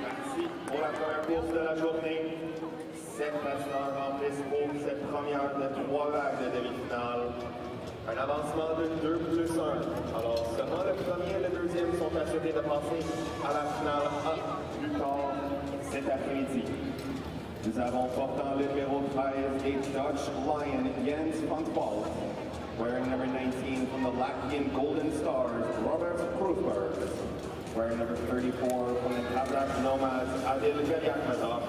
parti pour la première course de la journée. 7 patineurs remplissent pour cette première de 3 vagues de demi-finale. Un avancement de 2 plus 1. Alors seulement le premier et le deuxième sont assurés de passer à la finale A plus tard cet après-midi. Nous avons portant le numéro 13 des Dutch Lion Jens van Palt, wearing number 19 from the Latvian Golden Stars, Robert Kruzberg, wearing number 34 from the Kazakh Nomads, Adil Garyakmatov.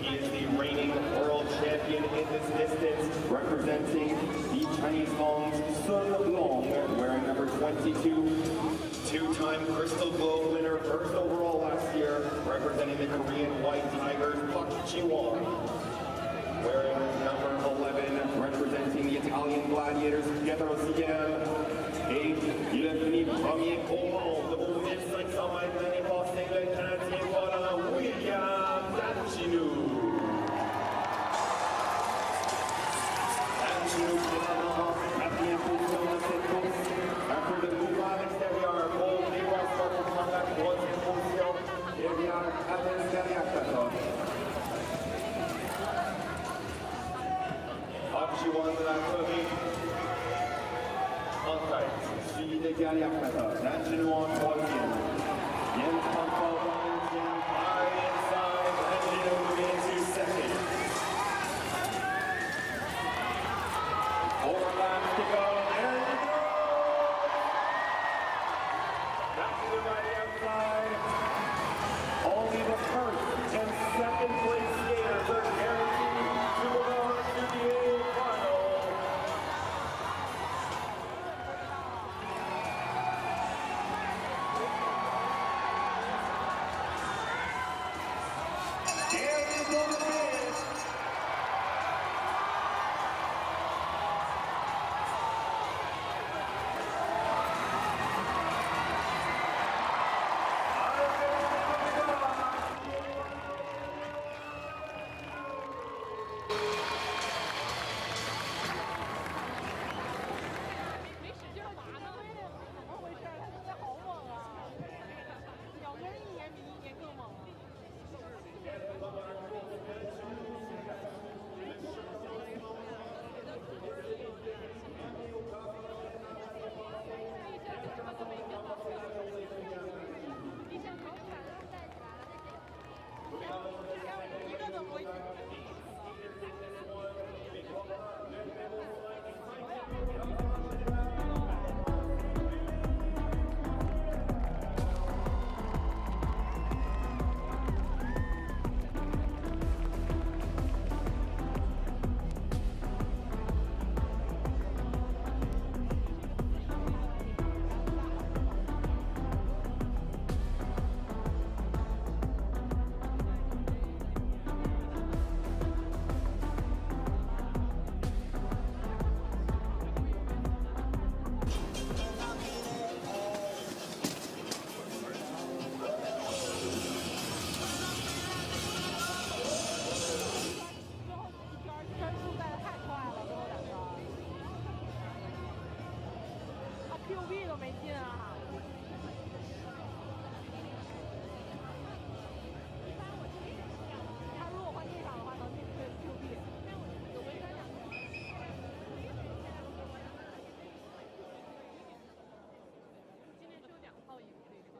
He is the reigning world champion in this distance, representing the Chinese Longs Sun Long, wearing number 22. Two-time Crystal Globe winner, first overall last year, representing the Korean White Tigers, Pak Ji-won. Wearing number 11, representing the Italian Gladiators, Pietro Sigan. Et il a fini premier au monde aux 1500 mètres l'année passée, le Canadien volant William Dachinou. Dachinou finalement en 4e position dans cette course. Un peu de mouvement à l'extérieur pour les Rossers pour prendre la 3e position. Derrière Adel Garyakmatov. Ji-won de la Corée en tête, suivi de Garyakmatov, Dachinou en 3e. Jens van Palt on high inside, Dachinou moving into 2nd. 4 laps to go, there you go! Dachinou by the outside. Only the first and second place skaters are guaranteed to move on to the A final. QB 都没进啊！他如果换这场的话，能进 QB。今年只有2套衣服可以穿。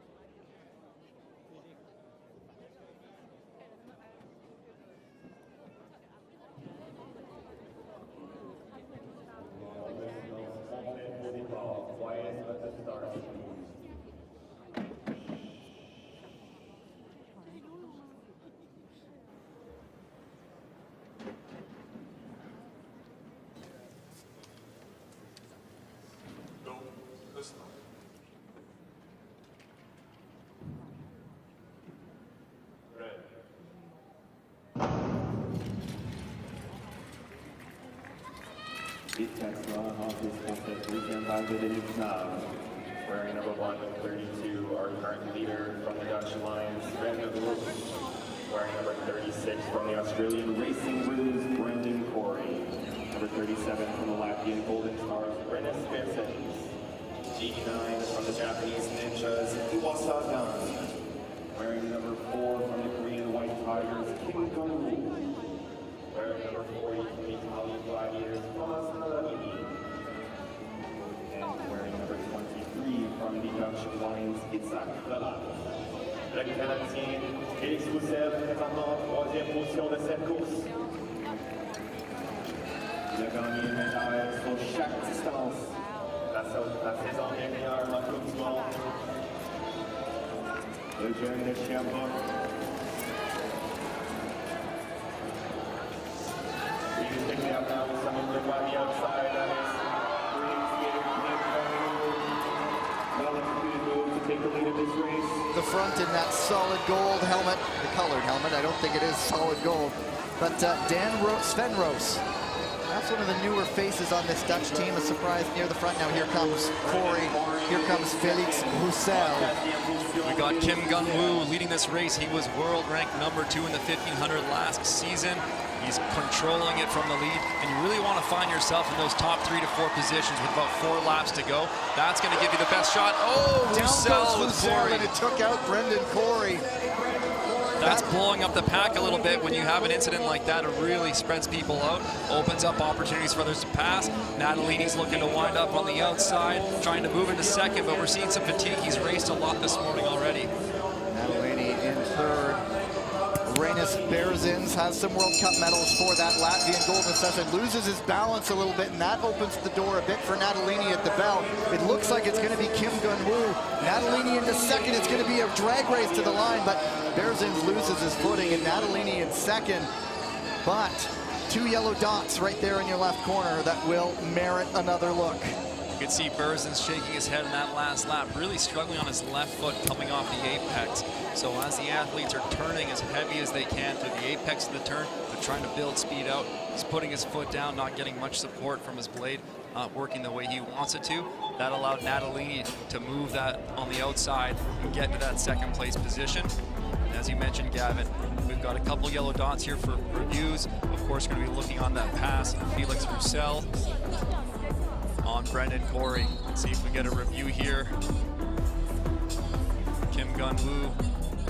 Quiet at the start. Go, listen. Red. It Tesla off his first weekend by the demi-finale. Wearing number 132, our current leader from the Dutch Lions, Sven Groep. Wearing number 36 from the Australian Racing Blues, Brendan Corey. Number 37 from the Latvian Golden Stars, Brennan Spearsons. G9 from the Japanese Ninjas, Iwasa Dan. Wearing number 4 from the Korean White Tigers, Kim Gun-woo. Wearing number 40 from the Italian Gladiators, Thomas Naladini. And wearing number 23 from the Dutch Lions, Itzhak Lala. Le Canadien Félix Roussel, présentement en 3e position de cette course. Il a gagné une médaille sur chaque distance. La saison dernière en Coupe du Monde. Le jeune de Sherbrooke. He is picking up now with some of the body outside. That is green skater Kim Gun-woo. Well executed move to take the lead of this race. The front in that solid gold helmet, the colored helmet. I don't think it is solid gold, but Sven Roos. That's one of the newer faces on this Dutch team. A surprise near the front now. Here comes Corey. Here comes Félix Roussel. We got Kim Gun-woo leading this race. He was world ranked number 2 in the 1500 last season. He's controlling it from the lead, and you really want to find yourself in those top 3 to 4 positions with about 4 laps to go. That's going to give you the best shot. Oh, Roussel with Corey. And it took out Brendan Corey. That's blowing up the pack a little bit. When you have an incident like that, it really spreads people out, opens up opportunities for others to pass. Natalini's looking to wind up on the outside, trying to move into second, but we're seeing some fatigue. He's raced a lot this morning already. Natalini in third. Rainis Berzins has some World Cup medals for that Latvian gold session. Loses his balance a little bit, and that opens the door a bit for Natalini at the bell. It looks like it's going to be Kim Gun-woo. Natalini into second. It's going to be a drag race to the line, but Berzins loses his footing, and Natalini in second. But 2 yellow dots right there in your left corner that will merit another look. You can see Berzins shaking his head in that last lap, really struggling on his left foot coming off the apex. So as the athletes are turning as heavy as they can to the apex of the turn, they're trying to build speed out. He's putting his foot down, not getting much support from his blade, not working the way he wants it to. That allowed Natalini to move that on the outside and get to that second place position. And as you mentioned, Gavin, we've got a couple yellow dots here for reviews. Of course, going to be looking on that pass, Félix Roussel on Brendan Corey. Let's see if we get a review here. Kim Gun-woo.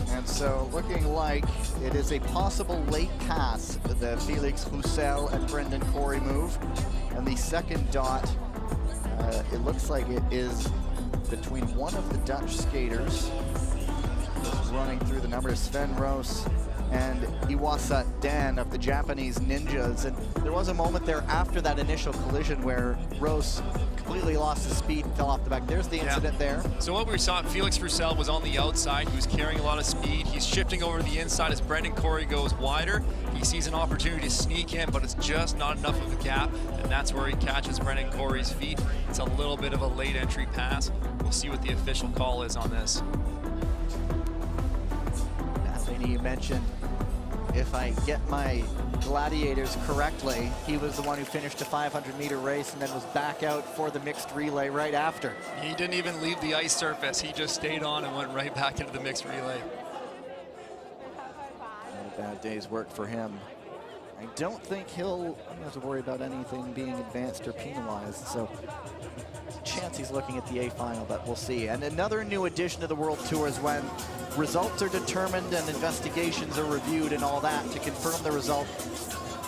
And so looking like it is a possible late pass, the Félix Roussel and Brendan Corey move. And the second dot, it looks like it is between one of the Dutch skaters running through the numbers, Sven Roos and Iwasa Dan of the Japanese Ninjas. And there was a moment there after that initial collision where Roos completely lost his speed and fell off the back. There's the incident there. So what we saw, Félix Roussel was on the outside. He was carrying a lot of speed. He's shifting over to the inside as Brendan Corey goes wider. He sees an opportunity to sneak in, but it's just not enough of a gap, and that's where he catches Brendan Corey's feet. It's a little bit of a late entry pass. We'll see what the official call is on this. You mentioned, if I get my gladiators correctly, he was the one who finished a 500-meter race and then was back out for the mixed relay right after. He didn't even leave the ice surface. He just stayed on and went right back into the mixed relay. Not a bad day's work for him. I don't think he'll have to worry about anything being advanced or penalized, so chance he's looking at the A final, but we'll see. And another new addition to the World Tour is when results are determined and investigations are reviewed and all that to confirm the result.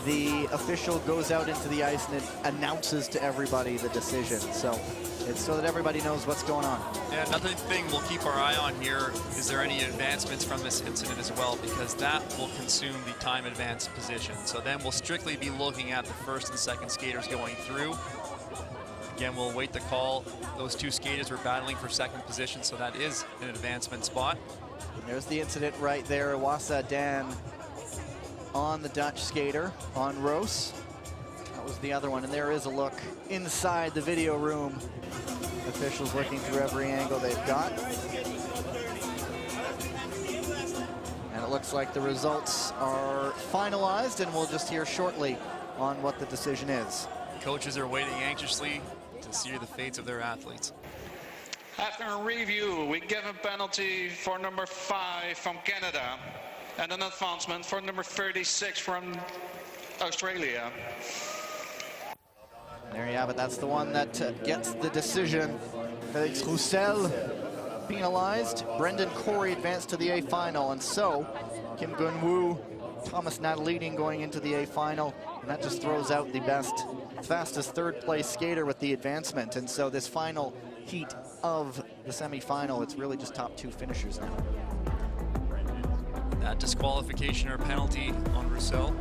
The official goes out into the ice and it announces to everybody the decision. So it's so that everybody knows what's going on. Yeah, another thing we'll keep our eye on here, is there any advancements from this incident as well, because that will consume the time advanced position. So then we'll strictly be looking at the first and second skaters going through. Again, we'll wait the call. Those 2 skaters were battling for second position, so that is an advancement spot. And there's the incident right there. Iwasa Dan on the Dutch skater, on Roos. That was the other one, and there is a look inside the video room. Officials looking through every angle they've got. And it looks like the results are finalized, and we'll just hear shortly on what the decision is. Coaches are waiting anxiously to see the fates of their athletes. After a review, we give a penalty for number 5 from Canada and an advancement for number 36 from Australia. There you have it. That's the one that gets the decision. Félix Roussel penalized. Brendan Corey advanced to the A final, and so Kim Gun-woo, Thomas Nadaleading going into the A final, and that just throws out the fastest third place skater with the advancement. And so this final heat of the semifinal, it's really just top 2 finishers now. That disqualification or penalty on Roussel.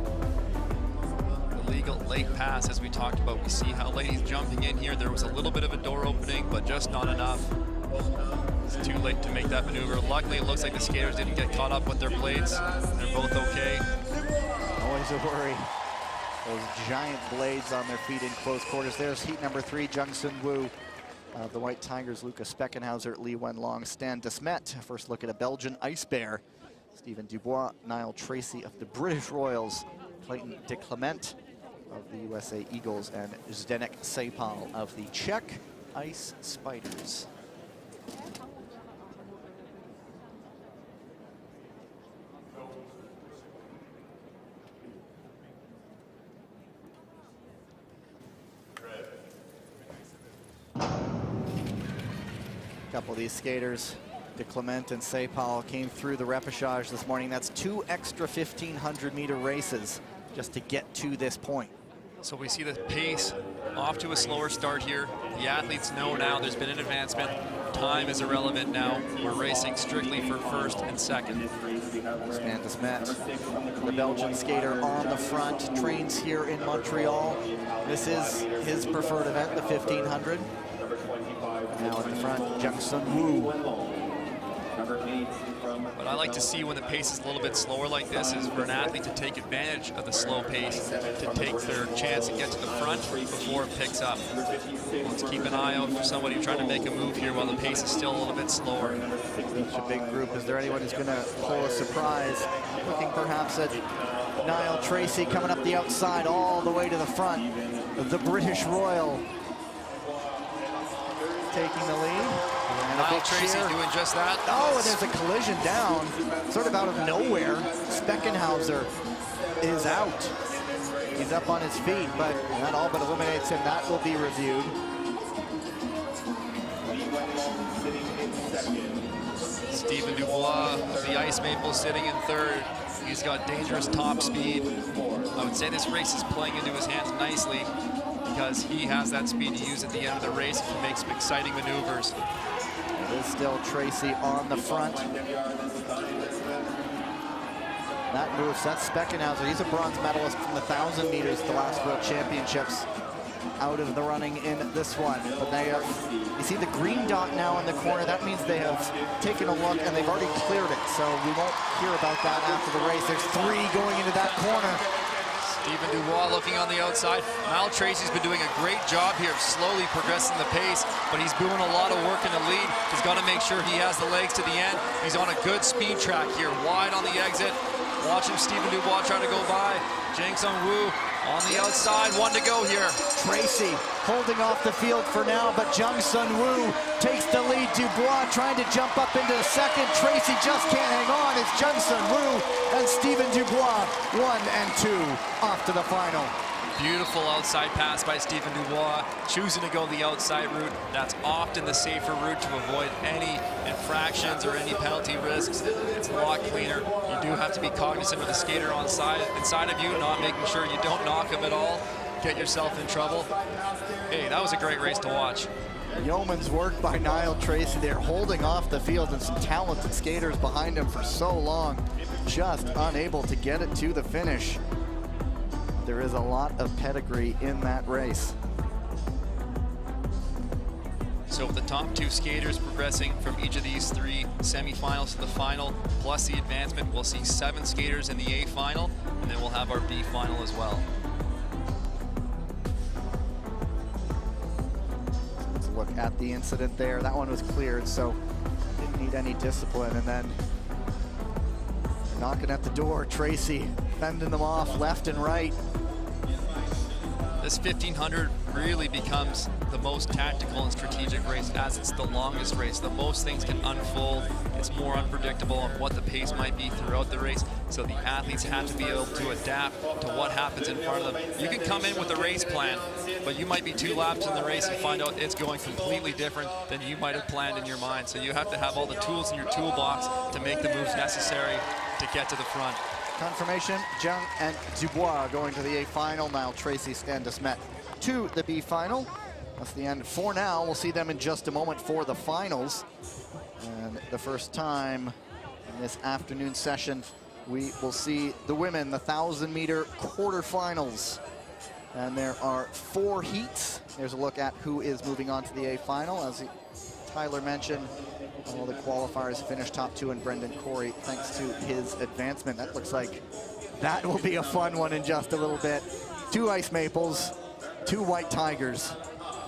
Illegal late pass, as we talked about. We see how late he's jumping in here. There was a little bit of a door opening, but just not enough. It's too late to make that maneuver. Luckily, it looks like the skaters didn't get caught up with their blades. They're both okay. Always a worry. Those giant blades on their feet in close quarters. There's heat number 3, Jung-Sun Woo. The White Tigers, Lucas Speckenhauser, Lee Wen-Long, Stan de Smet. First look at a Belgian Ice Bear. Stephen Dubois, Niall Tracy of the British Royals, Clayton de Clement of the USA Eagles, and Zdeněk Sejpal of the Czech Ice Spiders. A couple of these skaters, de Clement and Sejpal, came through the repechage this morning. That's 2 extra 1,500-meter races just to get to this point. So we see the pace off to a slower start here. The athletes know now there's been an advancement. Time is irrelevant now. We're racing strictly for first and second. Stan de Smet, the Belgian skater on the front, trains here in Montreal. This is his preferred event, the 1500. Now at the front, Jung-Sun Woo. What I like to see when the pace is a little bit slower like this is for an athlete to take advantage of the slow pace, to take their chance and get to the front before it picks up. Let's keep an eye out for somebody trying to make a move here while the pace is still a little bit slower. Such a big group. Is there anyone who's going to pull a surprise? Looking perhaps at Niall Tracy coming up the outside all the way to the front. The British Royal taking the lead. Niall Tracy doing just that. Oh, and there's a collision down, sort of out of nowhere. Speckenhauser is out. He's up on his feet, but that all but eliminates him. That will be reviewed. Stephen Dubois of the Ice Maple sitting in third. He's got dangerous top speed. I would say this race is playing into his hands nicely because he has that speed to use at the end of the race and can make some exciting maneuvers. It is still Tracy on the front. That moves, that's Speckenhauser. He's a bronze medalist from the 1,000 meters at the last World Championships. Out of the running in this one. But they have, you see the green dot now in the corner. That means they have taken a look and they've already cleared it. So we won't hear about that after the race. There's 3 going into that corner. Stephen Dubois looking on the outside. Niall Tracy's been doing a great job here of slowly progressing the pace, but he's doing a lot of work in the lead. He's got to make sure he has the legs to the end. He's on a good speed track here, wide on the exit. Watching Stephen Dubois try to go by. Jung-Sun Woo on the outside, 1 to go here. Tracy holding off the field for now, but Jung-Sun Woo takes the lead. Dubois trying to jump up into the second. Tracy just can't hang on. It's Jung-Sun Woo and Stephen Dubois, 1 and 2 off to the final. Beautiful outside pass by Stephen Dubois, choosing to go the outside route. That's often the safer route to avoid any infractions or any penalty risks. It's a lot cleaner. You do have to be cognizant of the skater inside of you, not making sure you don't knock him at all, get yourself in trouble. Hey, that was a great race to watch. Yeoman's work by Niall Tracy there, holding off the field, and some talented skaters behind him for so long, just unable to get it to the finish. There is a lot of pedigree in that race. So with the top 2 skaters progressing from each of these 3 semifinals to the final, plus the advancement, we'll see 7 skaters in the A final, and then we'll have our B final as well. Let's look at the incident there. That one was cleared, so didn't need any discipline. And then knocking at the door, Tracy fending them off left and right. This 1500 really becomes the most tactical and strategic race as it's the longest race. The most things can unfold. It's more unpredictable on what the pace might be throughout the race. So the athletes have to be able to adapt to what happens in front of them. You can come in with a race plan, but you might be 2 laps in the race and find out it's going completely different than you might have planned in your mind. So you have to have all the tools in your toolbox to make the moves necessary to get to the front. Confirmation, Jung and Dubois going to the A final. Now Tracy Standesmet to the B final. That's the end for now. We'll see them in just a moment for the finals. And the first time in this afternoon session, we will see the women, the 1,000-meter quarterfinals. And there are 4 heats. There's a look at who is moving on to the A final. As Tyler mentioned, all the qualifiers finished top 2, and Brendan Corey, thanks to his advancement. That looks like that will be a fun one in just a little bit. 2 Ice Maples, 2 White Tigers.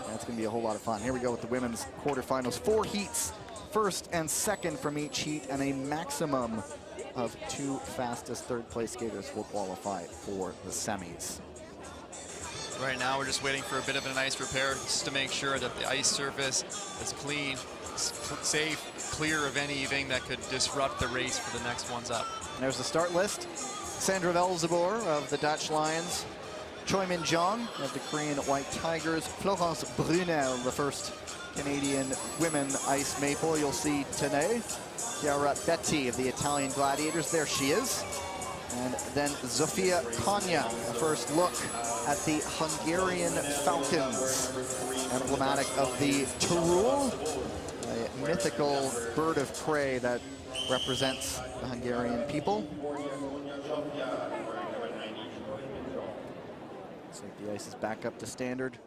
That's going to be a whole lot of fun. Here we go with the women's quarterfinals. 4 heats, first and second from each heat, and a maximum of 2 fastest third-place skaters will qualify for the semis. Right now, we're just waiting for a bit of an ice repair just to make sure that the ice surface is clean, safe, clear of anything that could disrupt the race for the next ones up. And there's the start list. Sandra Velzeboer of the Dutch Lions, Choi Min Jong of the Korean White Tigers, Florence Brunel, the first Canadian women ice maple you'll see today. Chiara Betti of the Italian Gladiators, there she is. And then Zofia Konya, a first look at the Hungarian Falcons, emblematic of the Tyrol, a mythical bird of prey that represents the Hungarian people. Looks like the ice is back up to standard.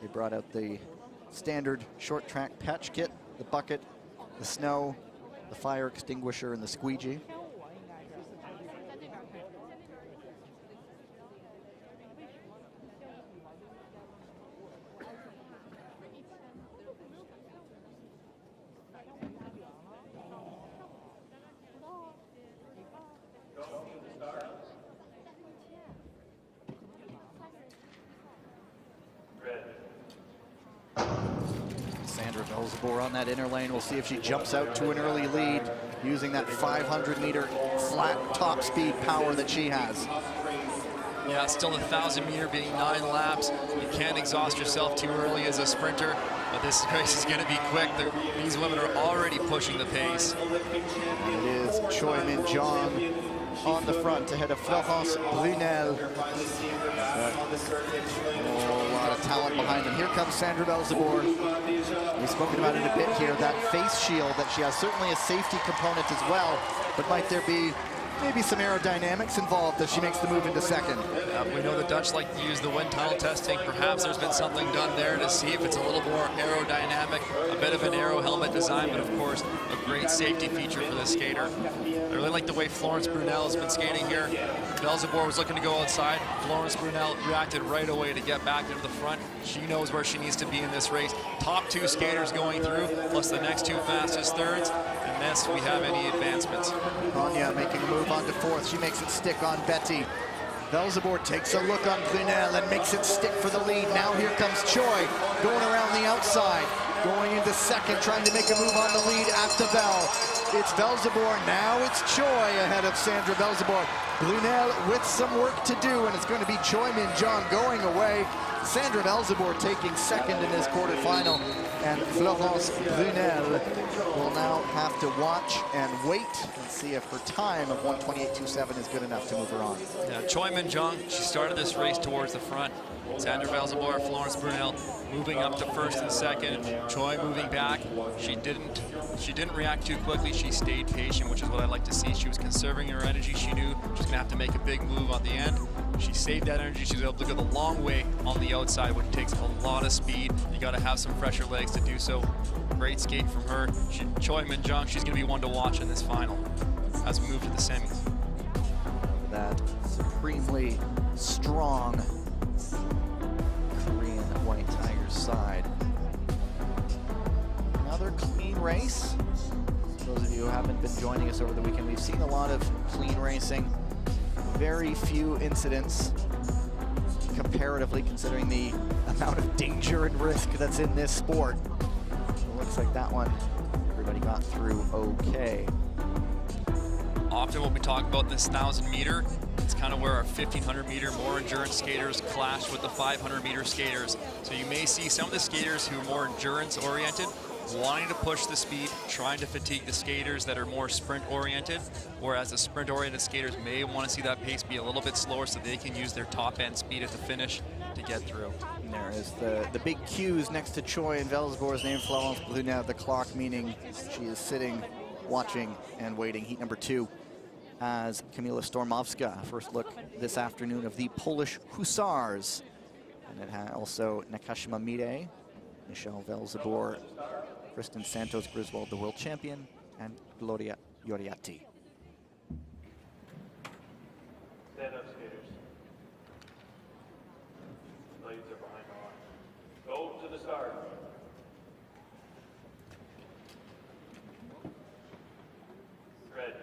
They brought out the standard short track patch kit, the bucket, the snow, the fire extinguisher, and the squeegee. Sandra Velzeboer on that inner lane. We'll see if she jumps out to an early lead using that 500-meter flat top speed power that she has. Yeah, still a 1,000-meter being 9 laps. You can't exhaust yourself too early as a sprinter, but this race is going to be quick. These women are already pushing the pace. It is Choi Min Jong on the front ahead of Florence Brunel. A lot of talent behind them. Here comes Sandra Velzeboer. We've spoken about it a bit here, that face shield that she has, certainly a safety component as well, but might there be maybe some aerodynamics involved as she makes the move into second? We know the Dutch like to use the wind tunnel testing. Perhaps there's been something done there to see if it's a little more aerodynamic, a bit of an aero helmet design, but of course, a great safety feature for this skater. I really like the way Florence Brunel has been skating here. Velzeboer was looking to go outside. Florence Brunel reacted right away to get back into the front. She knows where she needs to be in this race. Top 2 skaters going through, plus the next 2 fastest thirds, unless we have any advancements. Konya making a move on to 4th. She makes it stick on Betti. Velzeboer takes a look on Brunel and makes it stick for the lead. Now here comes Choi going around the outside, going into second, trying to make a move on the lead at the bell. It's Velzeboer, now it's Choi ahead of Sandra Velzeboer. Brunel with some work to do, and it's going to be Choi Min Jong going away. Sandra Velzeboer taking second in this quarterfinal, and Florence Brunel will now have to watch and wait and see if her time of 1:28.27 is good enough to move her on. Yeah, Choi Min Jong, she started this race towards the front. Sandra Velzeboer, Florence Brunel moving up to first and second. Choi moving back. She didn't react too quickly. She stayed patient, which is what I like to see. She was conserving her energy. She knew she was gonna have to make a big move on the end. She saved that energy. She was able to go the long way on the outside, which takes a lot of speed. You got to have some fresher legs to do so. Great skate from her. Choi Min Jong, she's going to be one to watch in this final as we move to the semis. That supremely strong Korean White Tigers side. Another clean race. For those of you who haven't been joining us over the weekend, we've seen a lot of clean racing. Very few incidents, comparatively, considering the amount of danger and risk that's in this sport. It looks like that one, everybody got through okay. Often when we talk about this 1,000-meter, it's kind of where our 1500 meter more endurance skaters clash with the 500 meter skaters. So you may see some of the skaters who are more endurance oriented wanting to push the speed, trying to fatigue the skaters that are more sprint oriented, whereas the sprint oriented skaters may want to see that pace be a little bit slower so they can use their top end speed at the finish to get through. And there is the big Q's next to Choi and Velsbor's name, Florence Bluna, the clock, meaning she is sitting, watching, and waiting. Heat number 2 as Kamila Stormowska. First look this afternoon of the Polish Hussars. And it had also Nakashima Mide, Michelle Velzebor, Kristen Santos Griswold, the world champion, and Gloria Ioriatti. Stand up, skaters. Blades are behind the line. Go to the start. Red.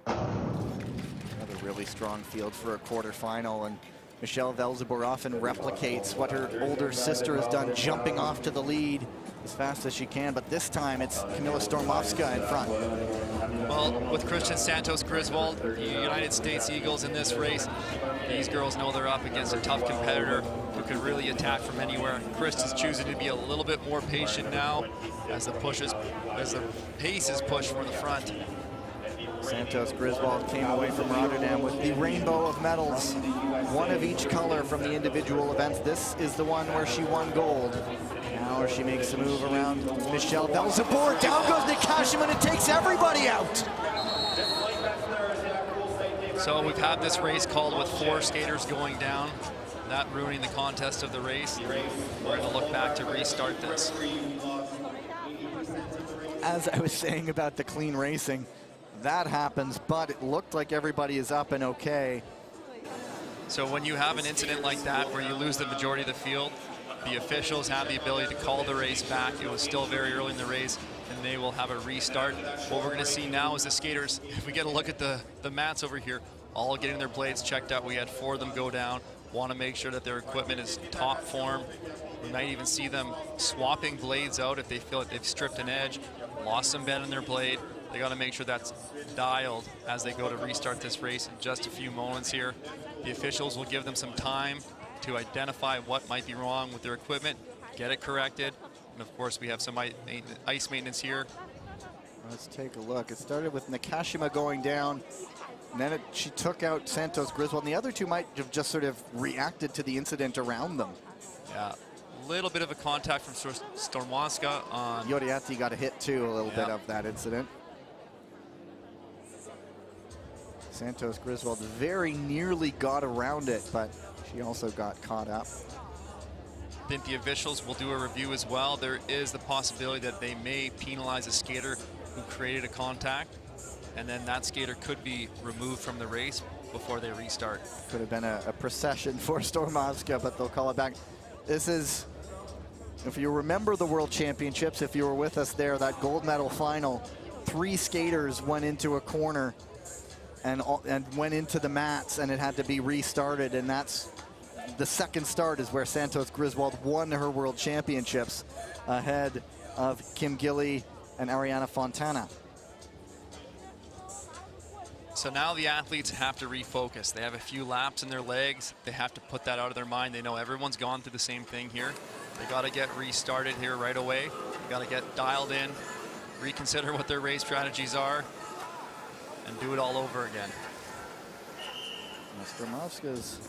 Another really strong field for a quarterfinal, and Michelle Velzebor often replicates what her older sister has done, jumping off to the lead as fast as she can, but this time it's Kamila Stormowska in front. Well, with Kristen Santos Griswold, the United States Eagles in this race, these girls know they're up against a tough competitor who can really attack from anywhere. Kristen's choosing to be a little bit more patient now as the pace is pushed from the front. Santos Griswold came away from Rotterdam with the rainbow of medals, one of each color from the individual events. This is the one where she won gold. Now she makes a move around Michelle Velzebor. Down goes Nakashima, and it takes everybody out. So we've had this race called with 4 skaters going down, that ruining the contest of the race. We're going to look back to restart this. As I was saying about the clean racing, that happens, but it looked like everybody is up and okay. So when you have an incident like that where you lose the majority of the field, the officials have the ability to call the race back. It was still very early in the race, and they will have a restart. What we're going to see now is the skaters, if we get a look at the mats over here, all getting their blades checked out. We had 4 of them go down. Want to make sure that their equipment is top form. We might even see them swapping blades out if they feel like they've stripped an edge, lost some bend in their blade. They got to make sure that's dialed as they go to restart this race in just a few moments here. The officials will give them some time to identify what might be wrong with their equipment, get it corrected, and of course we have some ice maintenance here. Let's take a look. It started with Nakashima going down, and then she took out Santos Griswold, and the other 2 might have just sort of reacted to the incident around them. Yeah, a little bit of a contact from Stormowska on... Ioriatti got a hit too, a little bit of that incident. Santos Griswold very nearly got around it, but she also got caught up. I think the officials will do a review as well. There is the possibility that they may penalize a skater who created a contact, and then that skater could be removed from the race before they restart. Could have been a procession for Stormowska, but they'll call it back. This is, if you remember the World Championships, if you were with us there, that gold medal final, 3 skaters went into a corner and went into the mats, and it had to be restarted, and that's the second start is where Santos Griswold won her World Championships ahead of Kim Gilly and Ariana Fontana. So now the athletes have to refocus. They have a few laps in their legs. They have to put that out of their mind. They know everyone's gone through the same thing here. They got to get restarted here right away. They got to get dialed in, reconsider what their race strategies are, and do it all over again. Stormowska's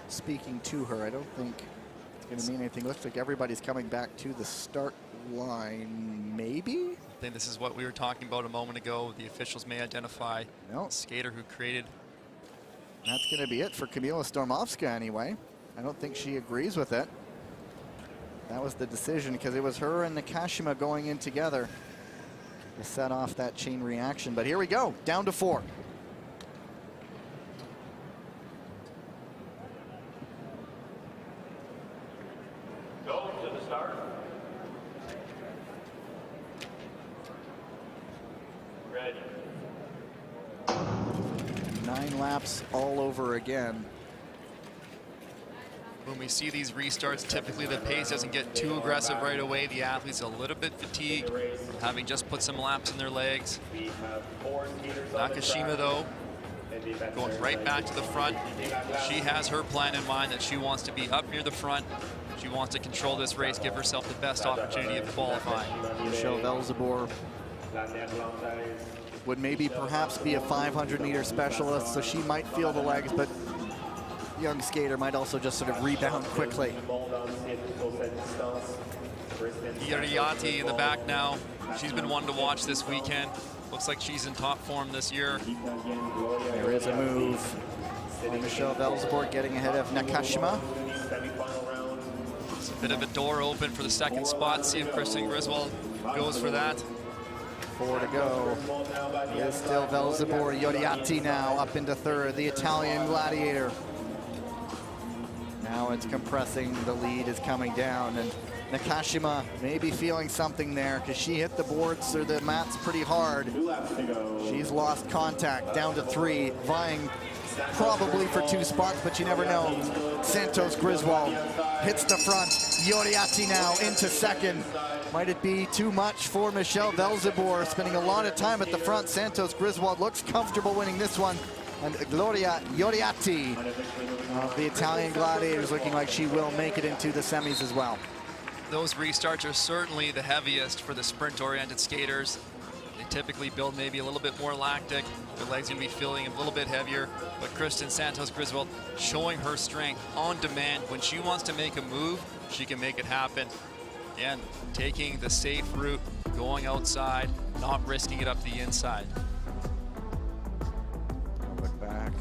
speaking to her. I don't think it's going to mean anything. Looks like everybody's coming back to the start line, maybe? I think this is what we were talking about a moment ago. The officials may identify a skater who created. That's going to be it for Kamila Stormowska anyway. I don't think she agrees with it. That was the decision because it was her and Nakashima going in together to set off that chain reaction. But here we go, down to 4. Go to the start. Ready. 9 laps all over again. When we see these restarts, typically the pace doesn't get too aggressive right away. The athlete's a little bit fatigued, having just put some laps in their legs. Nakashima, though, going right back to the front. She has her plan in mind that she wants to be up near the front. She wants to control this race, give herself the best opportunity of qualifying. Michelle Velzeboer would maybe perhaps be a 500-meter specialist, so she might feel the legs, but young skater might also just sort of rebound quickly. Yoriati in the back now. She's been one to watch this weekend. Looks like she's in top form this year. There is a move by Michelle Velzeboer getting ahead of Nakashima. It's a bit of a door open for the second spot. See if Kristen Griswold goes for that. 4 to go. It is still Velzeboer. Yoriati now up into third, the Italian gladiator. Now it's compressing, the lead is coming down, and Nakashima may be feeling something there because she hit the boards or the mats pretty hard. She's lost contact, down to 3, vying probably for 2 spots, but you never know. Santos Griswold hits the front. Yoriati now into second. Might it be too much for Michelle Velzeboer, spending a lot of time at the front. Santos Griswold looks comfortable winning this one. And Gloria Yoriati of the Italian Gladiators looking like she will make it into the semis as well. Those restarts are certainly the heaviest for the sprint-oriented skaters. They typically build maybe a little bit more lactic. Their legs are going to be feeling a little bit heavier. But Kristen Santos Griswold showing her strength on demand. When she wants to make a move, she can make it happen. Again, taking the safe route, going outside, not risking it up the inside. Look back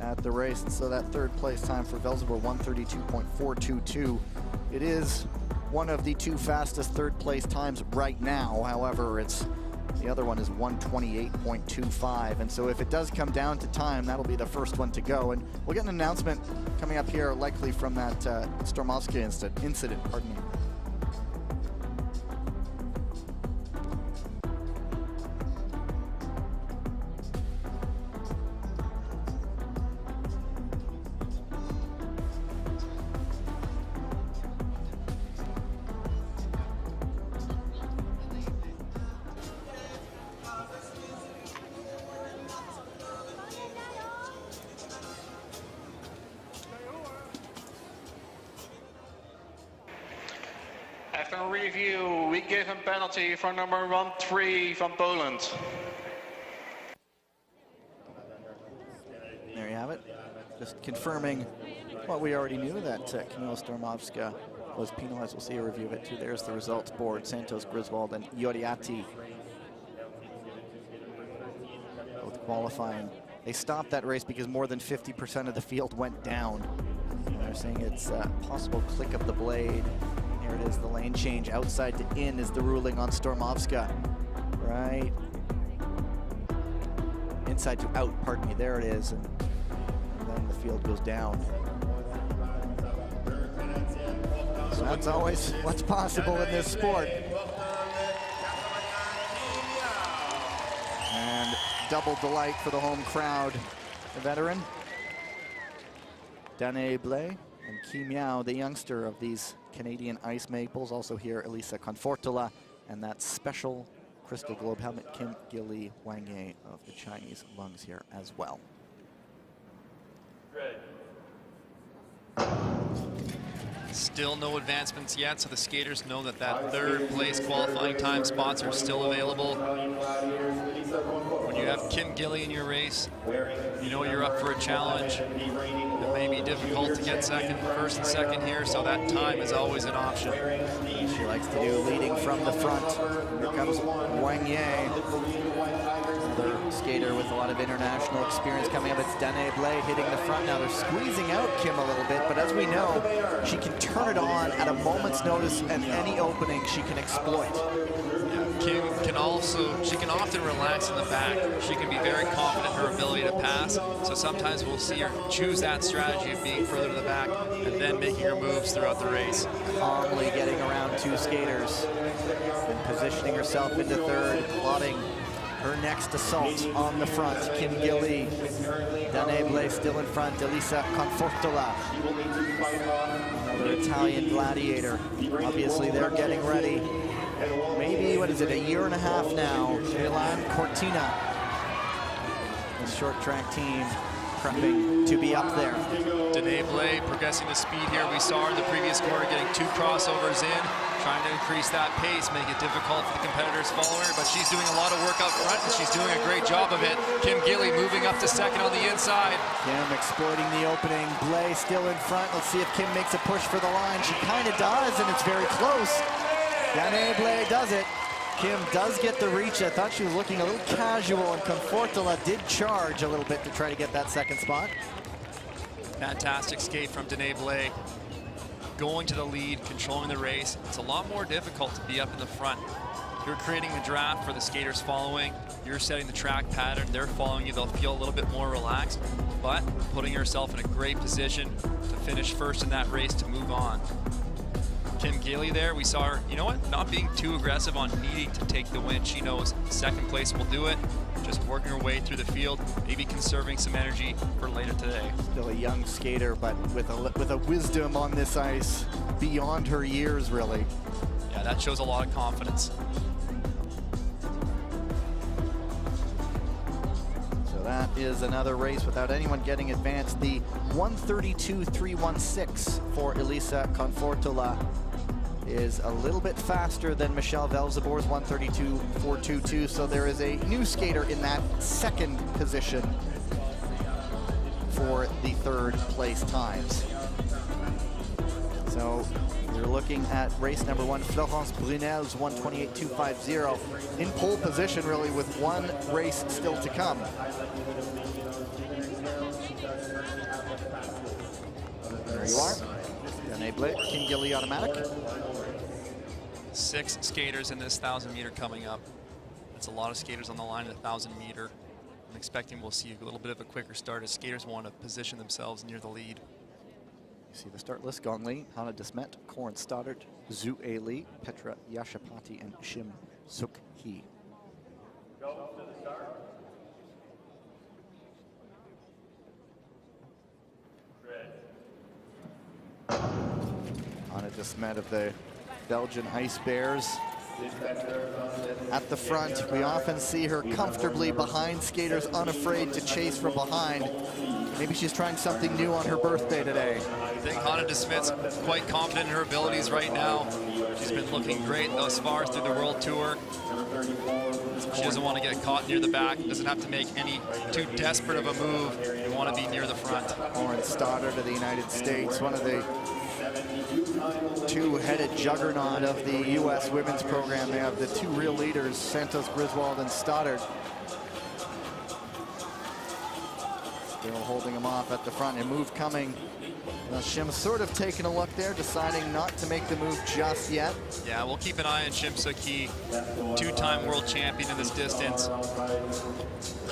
at the race, and so that third place time for Velzeboer, 132.422. It is one of the 2 fastest third place times right now. However, the other one is 128.25, and so if it does come down to time, that'll be the first one to go. And we'll get an announcement coming up here, likely from that Stormovska incident. Pardon me. After a review, we give him penalty for number 13 from Poland. There you have it. Just confirming what we already knew, that Kamila Stormovska was penalized. We'll see a review of it too. There's the results board. Santos Griswold and Yoriati both qualifying. They stopped that race because more than 50% of the field went down. And they're saying it's a possible click of the blade. Here it is, the lane change. Outside to in is the ruling on Stormovska. Right. Inside to out, pardon me. There it is. And then the field goes down. So that's always what's possible in this sport. And double delight for the home crowd. The veteran, Danae Blais, and Kim Yao, the youngster of these Canadian Ice Maples. Also here, Elisa Confortola, and that special Crystal Globe helmet, Kim Gilly Wang Ye of the Chinese Lungs here as well. Still no advancements yet, so the skaters know that third place qualifying time spots are still available. When you have Kim Gilly in your race, you know you're up for a challenge. It may be difficult to get first and second here, so that time is always an option. She likes to do leading from the front. Here comes Wang Ye. Another skater with a lot of international experience coming up. It's Danae Blais hitting the front now. They're squeezing out Kim a little bit, but as we know, she can turn it on at a moment's notice, and any opening she can exploit. Kim can she can often relax in the back. She can be very confident in her ability to pass, so sometimes we'll see her choose that strategy of being further to the back and then making her moves throughout the race. Calmly getting around 2 skaters and positioning herself into third, plotting her next assault on the front. Kim Gilly, Danae Blais still in front. Elisa Confortola, another Italian gladiator. Obviously, they're getting ready. Maybe, what is it, a year and a half now. Milan Cortina, the short track team, prepping to be up there. Danae Blais progressing the speed here. We saw her in the previous quarter getting 2 crossovers in, trying to increase that pace, make it difficult for the competitors following her, but she's doing a lot of work up front, and she's doing a great job of it. Kim Gilly moving up to second on the inside. Kim exploiting the opening. Blais still in front. Let's see if Kim makes a push for the line. She kind of does, and it's very close. Danae Blais does it. Kim does get the reach. I thought she was looking a little casual, and Confortola did charge a little bit to try to get that second spot. Fantastic skate from Danae Blais. Going to the lead, controlling the race. It's a lot more difficult to be up in the front. You're creating the draft for the skaters following. You're setting the track pattern. They're following you. They'll feel a little bit more relaxed, but putting yourself in a great position to finish first in that race to move on. Kim Gilly there, we saw her, you know what, not being too aggressive on needing to take the win. She knows second place will do it. Just working her way through the field, maybe conserving some energy for later today. Still a young skater, but with a wisdom on this ice beyond her years, really. Yeah, that shows a lot of confidence. So that is another race without anyone getting advanced. The 132.316 for Elisa Confortola is a little bit faster than Michelle Velzebor's 132.422, so there is a new skater in that second position for the third place times. So you're looking at race number 1, Florence Brunel's 128.250 in pole position, really, with one race still to come. There you are. Danae Blais, Kim Gilly automatic. 6 skaters in this 1,000-meter coming up. That's a lot of skaters on the line in the 1,000-meter. I'm expecting we'll see a little bit of a quicker start as skaters want to position themselves near the lead. You see the start list: Gonli, Hannah Desmet, Corin Stoddard, Zhu A. Lee, Petra Yashapati, and Shim Suk Hee. Go to the start. Hannah Desmet of the Belgian Ice Bears. At the front, we often see her comfortably behind skaters, unafraid to chase from behind. Maybe she's trying something new on her birthday today. I think Hannah Desmet's quite confident in her abilities right now. She's been looking great thus far through the World Tour. She doesn't want to get caught near the back, doesn't have to make any too desperate of a move. You want to be near the front. Corin Stoddard of the United States, one of the two-headed juggernaut of the U.S. women's program. They have the two real leaders, Santos Griswold and Stoddard. Still holding them off at the front. A move coming. Shim sort of taking a look there, deciding not to make the move just yet. Yeah, we'll keep an eye on Shim Suk Hee, 2-time world champion in this distance.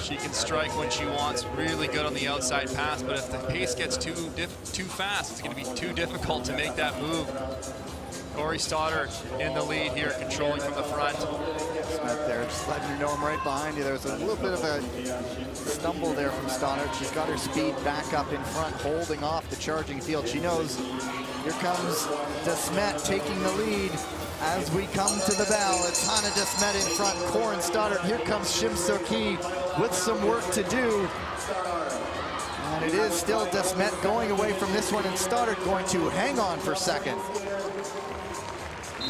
She can strike when she wants, really good on the outside pass, but if the pace gets too fast, it's going to be too difficult to make that move. Corey Stoddard in the lead here, controlling from the front. Smith there, just letting you know I'm right behind you. There's a little bit of a stumble there from Stoddard. She's got her speed back up in front, holding off the charging field. She knows here comes Desmet taking the lead as we come to the bell. It's Hannah Desmet in front, Corin Stoddard. Here comes Shim Suk Hee with some work to do. And it is still Desmet going away from this one, and Stoddard going to hang on for second.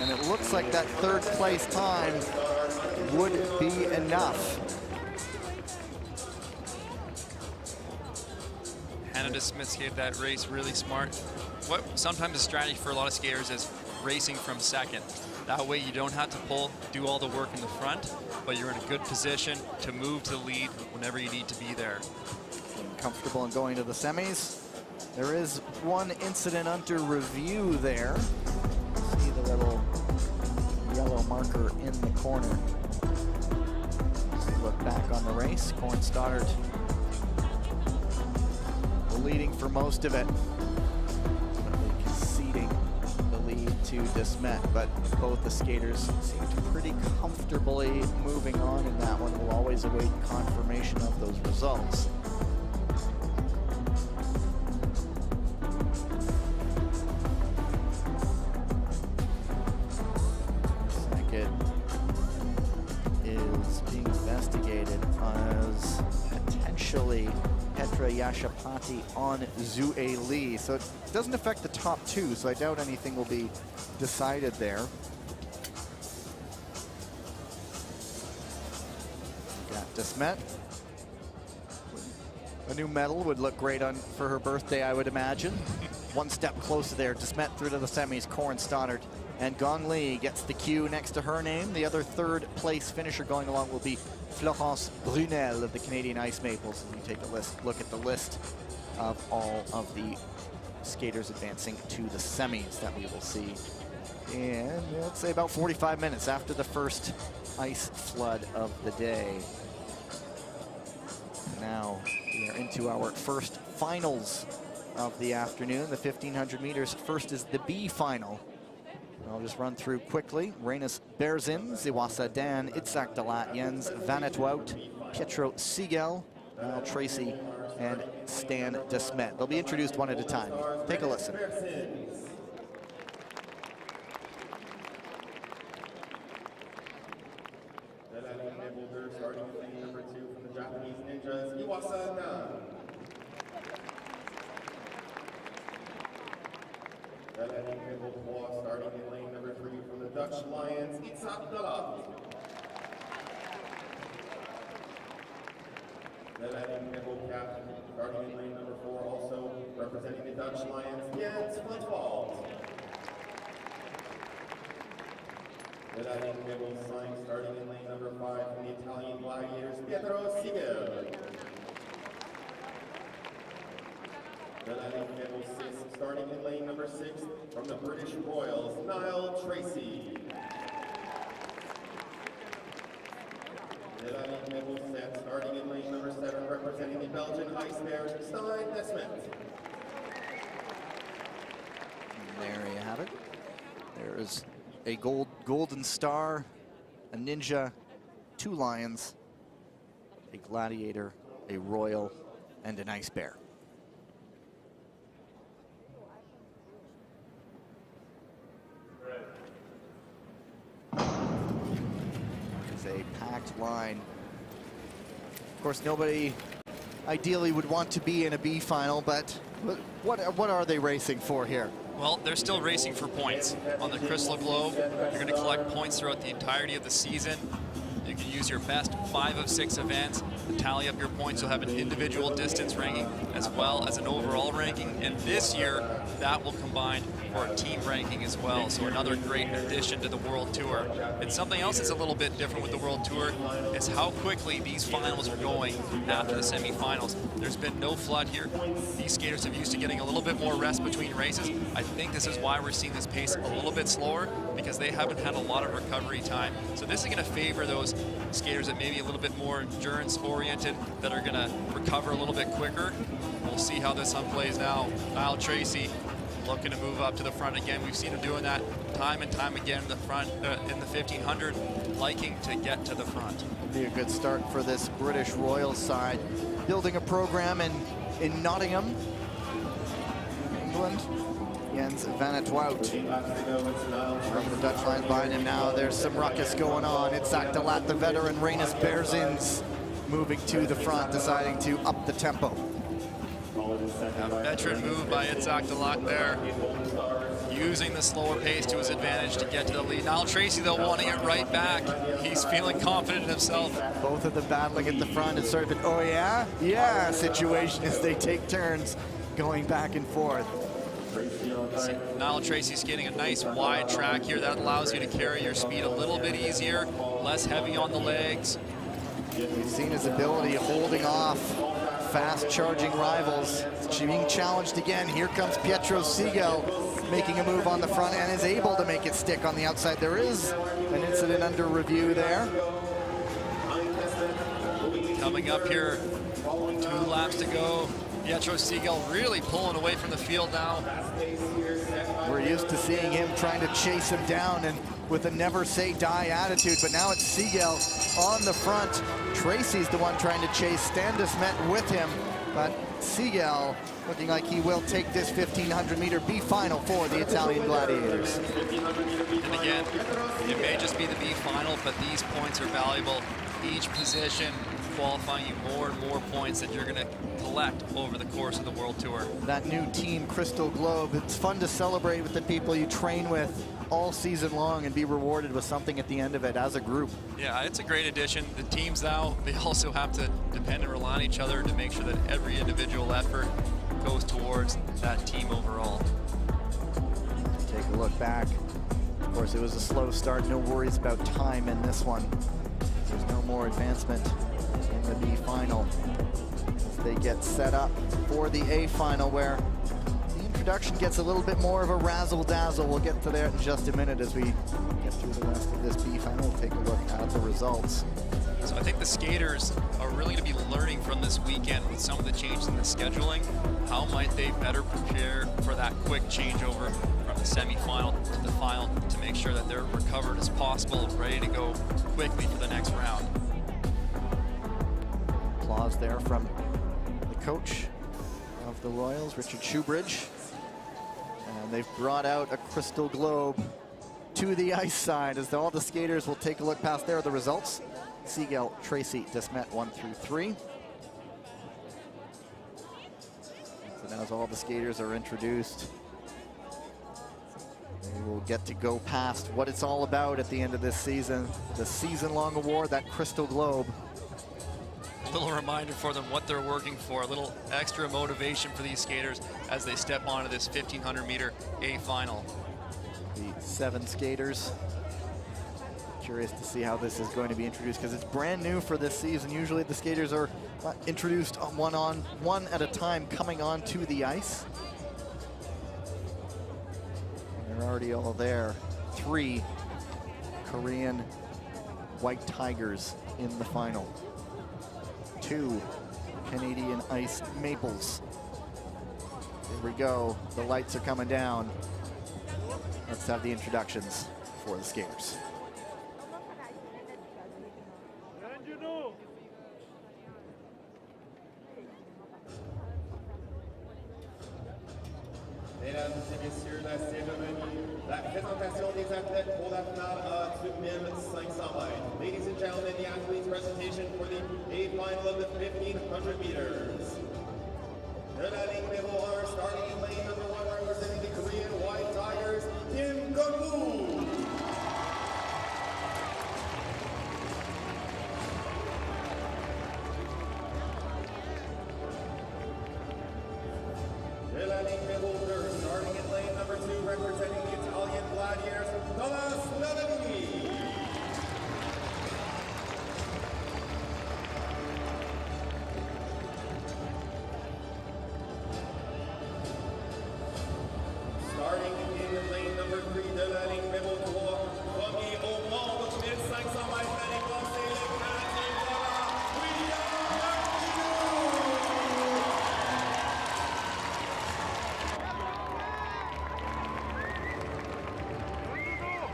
And it looks like that third place time would be enough. Hannah Desmet gave that race really smart. What sometimes a strategy for a lot of skaters is racing from second. That way you don't have to do all the work in the front, but you're in a good position to move to the lead whenever you need to be there. Comfortable in going to the semis. There is one incident under review there. See the little yellow marker in the corner. Look back on the race. Corin Stoddard leading for most of it, conceding the lead to Desmet, but both the skaters seemed pretty comfortably moving on in that one. We'll always await confirmation of those results. Second is being investigated as potentially Petra Yashapati on Zue Lee. So it doesn't affect the top two, so I doubt anything will be decided there. Got Desmet. A new medal would look great on for her birthday, I would imagine. One step closer there. Desmet through to the semis. Corin Stoddard and Gong Li gets the Q next to her name. The other third place finisher going along will be Florence Brunel of the Canadian Ice Maples. And you take a look at the list of all of the skaters advancing to the semis that we will see in, let's say, about 45 minutes after the first ice flood of the day. Now we are into our first finals of the afternoon, the 1500 meters. First is the B final. I'll just run through quickly. Reynes Berzin, Ziwasa Dan, Itzhak Dalat, Jens Vanetwout, Pietro Siegel, Niall Tracy, and Stan Desmet. They'll be introduced one at a time. Take a listen. Starting with lane number 2 from the Japanese Ninjas, Iwasa Dan. Starting in lane number 3 from the Dutch Lions, Itzhak Dalat. Starting in lane number 4, also representing the Dutch Lions, Jens Vanetwout. Starting in lane number 5 from the Italian Gladiators, Pietro Siegel. Starting in lane number 6 from the British Royals, Niall Tracy. Starting in lane number 7, representing the Belgian Ice Bears, Stein Desmet. There you have it. There is a golden star, a ninja, 2 lions, a gladiator, a royal, and an ice bear. It's a packed line. Of course, nobody ideally would want to be in a B final, but what are they racing for here? Well, they're still racing for points. On the Crystal Globe, you're going to collect points throughout the entirety of the season. You can use your best 5 of 6 events to tally up your points. You'll have an individual distance ranking as well as an overall ranking. And this year, that will combine for a team ranking as well. So another great addition to the World Tour. And something else that's a little bit different with the World Tour is how quickly these finals are going after the semifinals. There's been no flood here. These skaters have used to getting a little bit more rest between races. I think this is why we're seeing this pace a little bit slower, because they haven't had a lot of recovery time. So this is going to favor those skaters that may be a little bit more endurance oriented, that are going to recover a little bit quicker. We'll see how this one plays now. Niall Tracy looking to move up to the front again. We've seen him doing that time and time again in the front, in the 1500, liking to get to the front. Be a good start for this British Royal side. Building a program in Nottingham, England. Jens Vanetwout from the Dutch line behind him now. There's some ruckus going on. Itzhak Dalat, the veteran. Reynes Berzins moving to the front, deciding to up the tempo. A veteran move by Itzhak Dalat there, using the slower pace to his advantage to get to the lead. Niall Tracy, though, wanting it right back. He's feeling confident in himself. Both of them battling at the front. It's sort of an oh yeah? Yeah situation as they take turns going back and forth. Niall Tracy's getting a nice wide track here. That allows you to carry your speed a little bit easier, less heavy on the legs. You've seen his ability holding off fast charging rivals. She's being challenged again. Here comes Pietro Siegel making a move on the front and is able to make it stick on the outside. There is an incident under review there. Coming up here, 2 laps to go. Pietro Siegel really pulling away from the field now. We're used to seeing him trying to chase him down and with a never say die attitude, but now it's Siegel on the front. Tracy's the one trying to chase. Standis met with him, but Siegel looking like he will take this 1500-meter B final for the Italian Gladiators. And again, it may just be the B final, but these points are valuable. Each position qualifying you more and more points that you're going to collect over the course of the World Tour. That new team, Crystal Globe, it's fun to celebrate with the people you train with all season long and be rewarded with something at the end of it as a group. Yeah, it's a great addition. The teams now, they also have to depend and rely on each other to make sure that every individual effort goes towards that team overall. Take a look back. Of course, it was a slow start. No worries about time in this one. There's no more advancement in the B final as they get set up for the A final, where the introduction gets a little bit more of a razzle-dazzle. We'll get to that in just a minute as we get through the rest of this B final. We'll take a look at the results. So I think the skaters are really going to be learning from this weekend with some of the changes in the scheduling. How might they better prepare for that quick changeover from the semi-final to the final to make sure that they're recovered as possible, ready to go quickly for the next round. Applause there from the coach of the Royals, Richard Shoebridge. And they've brought out a Crystal Globe to the ice side as all the skaters will take a look past there. The results: Siegel, Tracy, Desmet 1 through 3. So now as all the skaters are introduced, they will get to go past what it's all about at the end of this season. The season-long award, that Crystal Globe. A little reminder for them what they're working for, a little extra motivation for these skaters as they step onto this 1500-meter A final. The 7 skaters. Curious to see how this is going to be introduced because it's brand new for this season. Usually the skaters are introduced one at a time coming onto the ice. And they're already all there. 3 Korean White Tigers in the final. 2 Canadian Ice Maples. Here we go. The lights are coming down. Let's have the introductions for the skaters. Mesdames et messieurs, la cérémonie, la présentation des athlètes pour la finale à 2500 mètres. Ladies and gentlemen, the athletes' presentation for the A final of the 1500 meters. De la ligne numéro 1, starting in lane number 1, representing the Korean White Tigers, Kim Gun-woo. De la ligne numéro 2, starting in lane number 2, representing the Italian Gladiators, Thomas Lavigny. Starting in lane number 3, de la ligne numéro 3, premier au monde, 1500 mètres, l'année passée, le Canadien William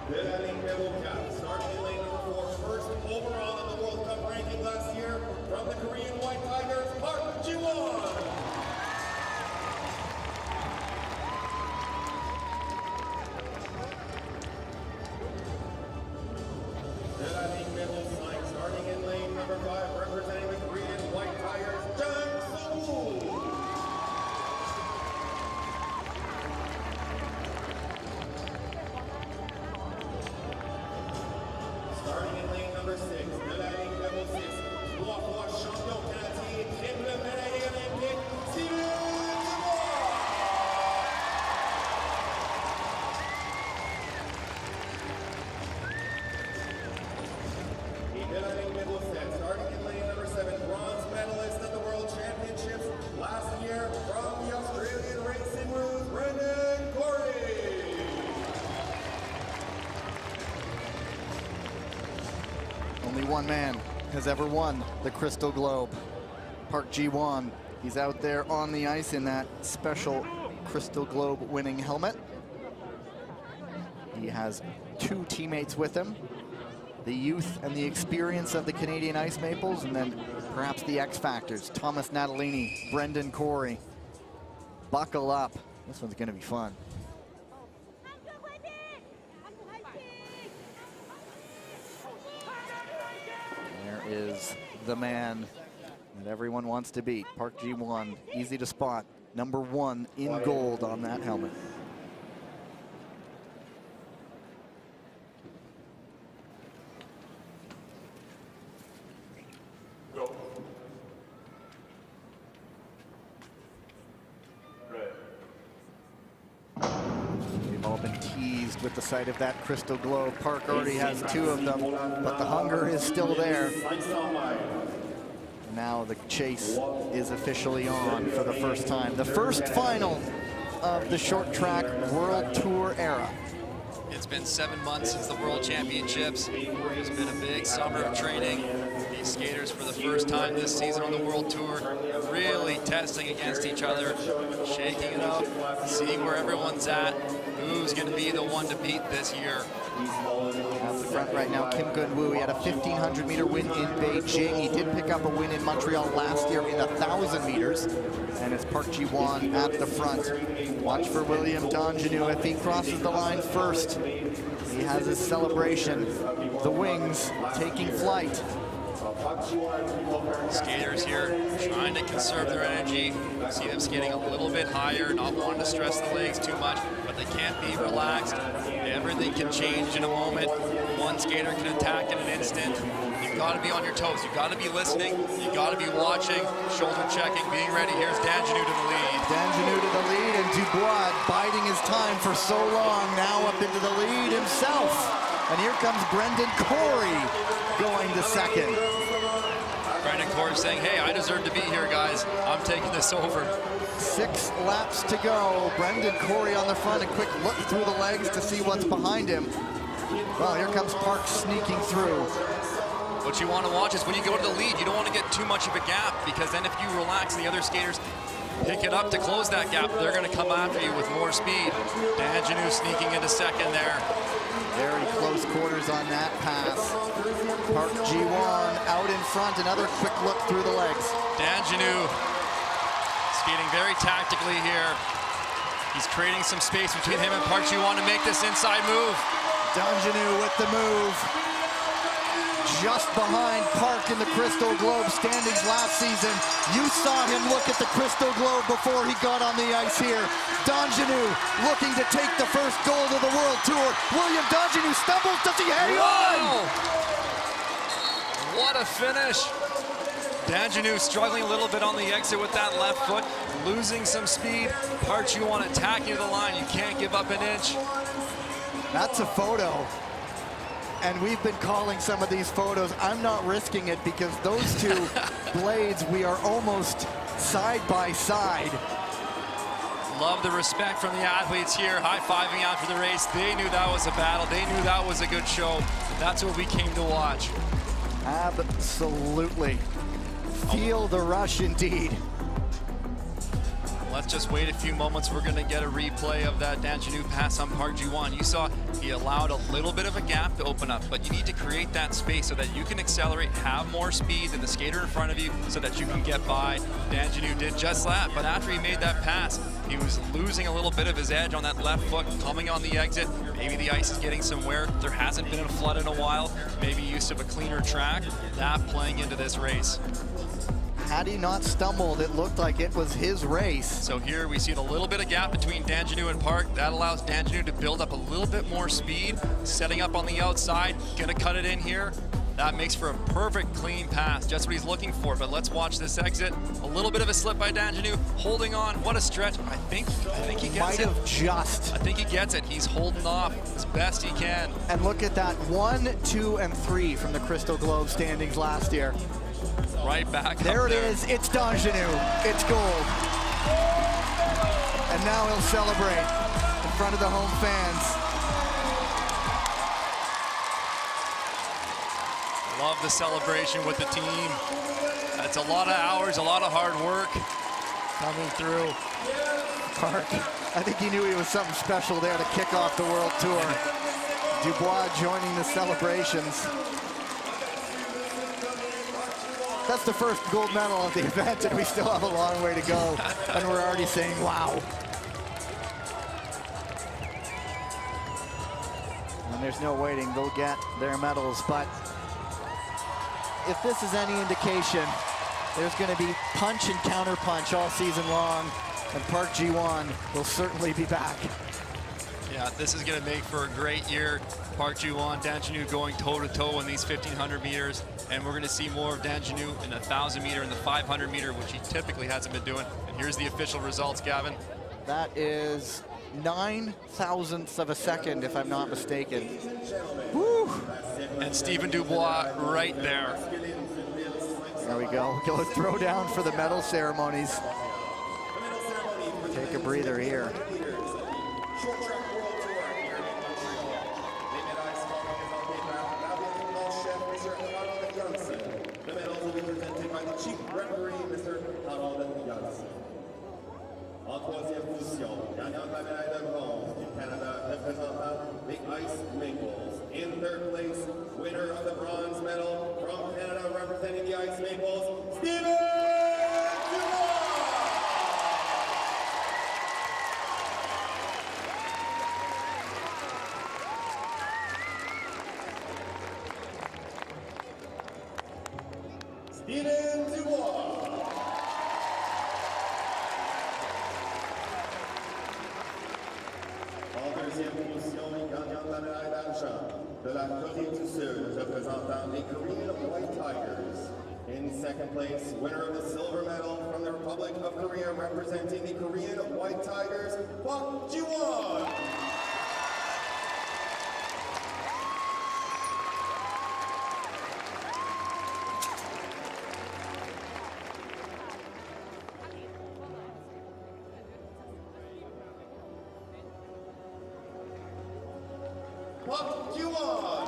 De la ligne numéro 4, starting in lane number 4, first overall in the World Cup ranking last year from the Korean White Tigers, Park Ji-won. De la ligne numéro 5, starting in lane number 5, representing the Korean White Tigers, Jang Sung-woo. Starting in lane number 6, de la ligne numéro 6, 3 fois champion canadien, triple médaillé olympique, Steven Dubois. Et de la ligne numéro 7, starting in lane number 7, bronze medalist at the World Championships last year from the Australian Racing Rules, Brendan Corey. Only one man has ever won the Crystal Globe. Park Ji-won. He's out there on the ice in that special Crystal Globe winning helmet. He has 2 teammates with him, the youth and the experience of the Canadian Ice Maples, and then perhaps the X Factors, Thomas Natalini, Brendan Corey. Buckle up. This one's going to be fun. There is the man that everyone wants to beat. Park Ji-won, easy to spot. Number 1 in gold on that helmet. Go. They've all been teased with the sight of that crystal globe. Park already has 2 of them, but the hunger is still there. Now the chase is officially on for the first time. The first final of the short track World Tour era. It's been 7 months since the World Championships. There's been a big summer of training. These skaters for the first time this season on the World Tour really testing against each other, shaking it up, seeing where everyone's at, who's going to be the one to beat this year. At the front right now, Kim Gun-woo. He had a 1,500-meter win in Beijing. He did pick up a win in Montreal last year in 1,000 meters. And it's Park Ji-won at the front. Watch for William Donjanu. If he crosses the line first, he has his celebration. The wings taking flight. Skaters here trying to conserve their energy. You see them skating a little bit higher, not wanting to stress the legs too much, but they can't be relaxed. Everything can change in a moment. One skater can attack in an instant. You've got to be on your toes. You've got to be listening. You've got to be watching, shoulder checking, being ready. Here's Donjanu to the lead. Donjanu to the lead, and Dubois biding his time for so long. Now up into the lead himself. And here comes Brendan Corey going to second. Brendan Corey saying, hey, I deserve to be here, guys. I'm taking this over. 6 laps to go. Brendan Corey on the front. A quick look through the legs to see what's behind him. Well, here comes Park sneaking through. What you want to watch is when you go to the lead, you don't want to get too much of a gap, because then if you relax and the other skaters pick it up to close that gap, they're going to come after you with more speed. Donjanu sneaking into second there. Very close quarters on that pass. Park Ji-won out in front. Another quick look through the legs. Donjanu skating very tactically here. He's creating some space between him and Park Ji-won to make this inside move. Donjanu with the move. Just behind Park in the Crystal Globe standings last season. You saw him look at the Crystal Globe before he got on the ice here. Donjanu looking to take the first gold of the World Tour. William Donjanu stumbles. Does he hang on? What a finish. Donjanu struggling a little bit on the exit with that left foot, losing some speed. Park Ji-won attacking to the line. You can't give up an inch. That's a photo. And we've been calling some of these photos. I'm not risking it because those 2 blades, we are almost side by side. Love the respect from the athletes here, high-fiving after the race. They knew that was a battle. They knew that was a good show. That's what we came to watch. Absolutely. Feel the rush indeed. Let's just wait a few moments. We're going to get a replay of that Donjanu pass on Park Ji-won. You saw he allowed a little bit of a gap to open up, but you need to create that space so that you can accelerate, have more speed than the skater in front of you so that you can get by. Donjanu did just that, but after he made that pass, he was losing a little bit of his edge on that left foot coming on the exit. Maybe the ice is getting some wear. There hasn't been a flood in a while. Maybe use of a cleaner track. That playing into this race. Had he not stumbled, it looked like it was his race. So here we see a little bit of gap between Donjanu and Park. That allows Donjanu to build up a little bit more speed, setting up on the outside, gonna cut it in here. That makes for a perfect clean pass, just what he's looking for. But let's watch this exit. A little bit of a slip by Donjanu, holding on. What a stretch. I think he gets it. Might have just. I think he gets it. He's holding off as best he can. And look at that, 1, 2, and 3 from the Crystal Globe standings last year. Right back there it is. It's Donjanu. It's gold. And now he'll celebrate in front of the home fans. Love the celebration with the team. That's a lot of hours, a lot of hard work coming through. Park, I think he knew he was something special there to kick off the World Tour. Dubois joining the celebrations. That's the first gold medal of the event, and we still have a long way to go, and we're already saying, wow. And there's no waiting, they'll get their medals, but if this is any indication, there's going to be punch and counter punch all season long, and Park Ji-won will certainly be back. Yeah, this is going to make for a great year. Park Ji-won, Dan Janu going toe-to-toe in these 1,500 meters, and we're going to see more of Dan Janu in the 1,000 meter and the 500 meter, which he typically hasn't been doing. And here's the official results, Gavin. That is 9 thousandths of a second, if I'm not mistaken. Woo! And Stephen Dubois right there. There we go. Go throw down for the medal ceremonies. Take a breather here. The medals will be presented by the chief referee, Mr. Harold Janssen. En troisième position, gagnant de la médaille de bronze du Canada représentant les Ice Maples. In third place, winner of the bronze medal from Canada representing the Ice Maples, Stephen Dubois! Stephen Dubois. En deuxième position, gagnant de la médaille d'argent de la Corée du Sud, représentant les Korean White Tigers. In second place, winner of the silver medal from the Republic of Korea, representing the Korean White Tigers, Park Ji-won. Park Ji-won.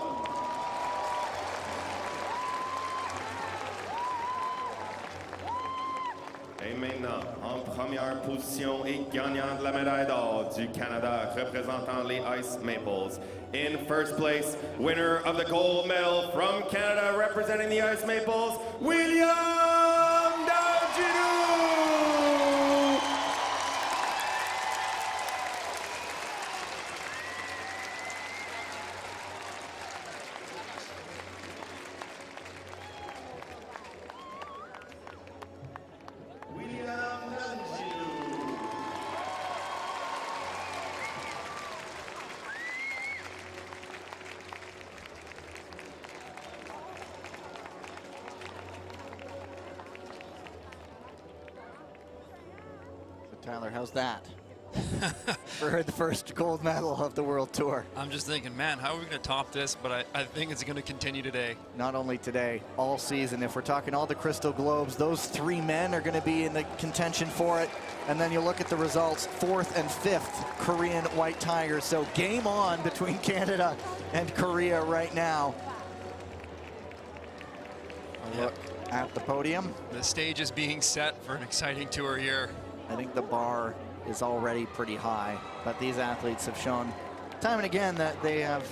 Et maintenant, en première position et gagnant de la médaille d'or du Canada, représentant les Ice Maples. In first place, winner of the gold medal from Canada, representing the Ice Maples, William Daojiru. Tyler, how's that? For the first gold medal of the World Tour. I'm just thinking, man, how are we going to top this? But I think it's going to continue today. Not only today, all season. If we're talking all the Crystal Globes, those 3 men are going to be in the contention for it. And then you look at the results, 4th and 5th Korean White Tigers. So game on between Canada and Korea right now. A look at the podium. The stage is being set for an exciting tour here. I think the bar is already pretty high, but these athletes have shown time and again that they're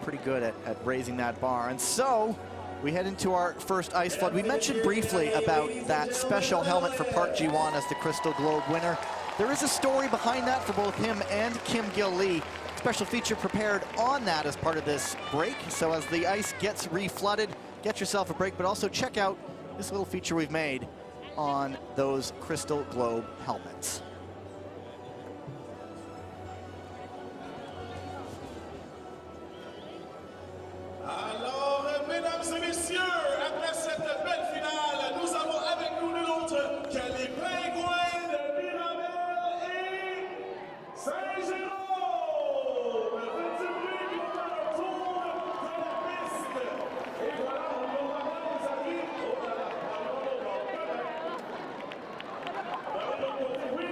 pretty good at raising that bar. And so we head into our first ice flood. We mentioned briefly about that special helmet for Park Ji-won as the Crystal Globe winner. There is a story behind that for both him and Kim Gil-lee. Special feature prepared on that as part of this break. So as the ice gets reflooded, get yourself a break, but also check out this little feature we've made on those Crystal Globe helmets. Alors, mesdames et messieurs, après cette belle finale, nous avons avec nous nul autre que les Pingouins de Mirabel et Saint-Jérôme. Petit bruit qui va faire un tour de la piste. Et voilà, on va voir les amis. Oh là là, oui,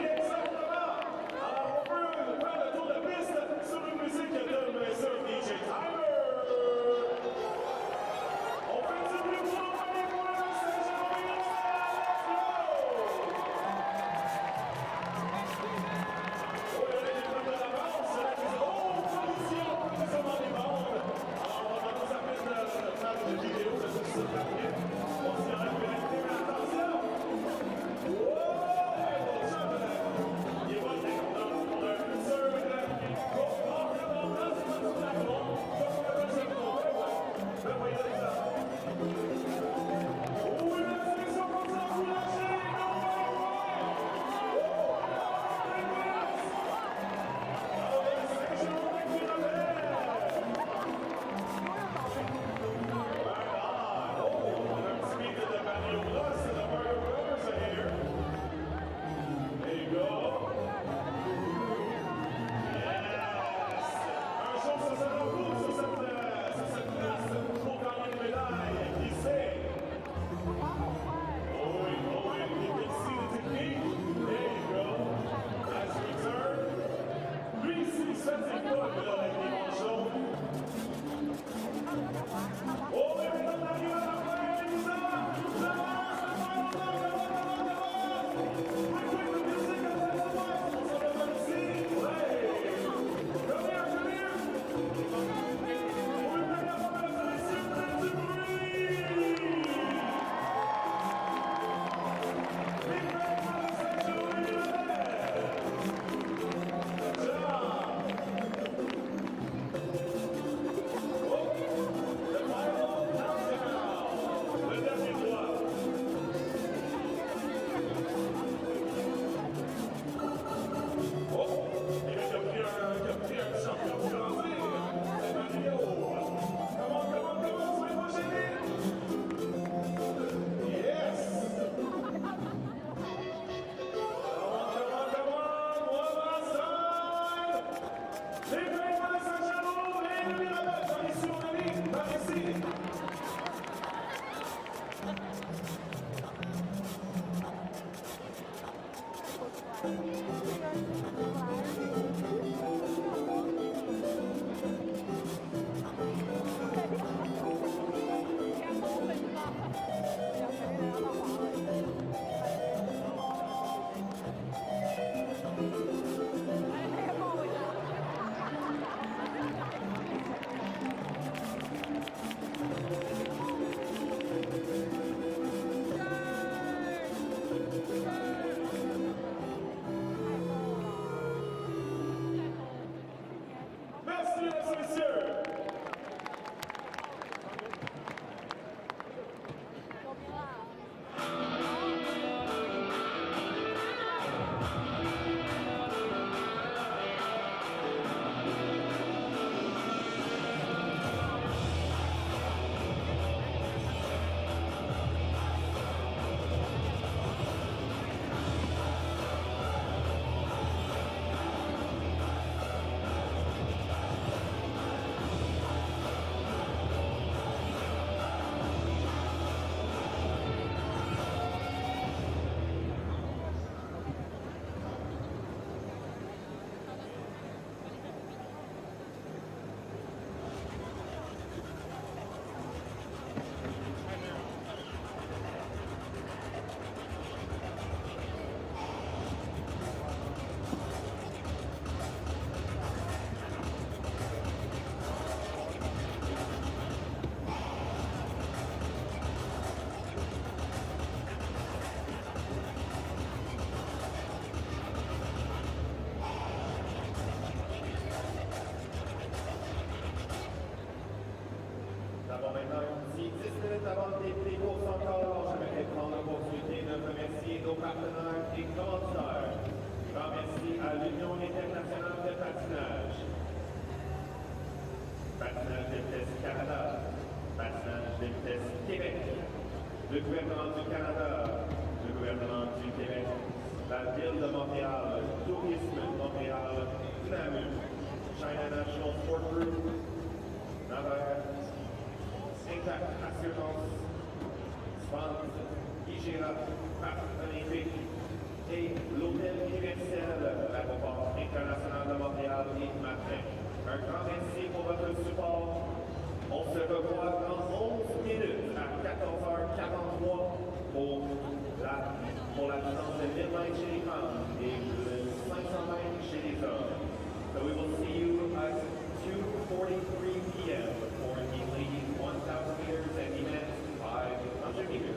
Merci mon ami, merci. Merci, mesdames et messieurs. Nous avons maintenant ici 10 minutes avant le début des courses encore. J'aimerais prendre l'opportunité de remercier nos partenaires et commanditaires. Grand merci à l'Union internationale de patinage. Patinage de vitesse Canada. Patinage de vitesse Québec. Le gouvernement du Canada. Le gouvernement du Québec. La ville de Montréal. Tourisme de Montréal. Dynamique. China National Sport Group. Navarre. Intact Assurance, Svans, IGA, Parc Olympique et l'Hôtel universel, l'aéroport international de Montréal et Martin. Un grand merci pour votre support. On se revoit dans 11 minutes à 14h43 pour la distance de 1000 mètres chez les femmes et de 500 mètres chez les hommes. So we will see you at 2:43 p.m. for the ladies 1,000 meters and the men's 500 meters.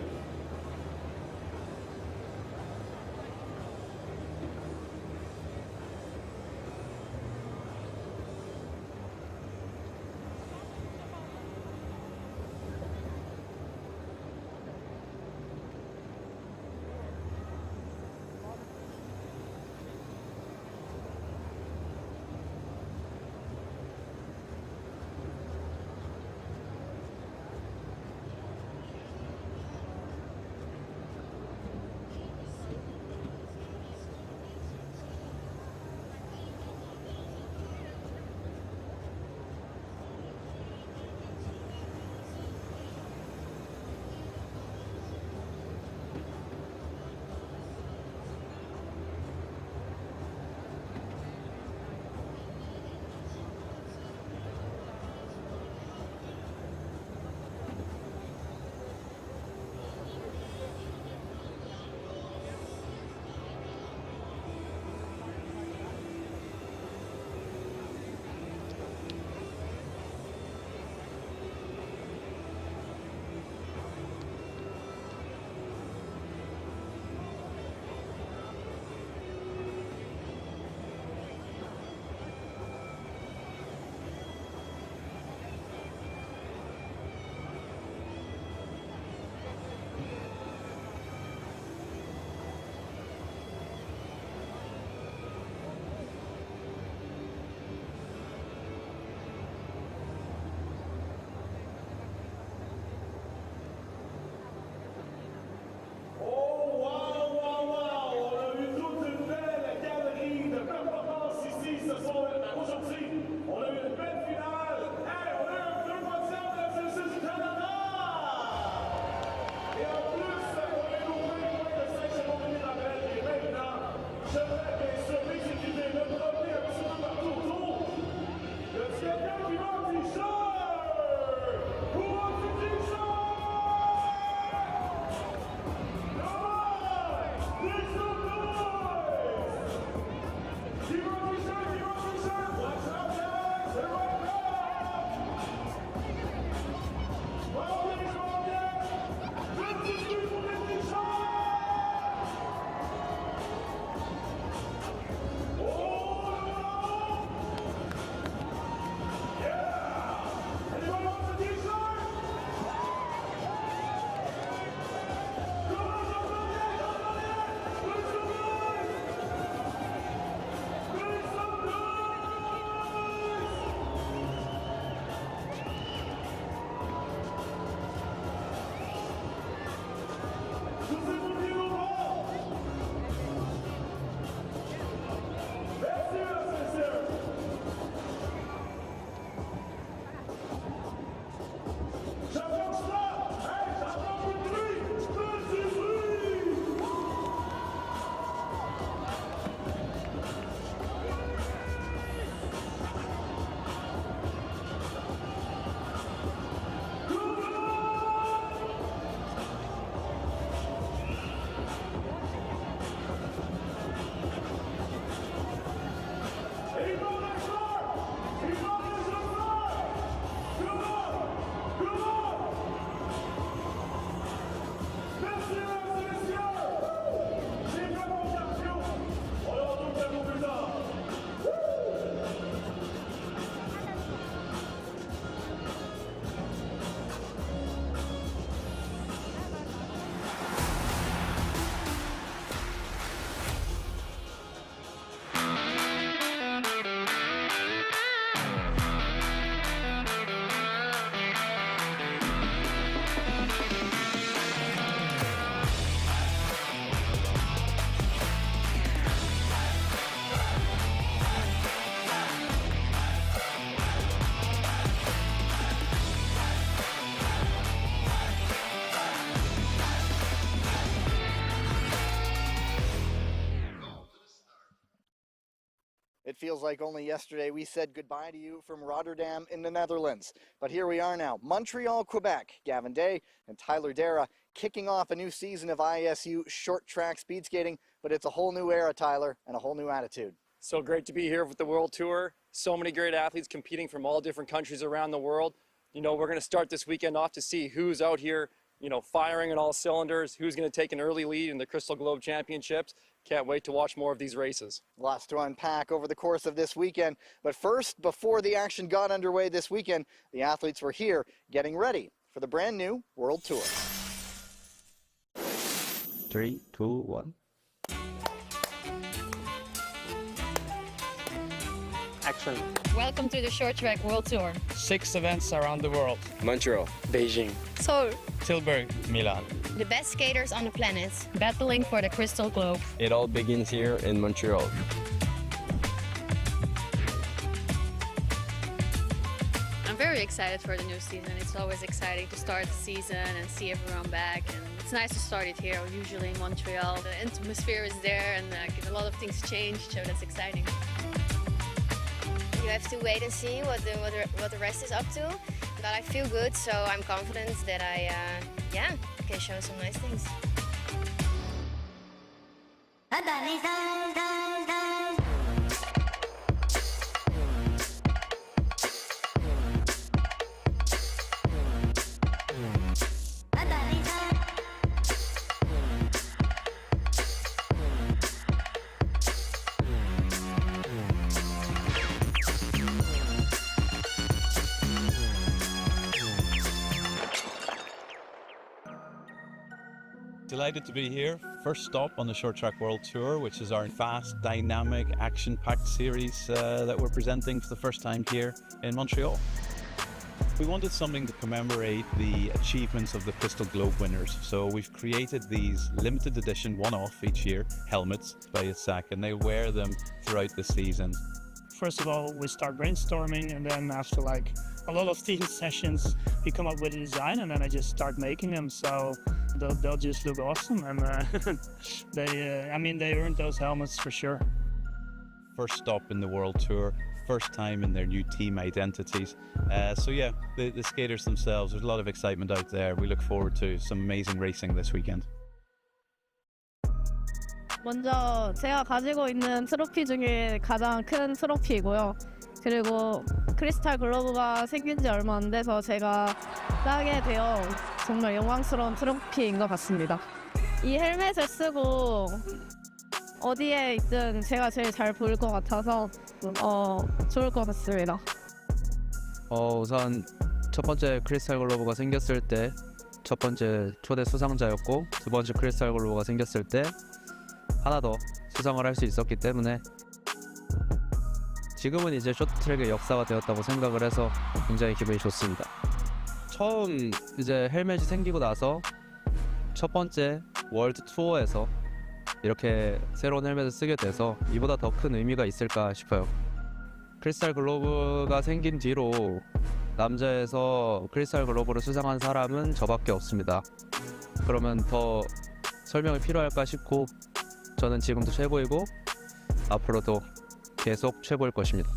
feels like only yesterday we said goodbye to you from Rotterdam in the Netherlands. But here we are now, Montreal, Quebec. Gavin Day and Tyler Dara kicking off a new season of ISU short track speed skating, but it's a whole new era, Tyler, and a whole new attitude. So great to be here with the World Tour. So many great athletes competing from all different countries around the world. You know, we're going to start this weekend off to see who's out here, you know, firing on all cylinders, who's going to take an early lead in the Crystal Globe Championships. Can't wait to watch more of these races. Lots to unpack over the course of this weekend. But first, before the action got underway this weekend, the athletes were here getting ready for the brand new World Tour. 3, 2, 1. Action. Welcome to the Short Track World Tour. 6 events around the world. Montreal, Beijing, Seoul. Tilburg, Milan. The best skaters on the planet, battling for the Crystal Globe. It all begins here in Montreal. I'm very excited for the new season. It's always exciting to start the season and see everyone back. And it's nice to start it here, usually in Montreal. The atmosphere is there and a lot of things changed, so that's exciting. You have to wait and see what the rest is up to. But I feel good, so I'm confident that I can show some nice things. Delighted to be here. First stop on the Short Track World Tour, which is our fast, dynamic, action-packed series that we're presenting for the first time here in Montreal. We wanted something to commemorate the achievements of the Crystal Globe winners. So we've created these limited edition, one-off each year, helmets by ISAC, and they wear them throughout the season. First of all, we start brainstorming, and then after like a lot of team sessions, we come up with a design, and then I just start making them. So they'll just look awesome, and they earned those helmets for sure. First stop in the World Tour, first time in their new team identities. So yeah, the skaters themselves, there's a lot of excitement out there. We look forward to some amazing racing this weekend. 먼저 제가 가지고 있는 트로피 중에 가장 큰 트로피이고요. 그리고 크리스탈 글로브가 생긴 지 얼마 안 돼서 제가 따게 되어 정말 영광스러운 트로피인 것 같습니다. 이 헬멧을 쓰고 어디에 있든 제가 제일 잘 보일 것 같아서 좋을 것 같습니다. 우선 첫 번째 크리스탈 글로브가 생겼을 때 첫 번째 초대 수상자였고, 두 번째 크리스탈 글로브가 생겼을 때 하나 더 수상을 할 수 있었기 때문에 지금은 이제 쇼트트랙의 역사가 되었다고 생각을 해서 굉장히 기분이 좋습니다. 처음 이제 헬멧이 생기고 나서 첫 번째 월드 투어에서 이렇게 새로운 헬멧을 쓰게 돼서 이보다 더 큰 의미가 있을까 싶어요. 크리스탈 글로브가 생긴 뒤로 남자에서 크리스탈 글로브를 수상한 사람은 저밖에 없습니다. 그러면 더 설명이 필요할까 싶고, 저는 지금도 최고이고 앞으로도 계속 최고일 것입니다.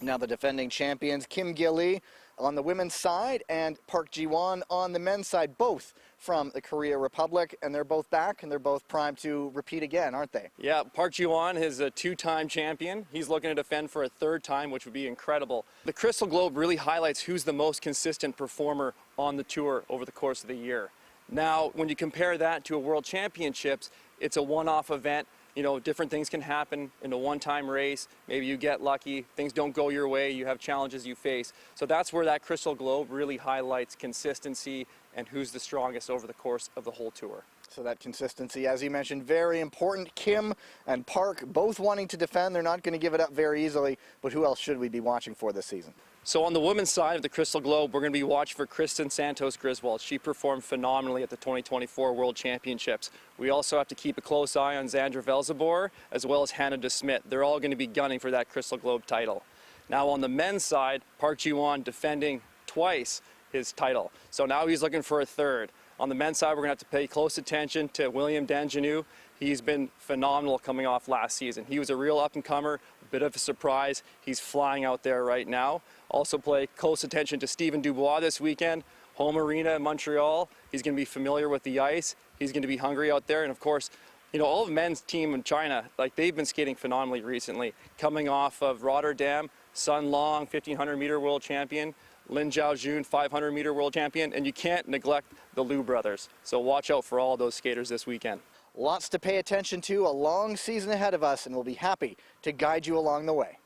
Now the defending champions, Kim Gilly on the women's side and Park Ji-won on the men's side, both from the Korea Republic, and they're both back and they're both primed to repeat again, aren't they? Yeah, Park Ji-won is a two-time champion. He's looking to defend for a third time, which would be incredible. The Crystal Globe really highlights who's the most consistent performer on the tour over the course of the year. Now, when you compare that to a World Championships, it's a one-off event. You know, different things can happen in a one-time race. Maybe you get lucky, things don't go your way, you have challenges you face. So that's where that Crystal Globe really highlights consistency and who's the strongest over the course of the whole tour. So that consistency, as you mentioned, very important. Kim and Park both wanting to defend. They're not going to give it up very easily, but who else should we be watching for this season? So on the women's side of the Crystal Globe, we're going to be watching for Kristen Santos-Griswold. She performed phenomenally at the 2024 World Championships. We also have to keep a close eye on Xandra Velzebor as well as Hannah DeSmit. They're all going to be gunning for that Crystal Globe title. Now on the men's side, Park Ji-won defending twice his title. So now he's looking for a third. On the men's side, we're going to have to pay close attention to William Danjanu. He's been phenomenal coming off last season. He was a real up-and-comer, a bit of a surprise. He's flying out there right now. Also pay close attention to Stephen Dubois this weekend. Home arena in Montreal. He's going to be familiar with the ice. He's going to be hungry out there. And of course, you know, all of the men's team in China, like they've been skating phenomenally recently. Coming off of Rotterdam, Sun Long, 1500-meter world champion, Lin Zhaojun, 500-meter world champion, and you can't neglect the Liu brothers. So watch out for all those skaters this weekend. Lots to pay attention to, a long season ahead of us, and we'll be happy to guide you along the way.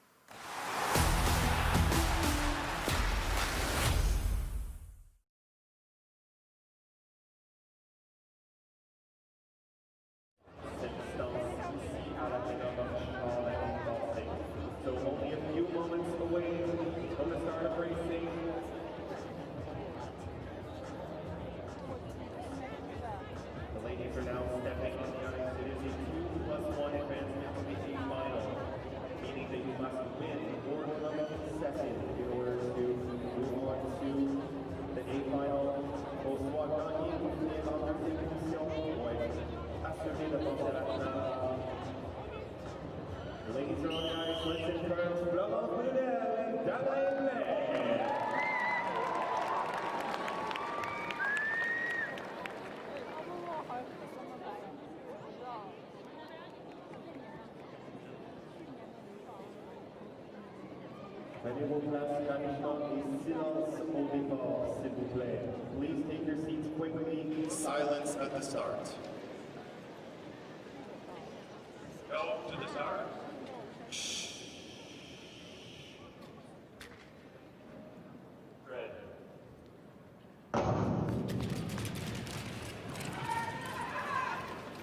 So only a few moments away from the start of racing. The ladies are now stepping on the ice. It is a 2+1 advancement to the A final, meaning that you must win or come up second in order to move on to the A final. Au soit gagner, vous venez dans la compétition pour assurer le temps de la finale. The ladies are on the ice. Let's encourage Florent Brunel and Danae Blais. Prenez vos places rapidement et silence au départ, s'il vous plaît. Please take your seats quickly. Silence at the start. Go to the start. Red.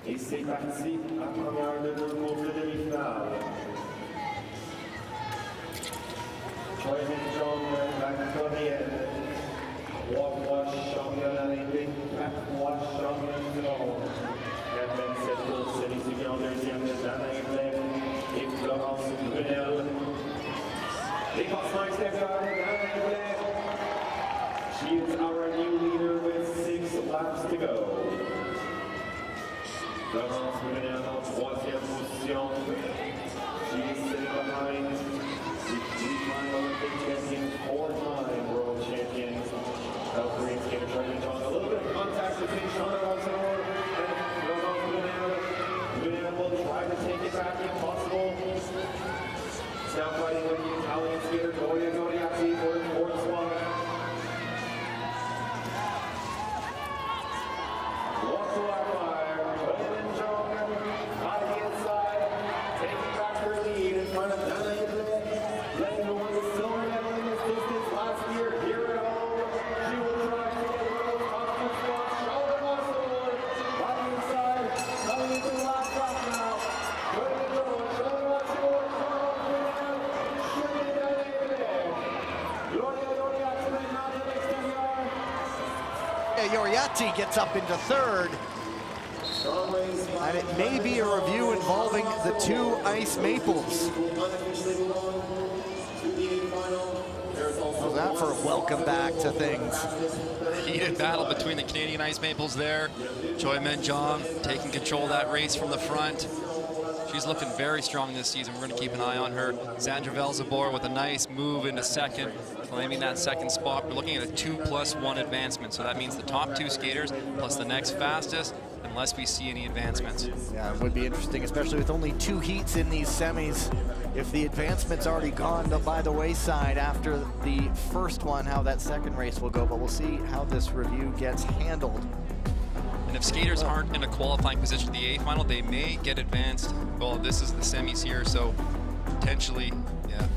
Et c'est parti, la première de deux courses de demi-finale. Joining John, la coréenne. 3 fois championne olympique, 4 fois championne du monde. Elle mène cette course, elle est suivie en deuxième de Danae Blais et Florence Brunel. Dépassement extérieur de Danae Blais. She is our new leader with 6 laps to go. Florence Brunel en troisième position. She is sitting behind the 3-time Olympic champion, 4-time world champion. South Korean skater trying to talk a little bit of contact between Shauna Rosenor and Florence Brunel. Brunel will try to take it back if possible. It's now fighting with the Italian skater Goya Godiati for the fourth spot. Walks the line wire, Lynn Jong on the inside, taking back her lead in front of Danae Blais. Blais, who won the silver medal in this distance last year here at home. She will try to get one of those top 2 spots. Shauna Rosenor on the inside, coming into the last drop now. Good to go, Shauna Rosenor, Florence Brunel, shooting Danae Blais. Gloria Doriati maintenant de l'extérieur. Yoriati gets up into third, and it may be a review involving the 2 ice maples. How's that for a welcome back to things? Heated battle between the Canadian Ice Maples there. Choi Min-jong taking control of that race from the front. She's looking very strong this season. We're going to keep an eye on her. Sandra Velzabor with a nice move into second, claiming that second spot. We're looking at a 2+1 advancement. So that means the top 2 skaters plus the next fastest, unless we see any advancements. Yeah, it would be interesting, especially with only 2 heats in these semis. If the advancement's already gone by the wayside after the first one, how that second race will go. But we'll see how this review gets handled. And if skaters aren't in a qualifying position to the A final, they may get advanced. Well, this is the semis here, so potentially, yeah,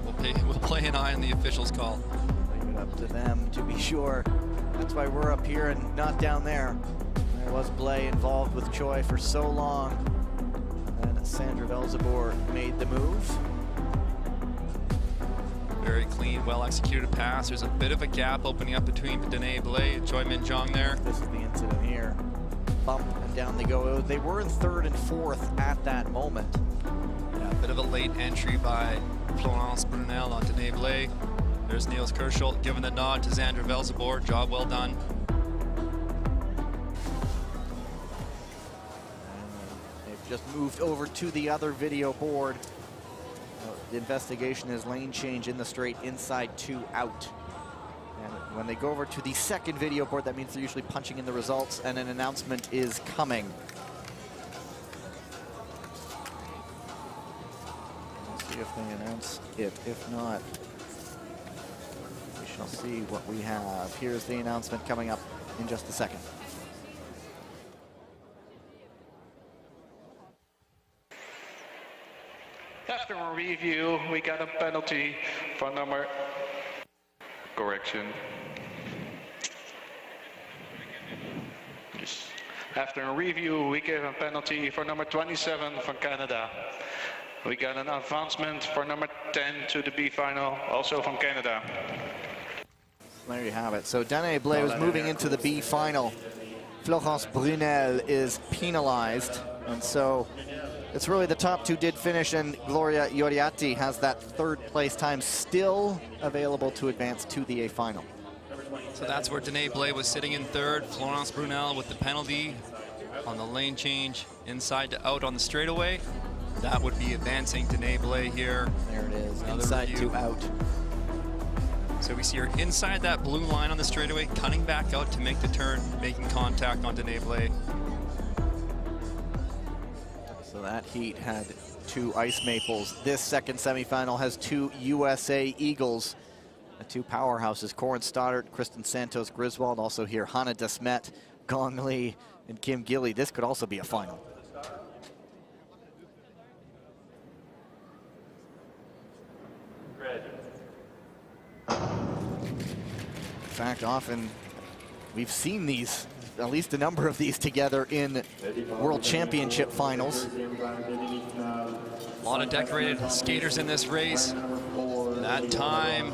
we'll play an eye on the officials' call. Leave it up to them to be sure. That's why we're up here and not down there. There was Blais involved with Choi for so long. And Sandra Velzabor made the move. Very clean, well-executed pass. There's a bit of a gap opening up between Danae Blais and Choi Min-jong there. This is the incident here. Bump and down they go. They were in third and fourth at that moment. Yeah, a bit of a late entry by Florence Brunel on Danae Blais. There's Niels Kerschel giving the nod to Sandra Velzabor. Job well done. just moved over to the other video board. The investigation is lane change in the straight, inside 2 out. And when they go over to the second video board, that means they're usually punching in the results, and an announcement is coming. We'll see if they announce it. If not, we shall see what we have. Here's the announcement coming up in just a second. After a review, we got a penalty for number... Correction. Yes. After a review, we gave a penalty for number 27 from Canada. We got an advancement for number 10 to the B final, also from Canada. There you have it. So Danae Blais was moving into the B final. Florence Brunel is penalized, and so it's really the top 2 did finish, and Gloria Ioriatti has that 3rd place time still available to advance to the A final. So that's where Danae Blais was sitting in 3rd. Florence Brunel with the penalty on the lane change, inside to out on the straightaway. That would be advancing Danae Blais here. There it is, Another inside review. 2 out. So we see her inside that blue line on the straightaway, cutting back out to make the turn, making contact on Danae Blais. So that heat had 2 Ice Maples. This second semifinal has 2 USA Eagles. The 2 powerhouses, Corin Stoddart, Kristen Santos Griswold. Also here, Hannah Desmet, Gong Li, and Kim Gilly. This could also be a final. In fact, often we've seen these, at least a number of these together in World Championship finals. A lot of decorated skaters in this race. That time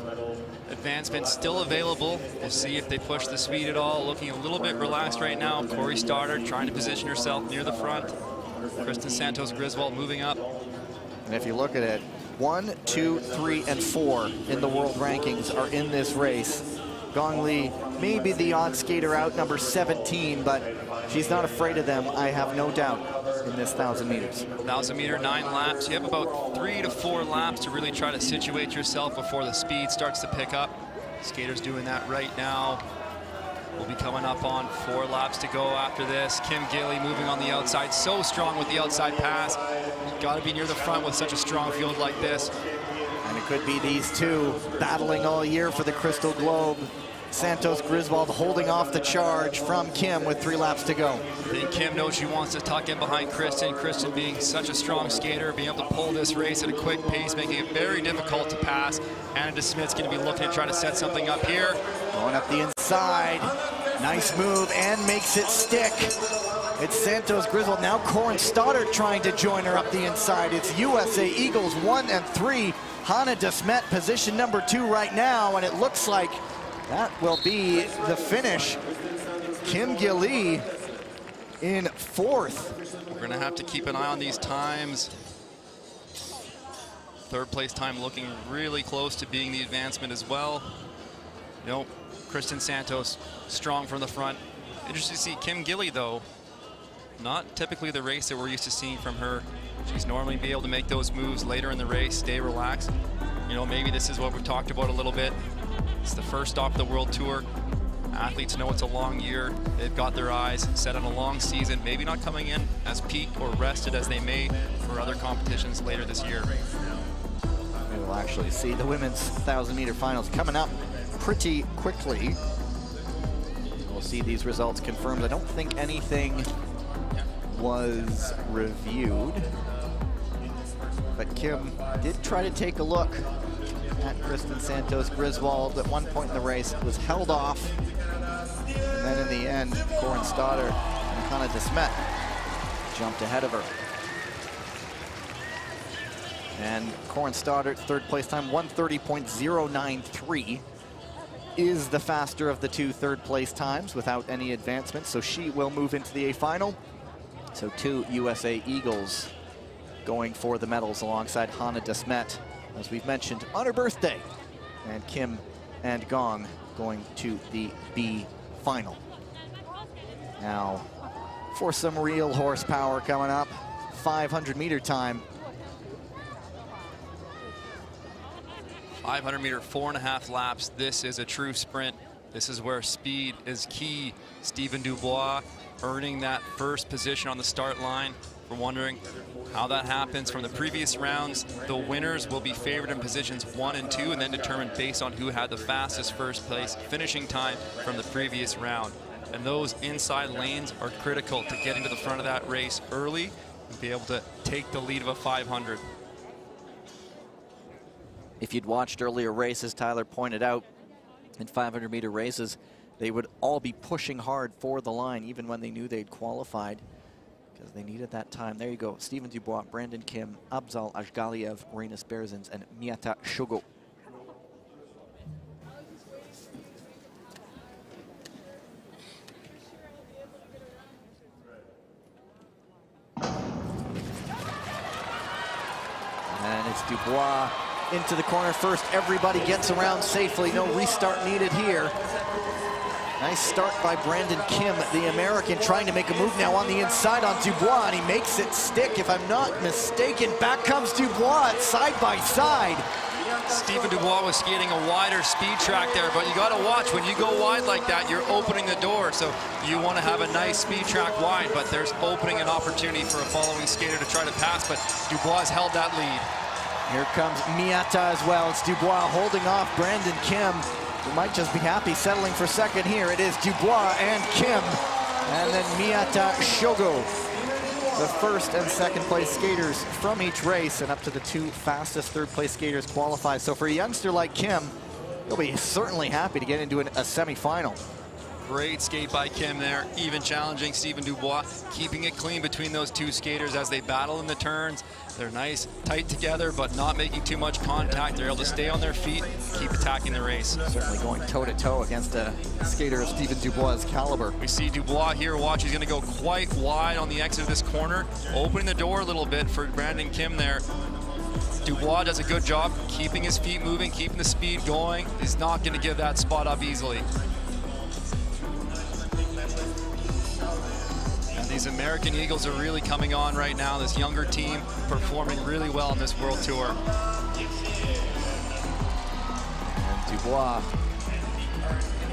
advancement still available. We'll see if they push the speed at all. Looking a little bit relaxed right now. Corey Stoddart trying to position herself near the front. Kristen Santos Griswold moving up. And if you look at it, 1, 2, 3, and 4 in the world rankings are in this race. Gong Li may be the odd skater out, number 17, but she's not afraid of them, I have no doubt, in this 1,000 meters. 1,000 meter, 9 laps. You have about 3 to 4 laps to really try to situate yourself before the speed starts to pick up. Skaters doing that right now. We'll be coming up on 4 laps to go after this. Kim Gilly moving on the outside, so strong with the outside pass. You've got to be near the front with such a strong field like this. And it could be these 2 battling all year for the Crystal Globe. Santos Griswold holding off the charge from Kim with 3 laps to go. I think Kim knows she wants to tuck in behind Kristen. Kristen being such a strong skater, being able to pull this race at a quick pace, making it very difficult to pass. Anna DeSmith's going to be looking to try to set something up here. Going up the inside. Nice move, and makes it stick. It's Santos Griswold. Now Corin Stoddart trying to join her up the inside. It's USA Eagles 1 and 3. Hannah DeSmet position number 2 right now, and it looks like that will be the finish. Kim Gilly in 4th. We're going to have to keep an eye on these times. 3rd place time looking really close to being the advancement as well. Nope. Kristen Santos strong from the front. Interesting to see Kim Gilly, though. Not typically the race that we're used to seeing from her. She's normally be able to make those moves later in the race, stay relaxed. You know, maybe this is what we've talked about a little bit. It's the first stop of the World Tour. Athletes know it's a long year. They've got their eyes set on a long season, maybe not coming in as peaked or rested as they may for other competitions later this year. We will actually see the women's 1,000 meter finals coming up pretty quickly. We'll see these results confirmed. I don't think anything was reviewed, but Kim did try to take a look at Kristen Santos Griswold at one point in the race, was held off, and then in the end, Corin Stoddart and Hannah DeSmet jumped ahead of her. And Corin Stoddart, 3rd place time, 1:30.093, is the faster of the 2 3rd place times without any advancement, so she will move into the A final. So 2 USA Eagles going for the medals alongside Hannah DeSmet, as we've mentioned, on her birthday. And Kim and Gong going to the B final. Now, for some real horsepower coming up, 500-meter time. 500-meter, 4.5 laps. This is a true sprint. This is where speed is key. Stephen Dubois earning that first position on the start line. If we're wondering how that happens from the previous rounds, the winners will be favored in positions 1 and 2 and then determined based on who had the fastest first place finishing time from the previous round. And those inside lanes are critical to get into the front of that race early and be able to take the lead of a 500. If you'd watched earlier races, Tyler pointed out, in 500-meter races, they would all be pushing hard for the line, even when they knew they'd qualified, because they needed that time. There you go. Stephen Dubois, Brandon Kim, Abzal Ashgaliev, Rainis Berzins, and Miata Shogo. And it's Dubois into the corner first. Everybody gets around safely. No restart needed here. Nice start by Brandon Kim, the American, trying to make a move now on the inside on Dubois, and he makes it stick, if I'm not mistaken. Back comes Dubois, side by side. Stephen Dubois was skating a wider speed track there, but you got to watch when you go wide like that, you're opening the door. So you want to have a nice speed track wide, but there's opening an opportunity for a following skater to try to pass, but Dubois has held that lead. Here comes Miata as well. It's Dubois holding off Brandon Kim, who might just be happy settling for second here. It is Dubois and Kim, and then Miata Shogo. The first and second place skaters from each race, and up to the 2 fastest third place skaters qualify. So for a youngster like Kim, he'll be certainly happy to get into a semi-final. Great skate by Kim there, even challenging Stephen Dubois, keeping it clean between those 2 skaters as they battle in the turns. They're nice, tight together, but not making too much contact. They're able to stay on their feet, keep attacking the race. Certainly going toe-to-toe against a skater of Stephen Dubois' caliber. We see Dubois here, watch, he's gonna go quite wide on the exit of this corner, opening the door a little bit for Brandon Kim there. Dubois does a good job keeping his feet moving, keeping the speed going. He's not gonna give that spot up easily. These American Eagles are really coming on right now. This younger team performing really well on this World Tour. And Dubois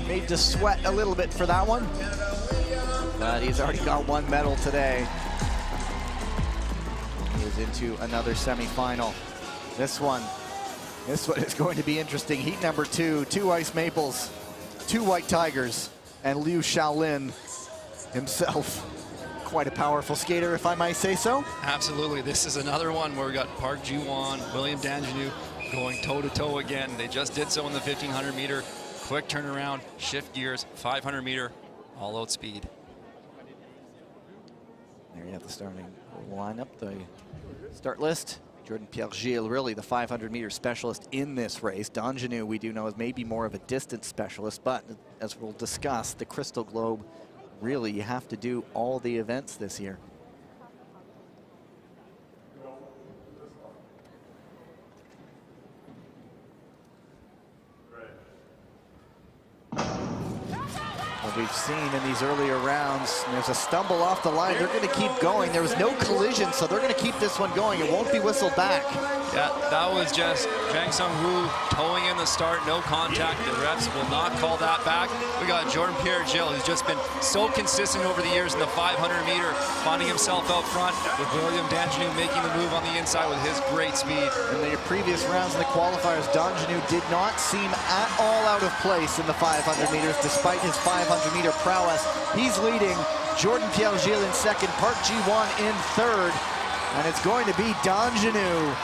made to sweat a little bit for that one, but he's already got 1 medal today. He is into another semi-final. This one is going to be interesting. Heat number 2, 2 Ice Maples, 2 White Tigers, and Liu Shaolin himself. Quite a powerful skater, if I might say so. Absolutely. This is another one where we got Park Ji-won, William Danjanu going toe-to-toe again. They just did so in the 1500 meter. Quick turnaround, shift gears, 500 meter, all-out speed. There you have the starting lineup, the start list. Jordan Pierre-Gilles, really the 500 meter specialist in this race. Danjanu, we do know, is maybe more of a distance specialist, but as we'll discuss, the Crystal Globe, really, you have to do all the events this year. What we've seen in these earlier rounds, there's a stumble off the line. They're going to keep going. There was no collision, so they're going to keep this one going. It won't be whistled back. Yeah, that was just Zhang Sung-woo towing in the start, no contact. The refs will not call that back. We got Jordan Pierre-Gilles, who's just been so consistent over the years in the 500 meter, finding himself out front with William Danjanu making the move on the inside with his great speed. In the previous rounds in the qualifiers, Danjanu did not seem at all out of place in the 500 meters, despite his 500 meter prowess. He's leading, Jordan Pierre-Gilles in second, Park Ji-won in third, and it's going to be Danjanu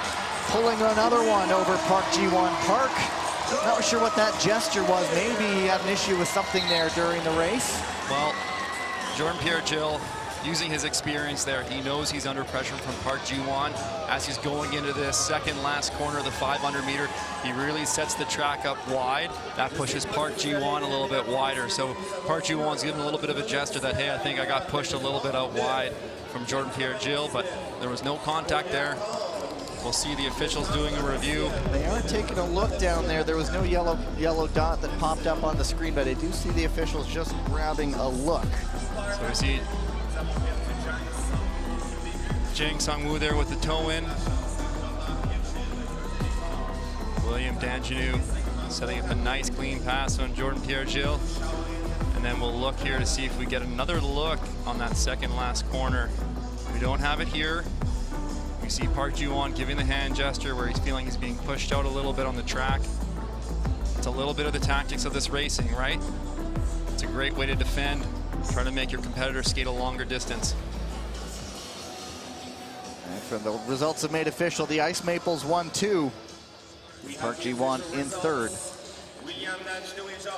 pulling another one over Park Ji-won. Park, not sure what that gesture was. Maybe he had an issue with something there during the race. Well, Jordan Pierre-Gilles, using his experience there, he knows he's under pressure from Park Ji-won as he's going into this second last corner of the 500 meter. He really sets the track up wide. That pushes Park Ji-won a little bit wider. So Park Ji-won's giving a little bit of a gesture that, hey, I think I got pushed a little bit out wide from Jordan Pierre-Gilles, but there was no contact there. We'll see the officials doing a review. They are taking a look down there. There was no yellow dot that popped up on the screen, but I do see the officials just grabbing a look. So we see Jang Sung-woo there with the toe in. William Danjanu setting up a nice clean pass on Jordan Pierre-Gilles. And then we'll look here to see if we get another look on that second last corner. We don't have it here. We see Park Ji-won giving the hand gesture where he's feeling he's being pushed out a little bit on the track. It's a little bit of the tactics of this racing, right? It's a great way to defend, try to make your competitor skate a longer distance. And from the results have made official, the Ice Maples 1-2. Park Ji-won in third.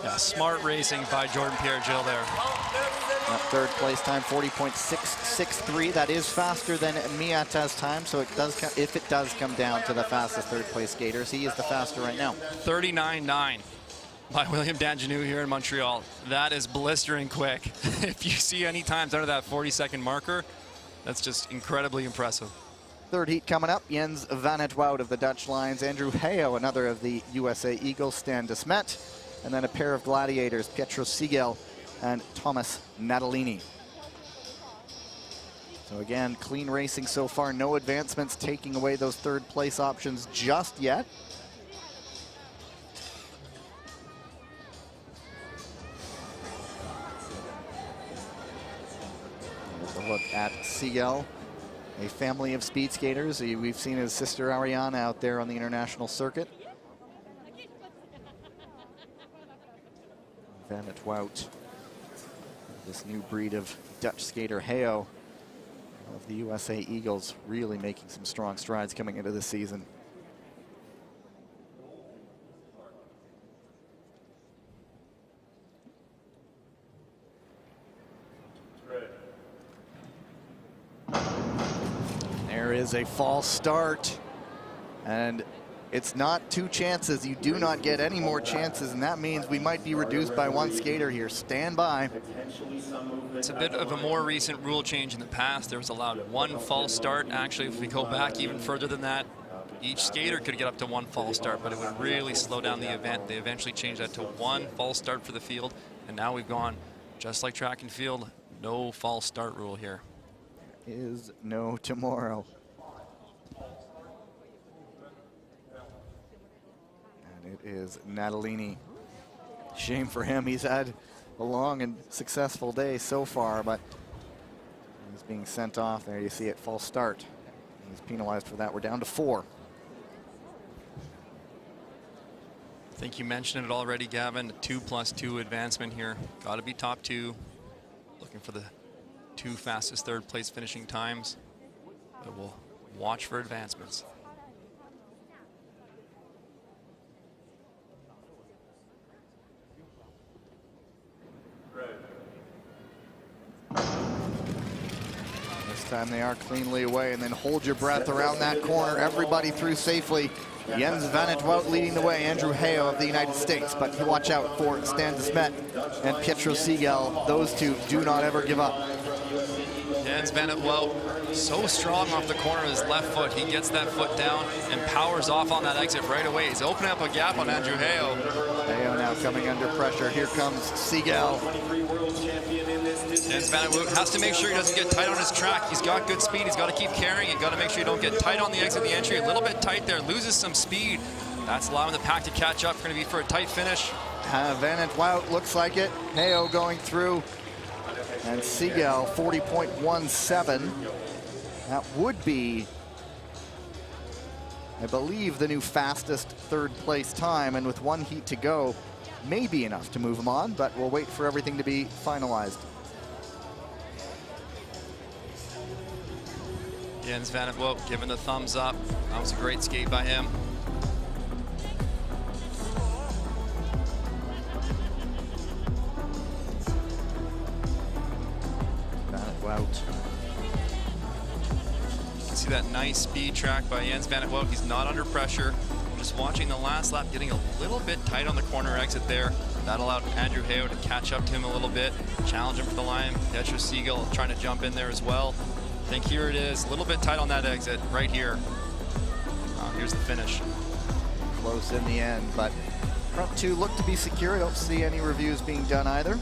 Yeah, smart racing by Jordan Pierre-Gilles there. That third place time, 40.663. That is faster than Miyata's time, so it does, if it does come down to the fastest third place skaters, he is the faster right now. 39.9 by William Danjanu here in Montreal. That is blistering quick. If you see any times under that 40-second marker, that's just incredibly impressive. Third heat coming up, Jens van het Wout of the Dutch Lions, Andrew Heo, another of the USA Eagles, Stan de Smet, and then a pair of gladiators, Pietro Siegel and Thomas Natalini. So again, clean racing so far, no advancements taking away those third place options just yet. Here's a look at Siegel. A family of speed skaters. We've seen his sister Ariana out there on the international circuit. Van het Wout, this new breed of Dutch skater, Heo, of the USA Eagles, really making some strong strides coming into the season. There is a false start, and it's not two chances. You do not get any more chances, and that means we might be reduced by one skater here. Stand by. It's a bit of a more recent rule change. In the past, there was allowed one false start. Actually, if we go back even further than that, each skater could get up to one false start, but it would really slow down the event. They eventually changed that to one false start for the field, and now we've gone, just like track and field, no false start rule here. Is no tomorrow. And it is Natalini. Shame for him. He's had a long and successful day so far, but he's being sent off. There you see it, false start. He's penalized for that. We're down to 4. I think you mentioned it already, Gavin. 2+2 advancement here. Got to be top 2. Looking for the 2 fastest third place finishing times. But we'll watch for advancements. This time they are cleanly away, and then hold your breath around that corner. Everybody through safely. Jens van het Wout leading the way, Andrew Heo of the United States, but watch out for Stan de Smet and Pietro Siegel. Those two do not ever give up. Jens van het Wout, so strong off the corner of his left foot. He gets that foot down and powers off on that exit right away. He's opening up a gap on Andrew Heo. Heo now coming under pressure. Here comes Siegel. Jens van het Wout has to make sure he doesn't get tight on his track. He's got good speed. He's got to keep carrying. You've got to make sure you don't get tight on the exit of the entry. A little bit tight there. Loses some speed. That's allowing the pack to catch up. Going to be for a tight finish. Van het Wout looks like it. Heo going through. And Siegel, 40.17. That would be, I believe, the new fastest third place time. And with one heat to go, may be enough to move him on, but we'll wait for everything to be finalized. Jens van het Wout giving the thumbs up. That was a great skate by him. Van het Wout. You can see that nice speed track by Jens van het Wout. He's not under pressure. Just watching the last lap, getting a little bit tight on the corner exit there. That allowed Andrew Heo to catch up to him a little bit, challenge him for the line. Pietro Siegel trying to jump in there as well. I think here it is, a little bit tight on that exit right here. Here's the finish. Close in the end, but front 2 look to be secure. I don't see any reviews being done either.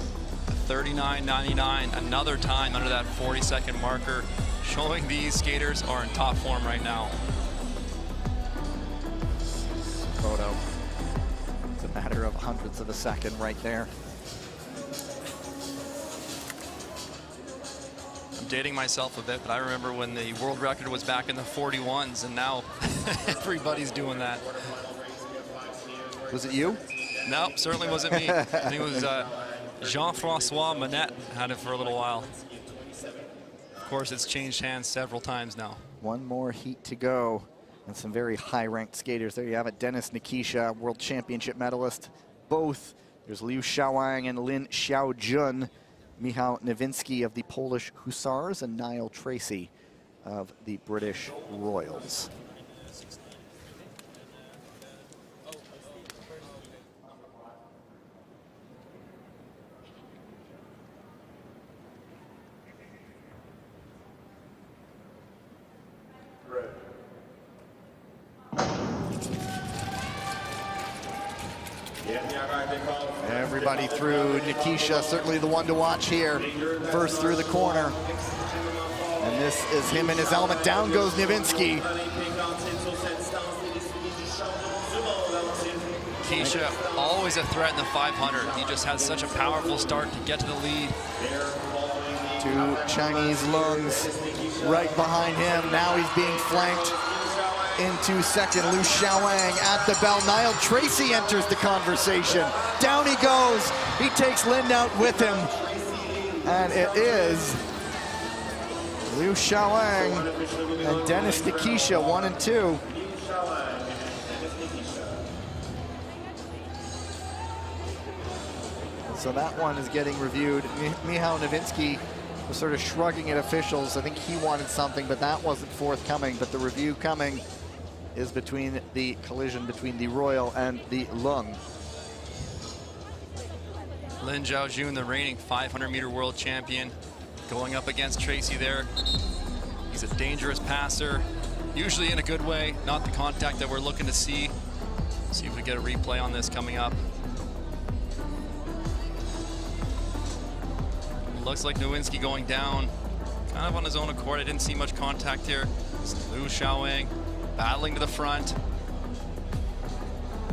39.99, another time under that 40-second marker. showing these skaters are in top form right now. Photo. It's a matter of hundredths of a second right there. I'm dating myself a bit, but I remember when the world record was back in the 41s, and now everybody's doing that. Was it you? No, certainly wasn't me. I think it was Jean-Francois Manette had it for a little while. Of course, it's changed hands several times now. One more heat to go, and some very high-ranked skaters. There you have it, Denis Nikisha, World Championship medalist. Both, there's Liu Xiaowang and Lin Xiaojun, Michał Nowinski of the Polish Hussars, and Niall Tracy of the British Royals. Everybody through. Nikisha, certainly the one to watch here. First through the corner. And this is him in his element. Down goes Nowinski. Nikisha, always a threat in the 500. He just has such a powerful start to get to the lead. Two Chinese lungs right behind him. Now he's being flanked into second. Liu Xiaowang at the bell. Niall Tracy enters the conversation. Down he goes. He takes Lin out with him. And it is Liu Xiaowang and Denis Nikisha, 1 and 2. So that one is getting reviewed. Michał Nowinski was sort of shrugging at officials. I think he wanted something, but that wasn't forthcoming. But the review coming is between the collision between the Royal and the Lung. Lin Xiaojun, the reigning 500-meter world champion, going up against Tracy there. He's a dangerous passer, usually in a good way, not the contact that we're looking to see. See if we get a replay on this coming up. Looks like Nowinski going down, kind of on his own accord. I didn't see much contact here. It's Liu Xiaowang battling to the front.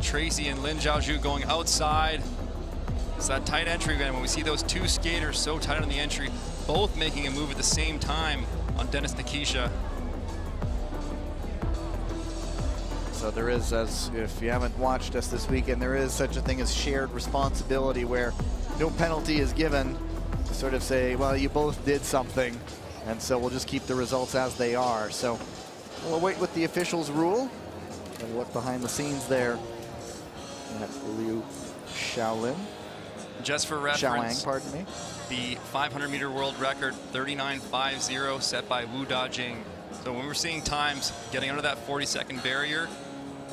Tracy and Lin Xiaojun going outside. It's that tight entry again. When we see those two skaters so tight on the entry, both making a move at the same time on Denis Nikisha. So there is, as if you haven't watched us this weekend, there is such a thing as shared responsibility where no penalty is given to sort of say, well, you both did something, and so we'll just keep the results as they are. So we'll wait with the officials rule and look behind the scenes there at Liu Xiaolin. Just for reference, Xiaowang, pardon me. The 500-meter world record, 39.50, set by Wu Dajing. So when we're seeing times getting under that 40-second barrier,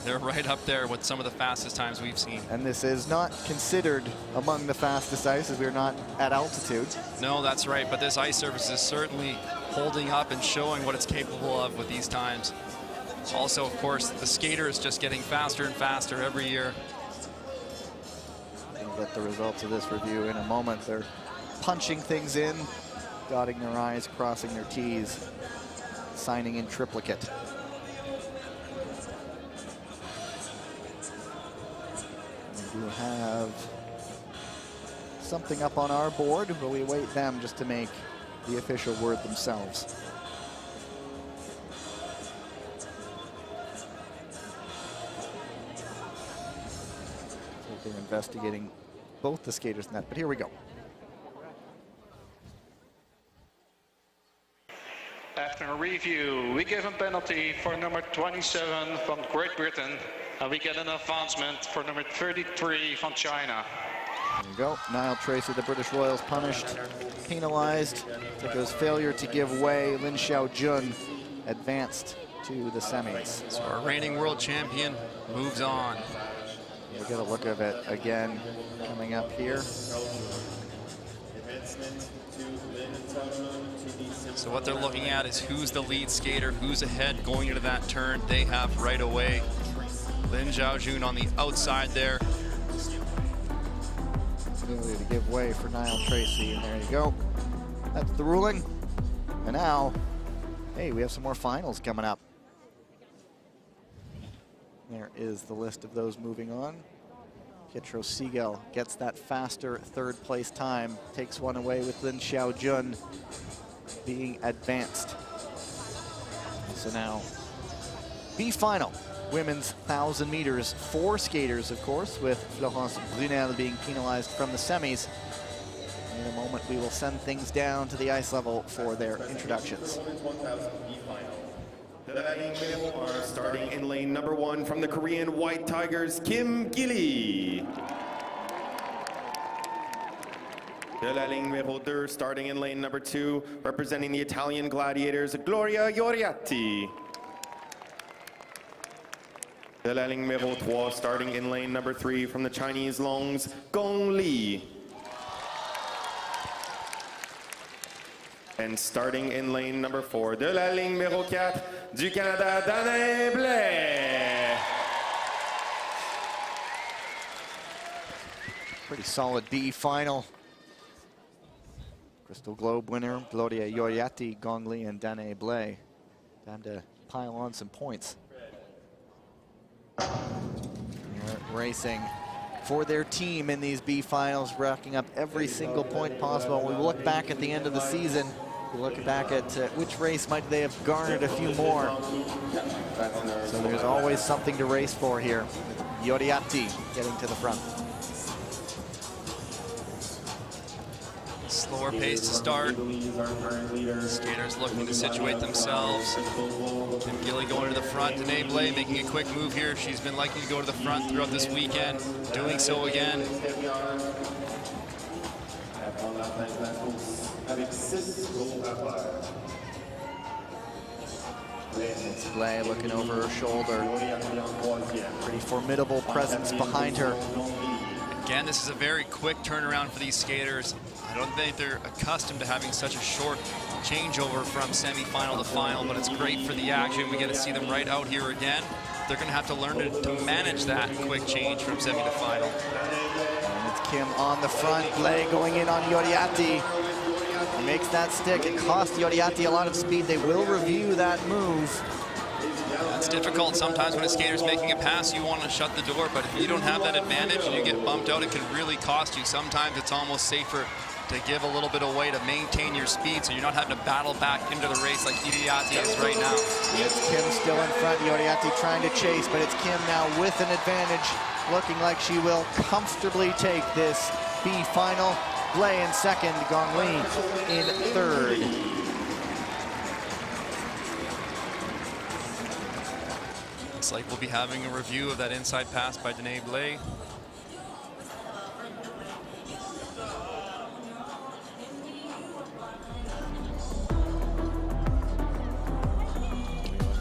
they're right up there with some of the fastest times we've seen. And this is not considered among the fastest ice, as we're not at altitude. No, that's right, but this ice surface is certainly holding up and showing what it's capable of with these times. Also, of course, the skater is just getting faster and faster every year. We'll get the results of this review in a moment. They're punching things in, dotting their I's, crossing their T's, signing in triplicate. We do have something up on our board, but we await them just to make the official word themselves. So they're investigating both the skaters in that, but here we go. After a review, we give a penalty for number 27 from Great Britain, and we get an advancement for number 33 from China. There you go. Niall Tracy, the British Royals, punished, penalized. It was failure to give way. Lin Xiaojun advanced to the semis. So our reigning world champion moves on. We'll get a look of it again coming up here. So what they're looking at is who's the lead skater, who's ahead going into that turn. They have right away. Lin Xiaojun on the outside there. Failure to give way for Niall Tracy, and there you go. That's the ruling. And now Hey, we have some more finals coming up. There is the list of those moving on. Pietro Siegel gets that faster third place time, takes one away with Lin Xiaojun being advanced. So now, B final, women's 1,000 meters, 4 skaters, of course, with Florence Brunel being penalized from the semis. In a moment, we will send things down to the ice level for their introductions. The men are starting in lane number 1 from the Korean White Tigers, Kim Gilly. De la ligne numéro 2 starting in lane number 2, representing the Italian Gladiators, Gloria Ioriatti. De la ligne numéro 3 starting in lane number 3 from the Chinese Longs, Gong Li. And starting in lane number 4, de la ligne numéro 4 du Canada, Danae Blais. Pretty solid B final. Crystal Globe winner, Gloria Ioriatti, Gong Li, and Danae Blais. Time to pile on some points. They're racing for their team in these B finals, racking up every single point possible. When we look back at the end of the season, we look back at which race might they have garnered a few more. So there's always something to race for here. Ioriatti getting to the front. Slower pace to start. Skaters looking to situate themselves. Kim Gilly going to the front. Danae Blais making a quick move here. She's been liking to go to the front throughout this weekend. Doing so again. It's Blais looking over her shoulder. Pretty formidable presence behind her. Again, this is a very quick turnaround for these skaters. I don't think they're accustomed to having such a short changeover from semifinal to final, but it's great for the action. We get to see them right out here again. They're going to have to learn to manage that quick change from semi to final. And it's Kim on the front, Blais going in on Ioriatti. He makes that stick. It cost Ioriatti a lot of speed. They will review that move. It's difficult sometimes when a skater's making a pass, you want to shut the door, but if you don't have that advantage and you get bumped out, it can really cost you. Sometimes it's almost safer to give a little bit away to maintain your speed so you're not having to battle back into the race like Ioriatti is right now. It's Kim still in front, Ioriatti trying to chase, but it's Kim now with an advantage, looking like she will comfortably take this B final. Blais in second, Gong Li in third. Looks like we'll be having a review of that inside pass by Danae Blais.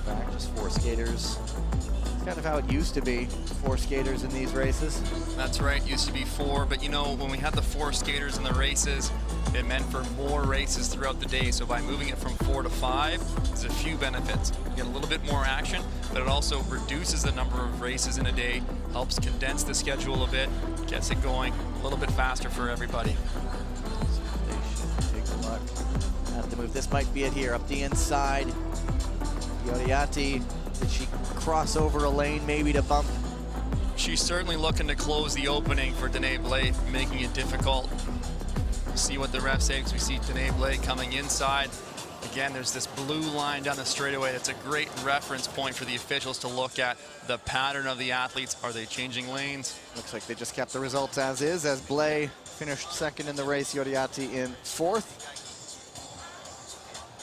Back, just 4 skaters. It's kind of how it used to be, 4 skaters in these races. That's right, used to be 4, but you know, when we had the 4 skaters in the races, it meant for more races throughout the day. So by moving it from 4 to 5, there's a few benefits. You get a little bit more action, but it also reduces the number of races in a day, helps condense the schedule a bit, gets it going a little bit faster for everybody. Take a look at the move. This might be it here, up the inside. Ioriatti, did she cross over a lane maybe to bump? She's certainly looking to close the opening for Danae Blais, making it difficult. We'll see what the ref says. We see Danae Blais coming inside. Again, there's this blue line down the straightaway. That's a great reference point for the officials to look at the pattern of the athletes. Are they changing lanes? Looks like they just kept the results as is, as Blais finished second in the race, Ioriatti in fourth.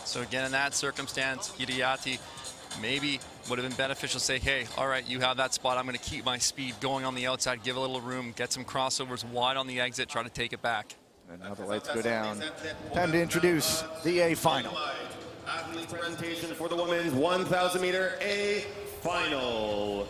So again, in that circumstance, Ioriatti maybe would have been beneficial to say, hey, all right, you have that spot. I'm going to keep my speed going on the outside, give a little room, get some crossovers wide on the exit, try to take it back. And now the lights go down. Time to introduce the A final. Athletes presentation for the women's 1,000 meter A final.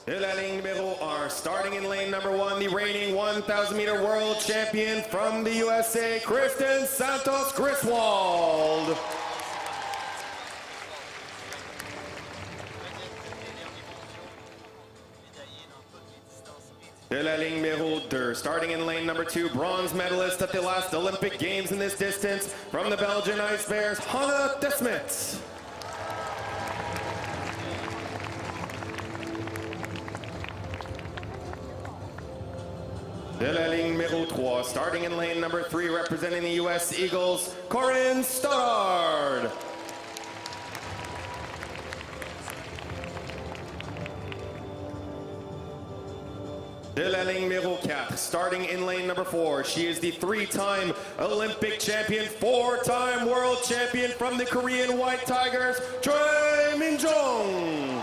De la ligne numéro R, starting in lane number 1, the reigning 1,000 meter world champion from the USA, Kristen Santos Griswold. De la ligne numéro 2, starting in lane number 2, bronze medalist at the last Olympic Games in this distance from the Belgian Ice Bears, Hannah de Smet. De la ligne numéro 3, starting in lane number 3, representing the U.S. Eagles, Corinne Stoddard. De la ligne numéro 4, starting in lane number 4, she is the 3-time Olympic champion, 4-time world champion from the Korean White Tigers, Choi Min-jong.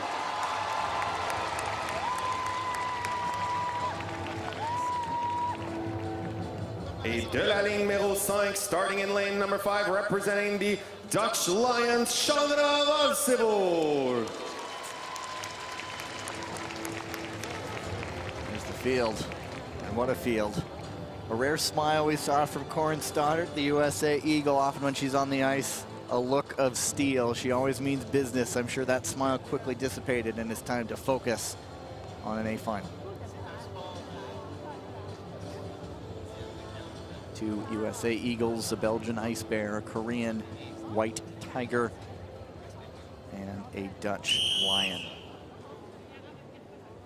Et de la ligne numéro 5, starting in lane number 5, representing the Dutch Lions, Chandra Valseboer. Field, and what a field. A rare smile we saw from Corinne Stoddard, the USA Eagle. Often when she's on the ice, a look of steel. She always means business. I'm sure that smile quickly dissipated, and it's time to focus on an A final. 2 USA Eagles, a Belgian Ice Bear, a Korean White Tiger, and a Dutch Lion.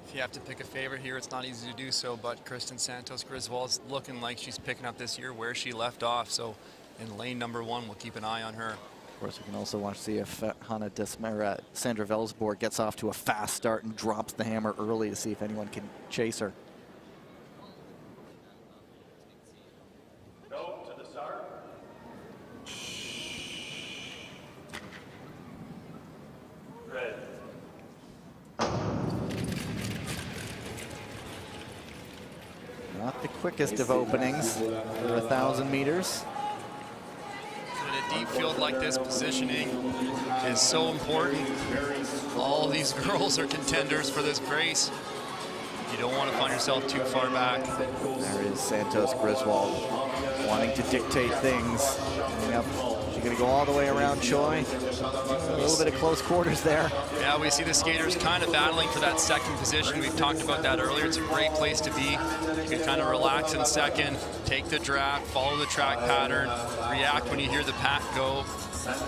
If you have to pick a favorite here, it's not easy to do so, but Kristen Santos Griswold's looking like she's picking up this year where she left off. So in lane number 1, we'll keep an eye on her. Of course, we can also watch see if Hannah de Smet, Sandra Valseboer gets off to a fast start and drops the hammer early to see if anyone can chase her. Go to the start. Red. Not the quickest of openings for 1,000 meters. In a deep field like this, positioning is so important. All these girls are contenders for this race. You don't want to find yourself too far back. There is Santos Griswold wanting to dictate things. Yep. She's going to go all the way around Choi. A little bit of close quarters there. Yeah, we see the skaters kind of battling for that second position. We've talked about that earlier. It's a great place to be. You can kind of relax in second, take the draft, follow the track pattern, react when you hear the pack go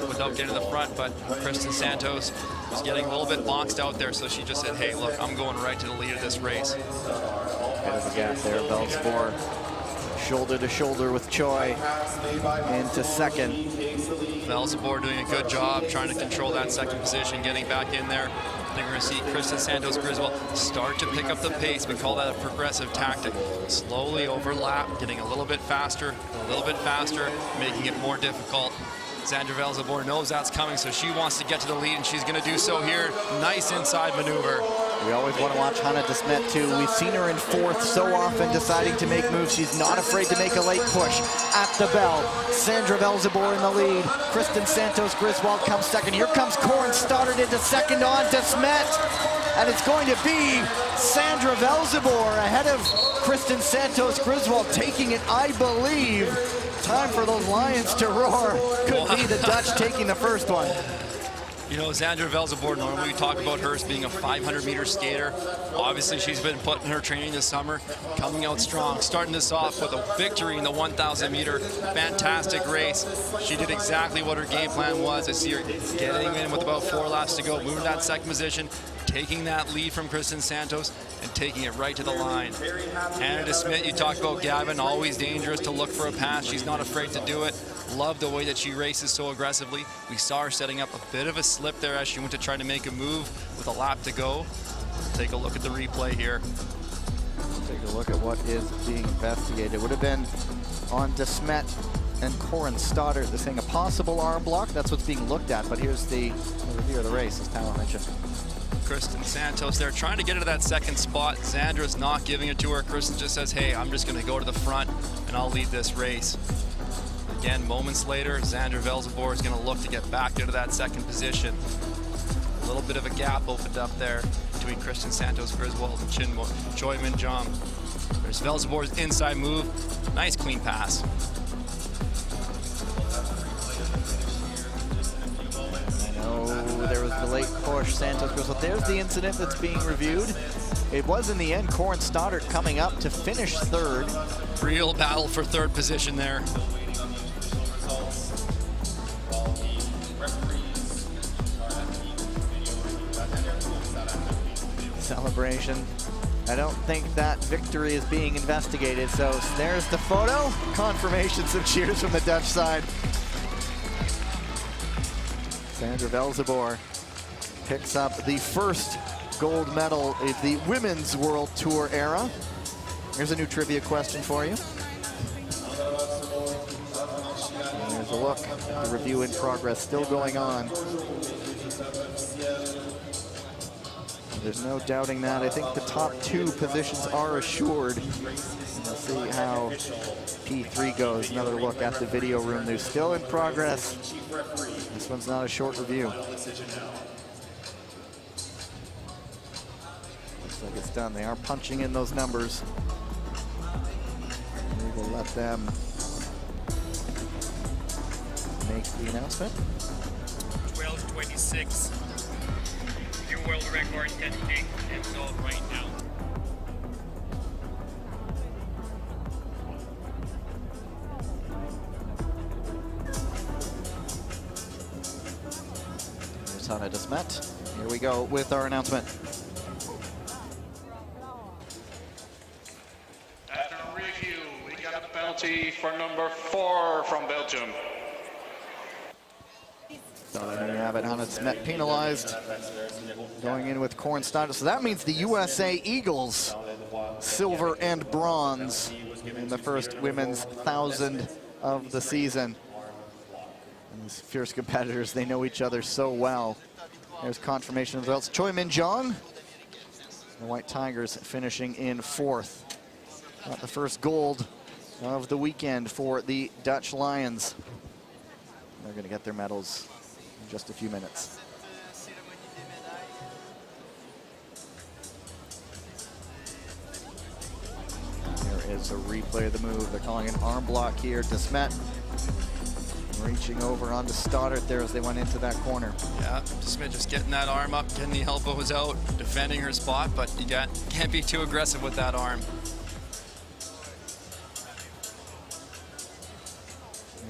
without getting to the front. But Kristen Santos was getting a little bit boxed out there, so she just said, hey, look, I'm going right to the lead of this race. Head of the gap there, Valseboer. Shoulder to shoulder with Choi into second. Valseboer doing a good job trying to control that second position, getting back in there. I think we're going to see Kristen Santos Griswold start to pick up the pace. We call that a progressive tactic. Slowly overlap, getting a little bit faster, making it more difficult. Sandra Valseboer knows that's coming, so she wants to get to the lead, and she's going to do so here. Nice inside maneuver. We always want to watch Hannah de Smet too. We've seen her in 4th so often deciding to make moves. She's not afraid to make a late push at the bell. Sandra Valseboer in the lead. Kristen Santos Griswold comes second. Here comes Corinne Stoddard into second on de Smet. And it's going to be Sandra Valseboer ahead of Kristen Santos Griswold, taking it, I believe. Time for those Lions to roar. Could be the Dutch taking the first one. You know, Sandra Valseboer, normally we talk about her as being a 500-meter skater. Obviously, she's been putting her training this summer, coming out strong, starting this off with a victory in the 1,000-meter. Fantastic race. She did exactly what her game plan was. I see her getting in with about 4 laps to go, moving that second position, taking that lead from Kristen Santos and taking it right to the line. Hannah de Smet, you talked about Gavin, always dangerous to look for a pass. She's not afraid to do it. Love the way that she races so aggressively. We saw her setting up a bit of a slip there as she went to try to make a move with a lap to go. Take a look at the replay here. Take a look at what is being investigated. It would have been on de Smet and Corinne Stoddard. They're saying a possible arm block. That's what's being looked at. But here's the review of the race, as Tyler mentioned. Kristen Santos there trying to get into that second spot. Sandra's not giving it to her. Kristen just says, hey, I'm just going to go to the front and I'll lead this race. Again, moments later, Sandra Valseboer is going to look to get back into that second position. A little bit of a gap opened up there between Kristen Santos Griswold and Choi Min-jong. There's Valseboer's inside move. Nice clean pass. I know there was the late push. Santos Griswold. There's the incident that's being reviewed. It was in the end Corin Stoddart coming up to finish third. Real battle for third position there. Celebration. I don't think that victory is being investigated, so there's the photo. Confirmation, some cheers from the Dutch side. Sandra Velzeboer picks up the first gold medal of the Women's World Tour era. Here's a new trivia question for you. And there's a look. The review in progress, still going on. There's no doubting that. I think the top two positions are assured. We'll see how P3 goes. Another look at the video room. They're still in progress. This one's not a short review. Looks like it's done. They are punching in those numbers. We will let them make the announcement. 12:26. New world record testing and sold right now. There's Hannah de Smet. Here we go with our announcement. After review, we got a penalty for number 4 from Belgium. There you have it, Hannah de Smet penalized, going in with Corin Stoddart. So that means the USA Eagles, silver and bronze in the first women's 1,000 of the season. And these fierce competitors, they know each other so well. There's confirmation of the results. Choi Min Jong, the White Tigers finishing in 4th. Got the first gold of the weekend for the Dutch Lions. They're going to get their medals in just a few minutes. There is a replay of the move. They're calling an arm block here. De Smet reaching over onto Stoddart there as they went into that corner. Yeah, De Smet just getting that arm up, getting the elbows out, defending her spot, but you can't be too aggressive with that arm.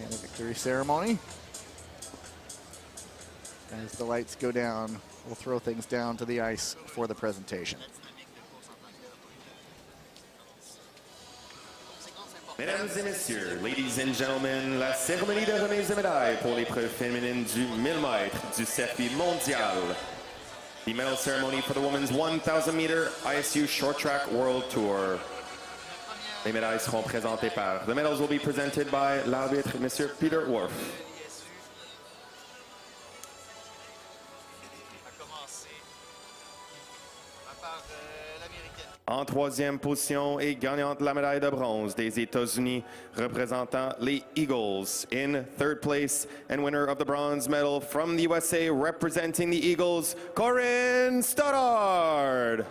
And the victory ceremony. As the lights go down, we'll throw things down to the ice for the presentation. Mesdames et messieurs, ladies and gentlemen, la cérémonie de remise de médailles pour l'épreuve féminine du 1000 mètres du circuit mondial. The medal ceremony for the women's 1,000 meter ISU Short Track World Tour. Les médailles seront présentées par. The medals will be presented by l'arbitre, Monsieur Peter Worf. En troisième position et gagnante de la médaille de bronze des États-Unis, représentant les Eagles. In third place and winner of the bronze medal from the USA, representing the Eagles, Corin Stoddart.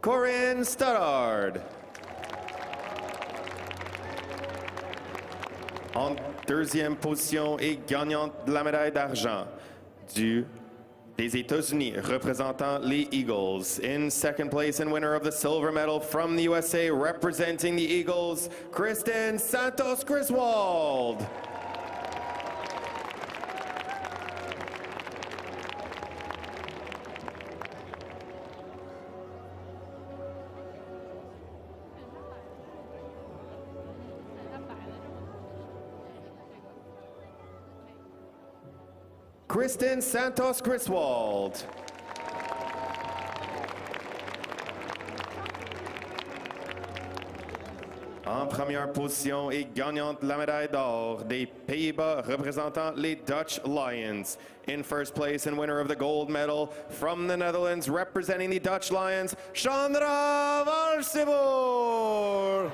Corin Stoddart. En deuxième position et gagnante de la médaille d'argent des États-Unis, représentant les Eagles. In second place and winner of the silver medal from the USA, representing the Eagles, Kristen Santos Griswold. Kristen Santos Griswold. En première position et gagnante de la médaille d'or des Pays-Bas, représentant les Dutch Lions. In first place and winner of the gold medal from the Netherlands, representing the Dutch Lions, Chandra Valseboer.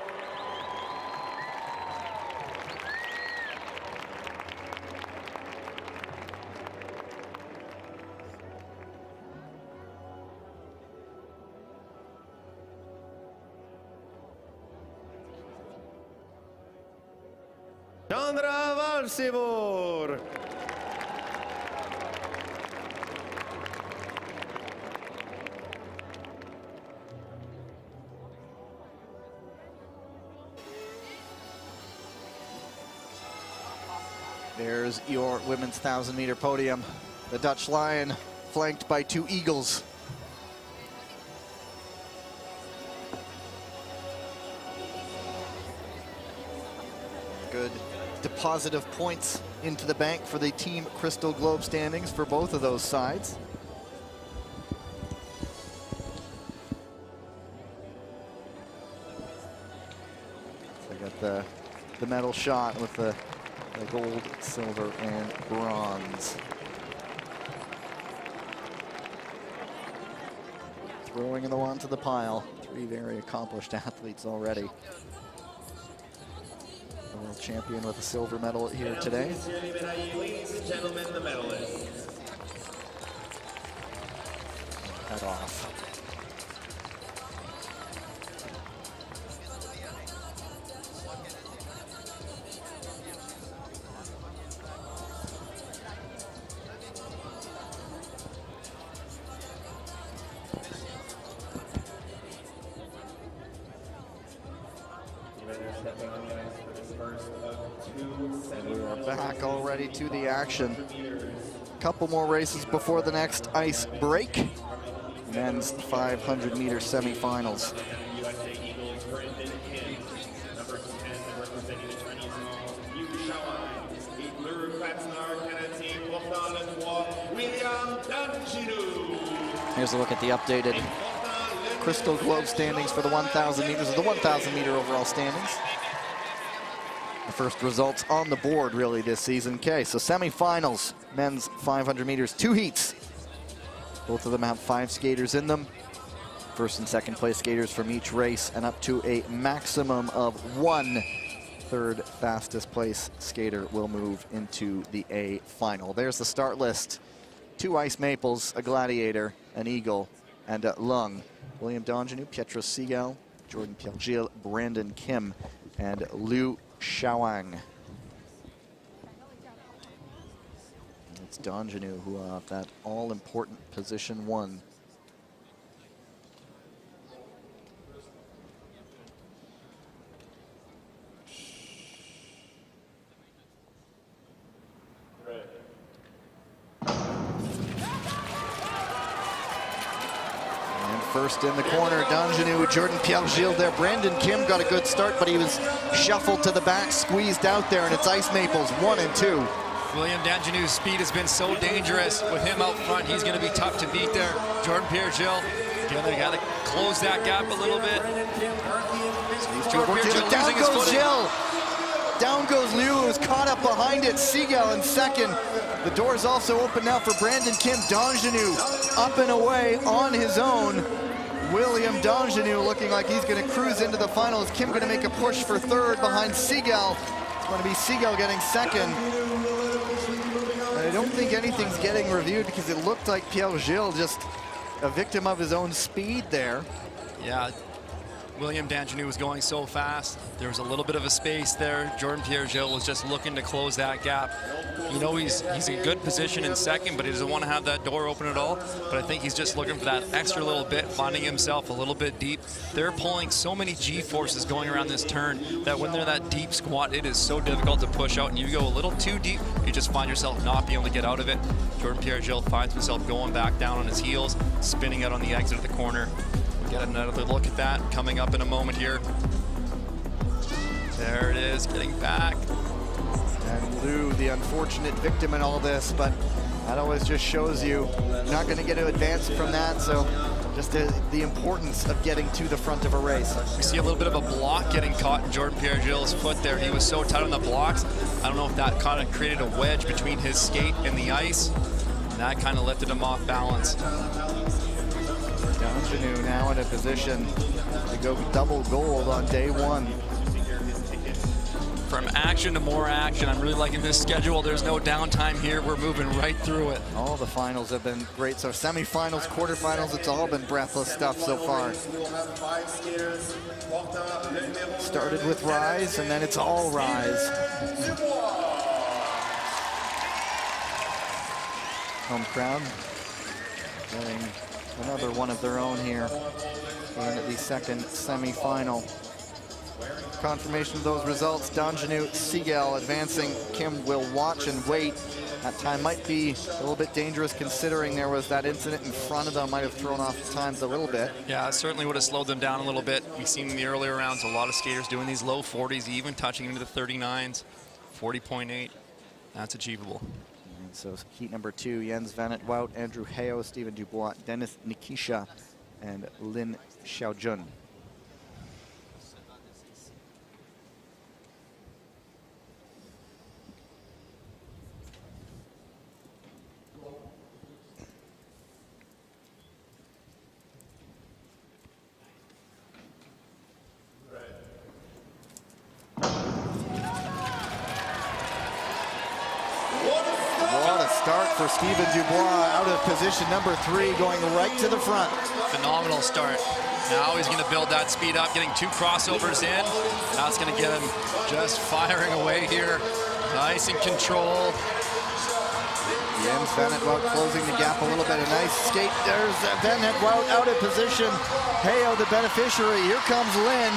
Chandra Valsivor. There's your women's 1,000-meter podium. The Dutch Lion flanked by 2 Eagles. Good deposit of points into the bank for the Team Crystal Globe standings for both of those sides. So I got the medal shot with the gold, silver, and bronze. Throwing the one to the pile. 3 very accomplished athletes already. The world champion with a silver medal here today. Ladies and gentlemen, the medalists. Head off. We are back already to the action. Couple more races before the next ice break. Men's 500-meter semifinals. Here's a look at the updated Crystal Globe standings for the 1,000 meters, or the 1,000-meter overall standings. The first results on the board, really, this season. Okay, so semifinals, men's 500 meters, 2 heats. Both of them have 5 skaters in them. First and second place skaters from each race, and up to a maximum of 1 third fastest place skater will move into the A final. There's the start list. 2 ice maples, a gladiator, an eagle, and a lung. William Dongenou, Pietro Segal, Jordan Pierre-Gilles, Brandon Kim, and Liu Xiaowang. It's Dongenou who that all-important position 1. First in the corner, Dongenou, Jordan Pierre-Gilles there. Brandon Kim got a good start, but he was shuffled to the back, squeezed out there, and it's Ice Maples 1 and 2. William Dongenou's speed has been so dangerous. With him out front, he's going to be tough to beat there. Jordan Pierre-Gilles, they got to close that gap a little bit. Down goes Gilles. Down goes Liu, who was caught up behind it. Segal in second. The door's also open now for Brandon Kim. Dongenou up and away on his own. William Dongenou looking like he's going to cruise into the finals. Kim going to make a push for third behind Segal. It's going to be Segal getting second. I don't think anything's getting reviewed because it looked like Pierre-Gilles just a victim of his own speed there. Yeah, William Dongenou was going so fast. There was a little bit of a space there. Jordan Pierre-Gilles was just looking to close that gap. You know, he's in good position in second, but he doesn't want to have that door open at all. But I think he's just looking for that extra little bit, finding himself a little bit deep. They're pulling so many G-forces going around this turn that when they're that deep squat, it is so difficult to push out. And you go a little too deep, you just find yourself not being able to get out of it. Jordan Pierre-Gilles finds himself going back down on his heels, spinning out on the exit of the corner. Get another look at that coming up in a moment here. There it is, getting back. And Liu, the unfortunate victim in all this, but that always just shows you you're not going to get to advance from that, so just the importance of getting to the front of a race. We see a little bit of a block getting caught in Jordan Pierre-Gilles' foot there. He was so tight on the blocks. I don't know if that kind of created a wedge between his skate and the ice, and that kind of lifted him off balance. Dongenou now in a position to go double gold on day 1. From action to more action. I'm really liking this schedule. There's no downtime here. We're moving right through it. All the finals have been great. So semifinals, quarterfinals, it's all been breathless stuff so far. Started with Rise, and then it's all Rise. Home crowd getting another one of their own here in the second semifinal. Confirmation of those results, Danjanu Segal advancing. Kim will watch and wait. That time might be a little bit dangerous considering there was that incident in front of them, might have thrown off times a little bit. Yeah, it certainly would have slowed them down a little bit. We've seen in the earlier rounds a lot of skaters doing these low 40s, even touching into the 39s. 40.8, that's achievable. And so heat number 2, Jens Van Het Wout, Andrew Heo, Steven Dubois, Dennis Nikisha, and Lin Xiaojun. Start for Steven Dubois, out of position number 3, going right to the front. Phenomenal start. Now he's going to build that speed up, getting 2 crossovers in. That's going to get him just firing away here. Nice in control. Jens Van Het Wout closing the gap a little bit. A nice skate. There's Van Het Wout out of position. Heo the beneficiary. Here comes Lin.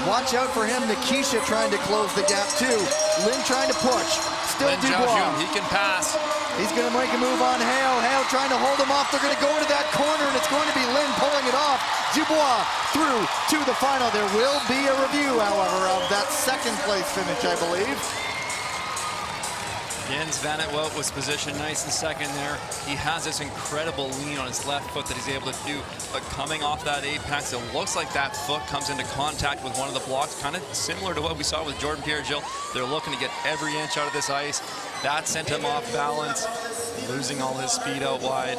Watch out for him. Nikisha trying to close the gap too. Lin trying to push. Still Lin Dubois. Xiaojun, he can pass. He's going to make a move on Heo. Heo trying to hold him off. They're going to go into that corner, and it's going to be Lin pulling it off. Dubois through to the final. There will be a review, however, of that second place finish, I believe. Jens Van Het Wout was positioned nice and second there. He has this incredible lean on his left foot that he's able to do, but coming off that apex, it looks like that foot comes into contact with one of the blocks, kind of similar to what we saw with Jordan Pierre-Gilles. They're looking to get every inch out of this ice. That sent him off balance, losing all his speed out wide.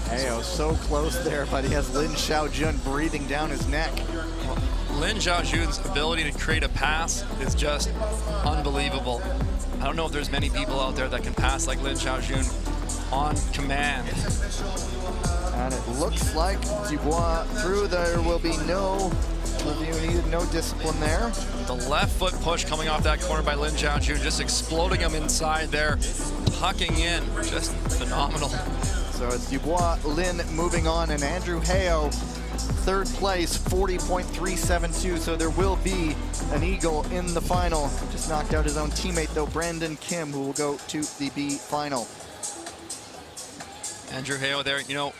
Heo so close there, but he has Lin Xiaojun breathing down his neck. Lin Xiaojun's ability to create a pass is just unbelievable. I don't know if there's many people out there that can pass like Lin Xiaojun on command. And it looks like Dubois through. There will be no review needed, no discipline there. The left foot push coming off that corner by Lin Xiaojun, just exploding him inside there, tucking in, just phenomenal. So it's Dubois, Lin moving on, and Andrew Heo, third place, 40.372. So there will be an eagle in the final. Just knocked out his own teammate, though, Brandon Kim, who will go to the B final. Andrew Heo there, you know,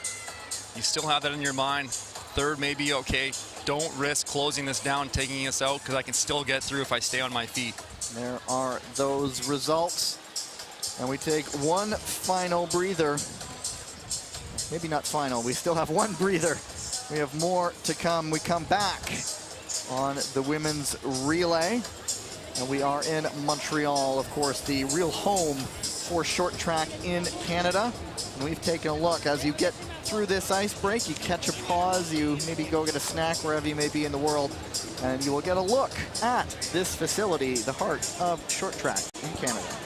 you still have that in your mind. Third may be okay. Don't risk closing this down, taking us out, because I can still get through if I stay on my feet. There are those results. And we take one final breather. Maybe not final, we still have one breather. We have more to come. We come back on the women's relay. And we are in Montreal, of course, the real home for short track in Canada. And we've taken a look. As you get through this ice break, you catch a pause, you maybe go get a snack wherever you may be in the world, and you will get a look at this facility, the heart of short track in Canada.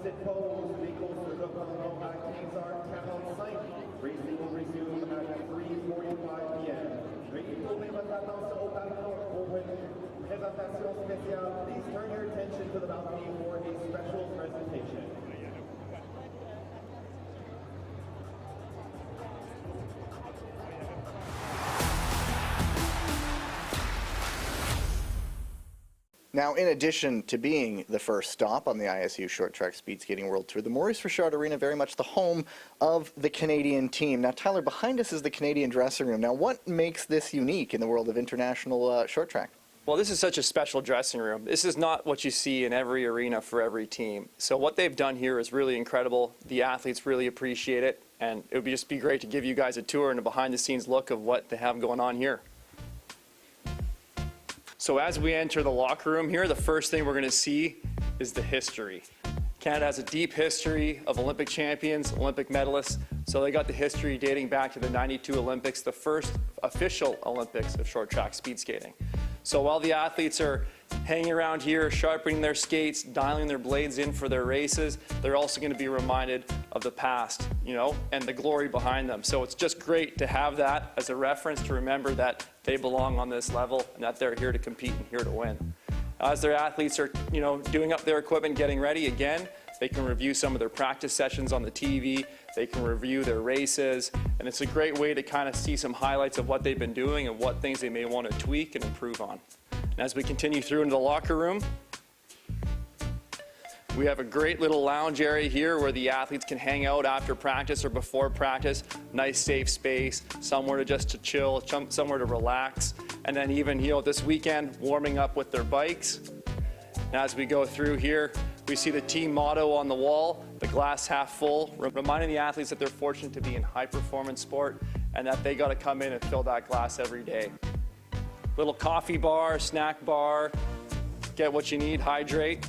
petite pause, les courses reprendront à 15h45. Racing will resume at 3:45 p.m. Veuillez tourner votre attention au balcon pour une présentation spéciale. Please turn your attention to the balcony for a special presentation. Now, in addition to being the first stop on the ISU Short Track Speed Skating World Tour, the Maurice Richard Arena very much the home of the Canadian team. Now, Tyler, behind us is the Canadian dressing room. Now, what makes this unique in the world of international short track? Well, this is such a special dressing room. This is not what you see in every arena for every team. So what they've done here is really incredible. The athletes really appreciate it, and it would just be great to give you guys a tour and a behind-the-scenes look of what they have going on here. So as we enter the locker room here, the first thing we're going to see is the history. Canada has a deep history of Olympic champions, Olympic medalists. So they got the history dating back to the '92 Olympics, the first official Olympics of short track speed skating. So while the athletes are hanging around here, sharpening their skates, dialing their blades in for their races, they're also going to be reminded of the past, you know, and the glory behind them. So it's just great to have that as a reference to remember that they belong on this level and that they're here to compete and here to win. As their athletes are, you know, doing up their equipment, getting ready again, they can review some of their practice sessions on the TV, they can review their races, and it's a great way to kind of see some highlights of what they've been doing and what things they may want to tweak and improve on. And as we continue through into the locker room, we have a great little lounge area here where the athletes can hang out after practice or before practice. Nice safe space, somewhere to just to chill, somewhere to relax. And then even, you know, this weekend, warming up with their bikes. And as we go through here, we see the team motto on the wall, the glass half full, reminding the athletes that they're fortunate to be in high performance sport and that they got to come in and fill that glass every day. Little coffee bar, snack bar, get what you need, hydrate.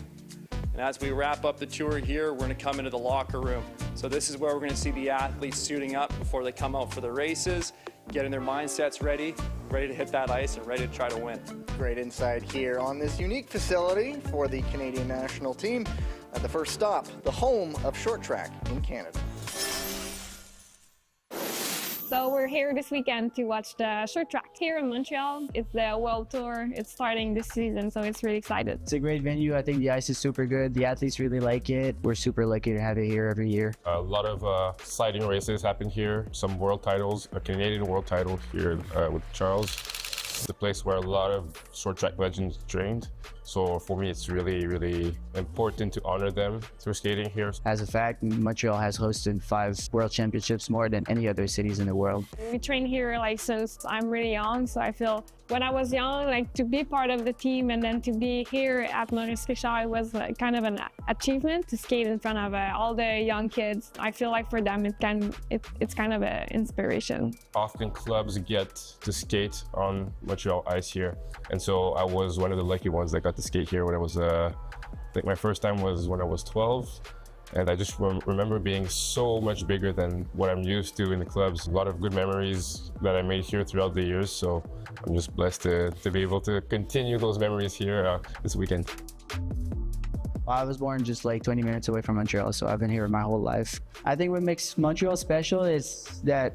And as we wrap up the tour here, we're going to come into the locker room. So this is where we're going to see the athletes suiting up before they come out for the races, getting their mindsets ready to hit that ice and ready to try to win. Great insight here on this unique facility for the Canadian national team. At the first stop, the home of short track in Canada. So we're here this weekend to watch the short track here in Montreal. It's the World Tour. It's starting this season, so it's really excited. It's a great venue. I think the ice is super good. The athletes really like it. We're super lucky to have it here every year. A lot of exciting races happen here. Some world titles, a Canadian world title here with Charles. It's a place where a lot of short track legends trained. So for me, it's really, really important to honor them through skating here. As a fact, Montreal has hosted 5 world championships, more than any other cities in the world. We train here like since I'm really young, so I feel when I was young, like to be part of the team and then to be here at Maurice Richard was kind of an achievement to skate in front of all the young kids. I feel like for them, it's kind of an inspiration. Often clubs get to skate on Montreal ice here. And so I was one of the lucky ones that got to skate here when I was, I think my first time was when I was 12. And I just remember being so much bigger than what I'm used to in the clubs. A lot of good memories that I made here throughout the years. So I'm just blessed to be able to continue those memories here this weekend. I was born just like 20 minutes away from Montreal, so I've been here my whole life. I think what makes Montreal special is that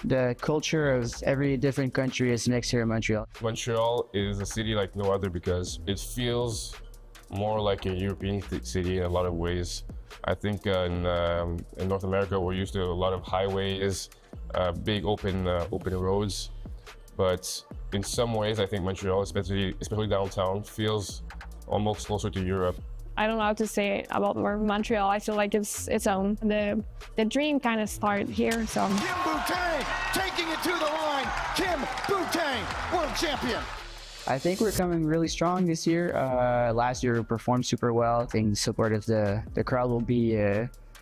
the culture of every different country is mixed here in Montreal. Montreal is a city like no other because it feels more like a European city in a lot of ways. I think in North America, we're used to a lot of highways, big open roads. But in some ways, I think Montreal, especially downtown, feels almost closer to Europe. I don't know how to say about Montreal. I feel like it's its own. The dream kind of started here, so. Kim Boutin taking it to the line. Kim Boutin, world champion. I think we're coming really strong this year. Last year we performed super well. I think the support of the crowd will be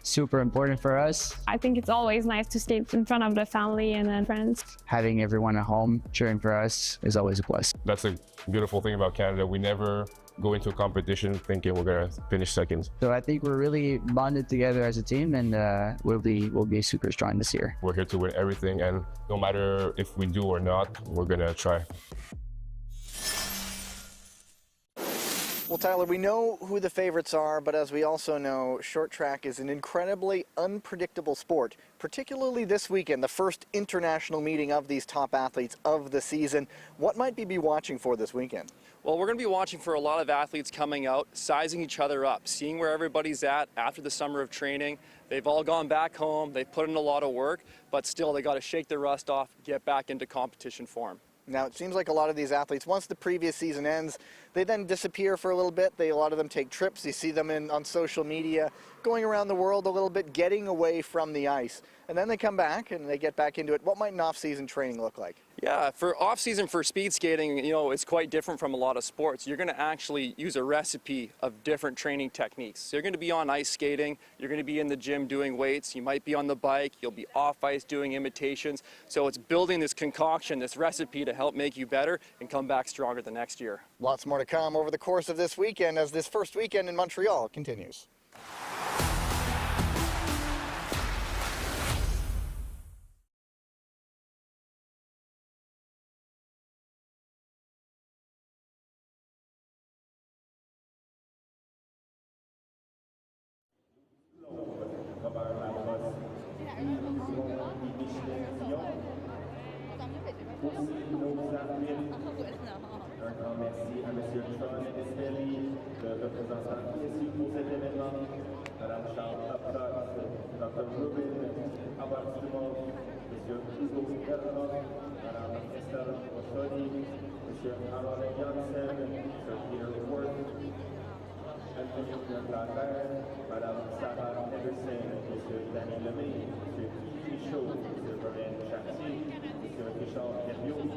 super important for us. I think it's always nice to skate in front of the family and then friends. Having everyone at home cheering for us is always a plus. That's a beautiful thing about Canada. We never go into a competition thinking we're gonna finish second. So I think we're really bonded together as a team, and we'll be super strong this year. We're here to win everything, and no matter if we do or not, we're gonna try. Well, Tyler, we know who the favorites are, but as we also know, short track is an incredibly unpredictable sport, particularly this weekend, the first international meeting of these top athletes of the season. What might we be watching for this weekend? Well, we're going to be watching for a lot of athletes coming out, sizing each other up, seeing where everybody's at after the summer of training. They've all gone back home, they've put in a lot of work, but still they got to shake the rust off, get back into competition form. Now, it seems like a lot of these athletes, once the previous season ends, they then disappear for a little bit. A lot of them take trips. You see them on social media, going around the world a little bit, getting away from the ice. And then they come back and they get back into it. What might an off-season training look like? Yeah, for off-season for speed skating, you know, it's quite different from a lot of sports. You're going to actually use a recipe of different training techniques. So you're going to be on ice skating, you're going to be in the gym doing weights, you might be on the bike, you'll be off ice doing imitations. So it's building this concoction, this recipe to help make you better and come back stronger the next year. Lots more to come over the course of this weekend as this first weekend in Montreal continues. Un grand merci à M. Sean Estelli, le représentant ici pour cet événement, Mme Charles Upcock, Dr. Ruben Abartumov, M. Hugo Herman, Mme Esther Ossoni, M. Aaron Janssen, Sir Peter Worth, Anthony Blatter, Mme Sarah Anderson, M. Danny Lemay, M. Yves Michaud, M. Brian Chatty, M. Richard Herriot,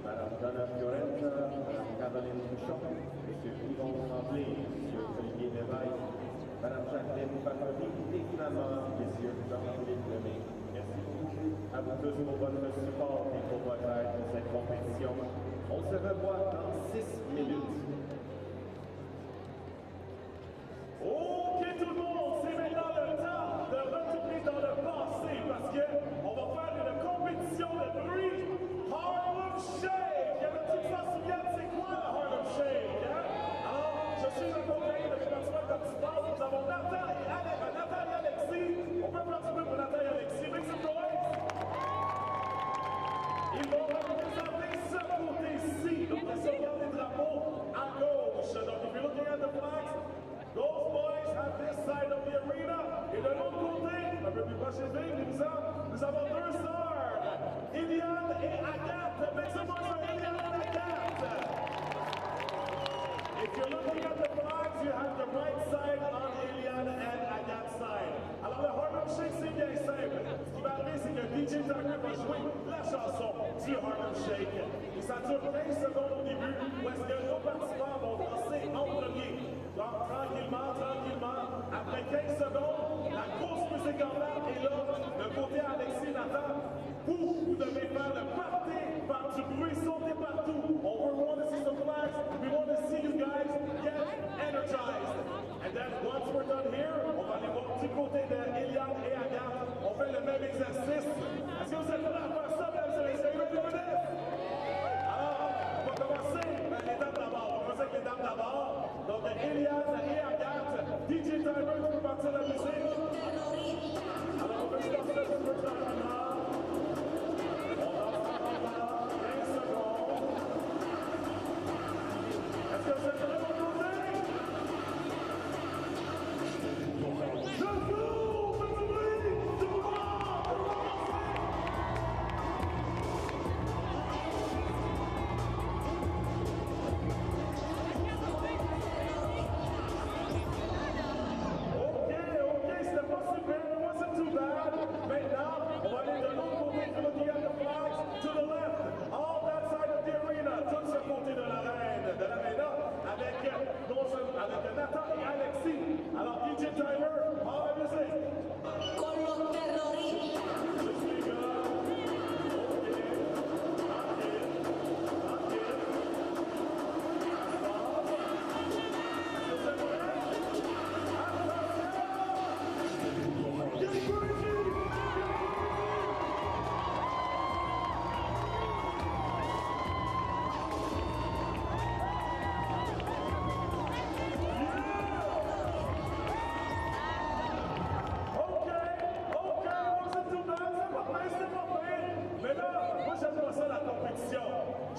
Madame Donna Fioretta, Madame Caroline Bouchon, M. Yvon Tremblay, M. Olivier Lévesque, Madame Jacqueline Fatori et finalement M. Jean-Philippe Lemay. Merci à vous tous pour votre support et pour votre aide dans cette compétition. On se revoit dans 6 minutes. Ok tout le monde, c'est maintenant le temps de retourner dans le passé parce qu'on va faire une compétition de bruit Harlem Shake. Il y en a qui s'en souviennent c'est quoi le Harlem Shake? Hein? Alors, je suis accompagné de mes personnes comme tu parles. Nous avons Nathalie et Alexis. On peut participer pour Nathalie et Alexis. Make some noise. Ils vont représenter ce côté-ci. Donc, recevoir des drapeaux à gauche. Donc, if you're looking at the flags, those boys have this side of the arena. Et de l'autre côté, un peu plus proche de nous avons deux stars, Eliane et Agathe. Make some noise for Eliane and Agathe. If you're looking at the flags, you have the right side on Eliane and Agatte's side. Alors le Harlem Shake, c'est bien simple. Ce qui va arriver, c'est que DJ Tucker va jouer la chanson du Harlem Shake. Et ça dure 15 secondes au début, où est-ce que nos participants vont danser en premier. Donc, tranquillement, après 15 secondes, la grosse musique en l'air est là, le côté Alexis Nathan. Vous devez faire le party, faire du bruit, sauter partout. We want to see some flags. We want to see you guys get energized. And then once we're done here, on va aller voir du côté de Eliane et Agathe. On fait le même exercice. Est-ce que vous êtes prêts à faire ça, mesdames et messieurs? Ready for this? Alors, on va commencer les dames d'abord. On va commencer avec les dames d'abord. Donc, Eliane et Agathe, DJ Timer, tu peux partir la musique. Alors, on peut se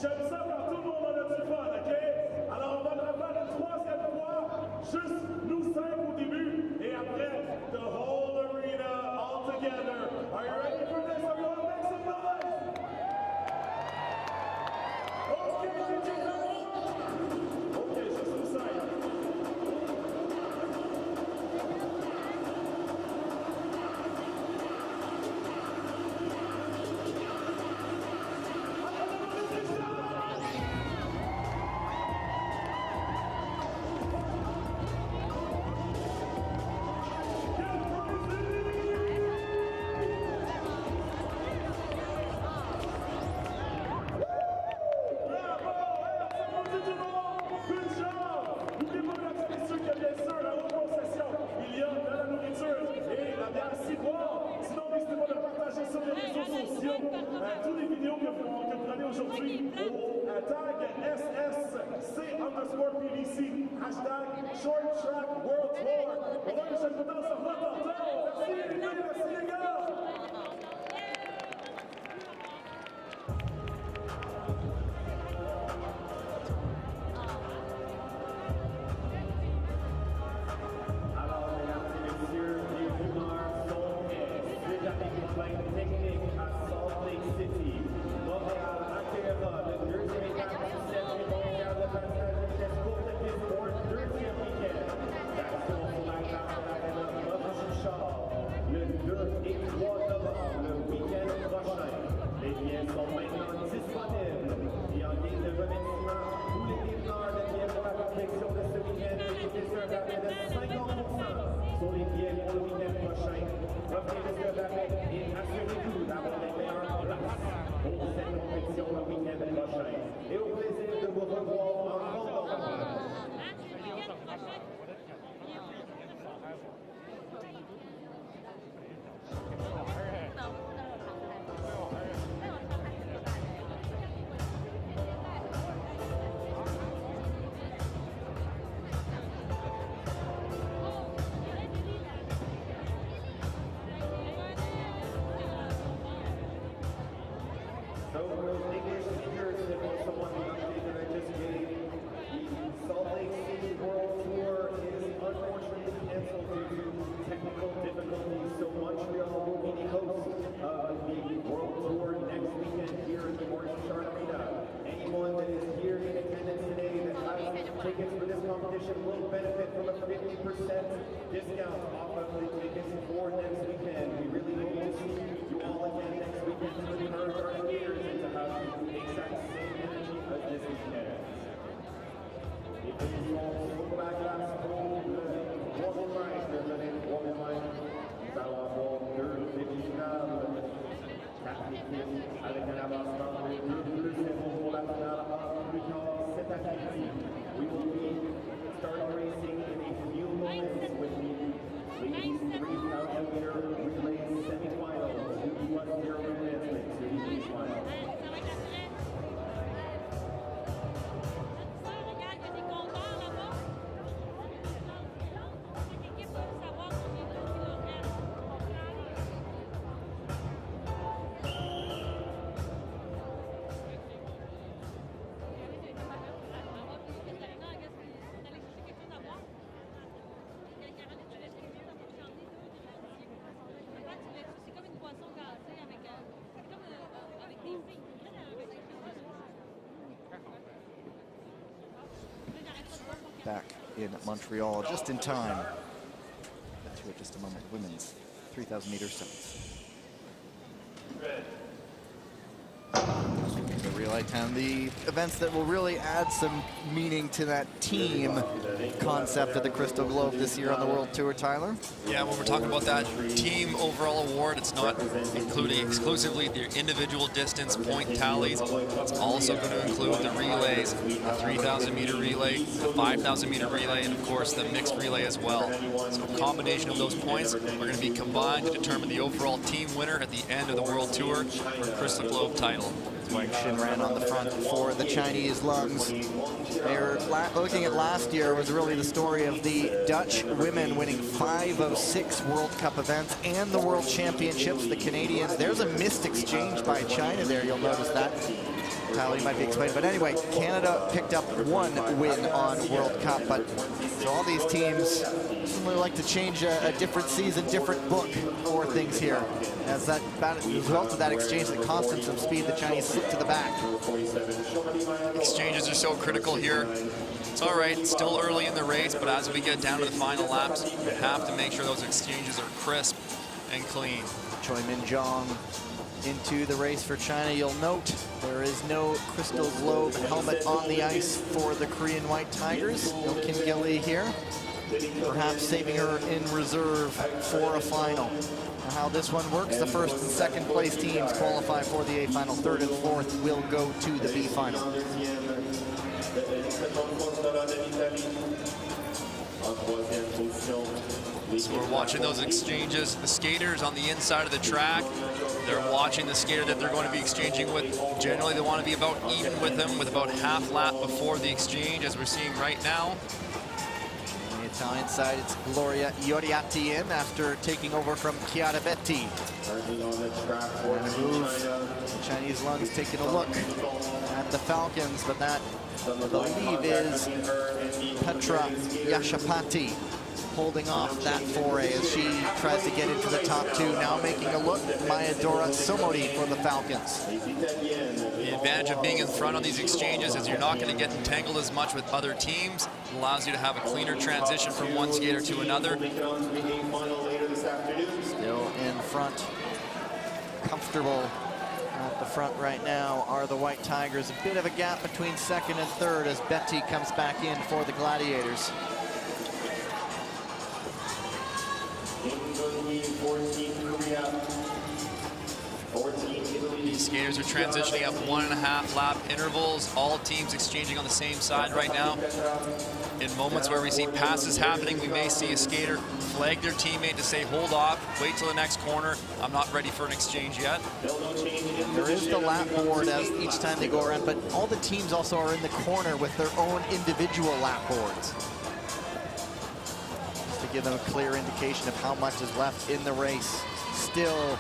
J'aime ça quand tout le monde en a du fun, OK? Alors, on va le refaire une troisième fois, juste nous cinq au début, et après, the whole arena all together. Are you ready for this? Everyone make some noise! OK, OK, juste nous cinq. Tous les vidéos que vous prenez aujourd'hui au tag SSC_PVC, hashtag Short Track World Tour. On va que chaque temps se voit tantôt. Merci les filles, merci les gars. Alors, mesdames et messieurs, les rumeurs sont prêtes. Déjà des plaintes techniques à Salt Lake City. Montréal accueillera le deuxième étape du 7e mondial de patinage de vitesse courte de piste pour le deuxième week-end. L'action sur la glace de l'Arena Montreal le 2 et 3 novembre, le week-end prochain. Les billets sont maintenant disponibles. Et en guise de remerciement, tous les déteneurs de billets pour la compétition de ce week-end bénéficient d'un rabais de 50% sur les billets pour le week-end prochain. Profitez de ce rabais et assurez-vous d'avoir les meilleures places pour cette compétition le week-end prochain. Et au plaisir de vous revoir en grand nombre. So, English speakers, if someone the update that I just gave, the Salt Lake City World Tour is unfortunately canceled due to technical difficulties. So Montreal will be the host of the World Tour next weekend here at the Montreal Arena. Anyone that is here in attendance today that has tickets for this competition will benefit from a 50% discount off of the tickets for next weekend. We really hope to see you all again next weekend to encourage our skiers and to have the exact same energy as this weekend. Et puis, on se retrouve à la glace pour le troisième match de l'année 3e match. Nous allons avoir deux demi-finales. 4 équipes avec un avancement de 2+0 pour la finale en plus tard cet après-midi. We will be starting racing in a few moments with the ladies 3,000 meter relay semifinals. Who wants their advancement to the semifinals? Back in Montreal just in time. Get to it just a moment. Women's 3,000 meter stunts. The relay 10, the events that will really add some meaning to that team concept of the Crystal Globe this year on the World Tour, Tyler. Yeah, when we're talking about that team overall award, it's not including exclusively the individual distance point tallies. It's also going to include the relays, the 3,000 meter relay, the 5,000 meter relay, and of course the mixed relay as well. So a combination of those points are going to be combined to determine the overall team winner at the end of the World Tour for the Crystal Globe title. Wang Xin ran on the front for the Chinese lungs. They're looking at last year was really the story of the Dutch women winning 5 of 6 World Cup events and the World Championships. The Canadians, there's a missed exchange by China there, you'll notice that. Tyler, you might be explaining, but anyway, Canada picked up 1 win on World Cup, but so all these teams really like to change a different season, different book for things here. As that result of that exchange that cost them some speed, the Chinese slipped to the back. Exchanges are so critical here. It's all right, it's still early in the race, but as we get down to the final laps, we have to make sure those exchanges are crisp and clean. Choi Min-jong into the race for China. You'll note there is no crystal globe helmet on the ice for the Korean White Tigers. No Kim Gilly here, perhaps saving her in reserve for a final. Now how this one works, the first and second place teams qualify for the A final. Third and fourth will go to the B final. So we're watching those exchanges. The skaters on the inside of the track, they're watching the skater that they're going to be exchanging with. Generally, they want to be about even with them, with about half lap before the exchange, as we're seeing right now. On the Italian side, it's Gloria Ioriatti in after taking over from Chiara Betti. The Chinese lungs taking a look at the Falcons, but that, I believe, is Petra Yashapati holding off that foray as she tries to get into the top 2. Now making a look, Mayadora Somodi for the Falcons. The advantage of being in front on these exchanges is you're not going to get entangled as much with other teams. It allows you to have a cleaner transition from one skater to another. Still in front, comfortable at the front right now are the White Tigers. A bit of a gap between second and third as Betti comes back in for the Gladiators. These skaters are transitioning up 1.5 lap intervals. All teams exchanging on the same side right now. In moments where we see passes happening, we may see a skater flag their teammate to say, hold off, wait till the next corner. I'm not ready for an exchange yet. There is the lap board as each time they go around, but all the teams also are in the corner with their own individual lap boards, to give them a clear indication of how much is left in the race. Still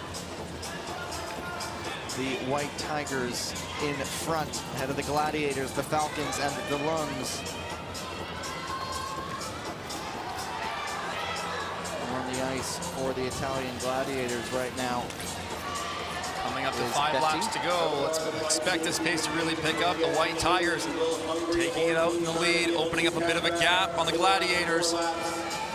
the White Tigers in front, ahead of the Gladiators, the Falcons, and the Lungs. On the ice for the Italian Gladiators right now. Coming up to 5 laps to go. Let's expect this pace to really pick up. The White Tigers taking it out in the lead, opening up a bit of a gap on the Gladiators.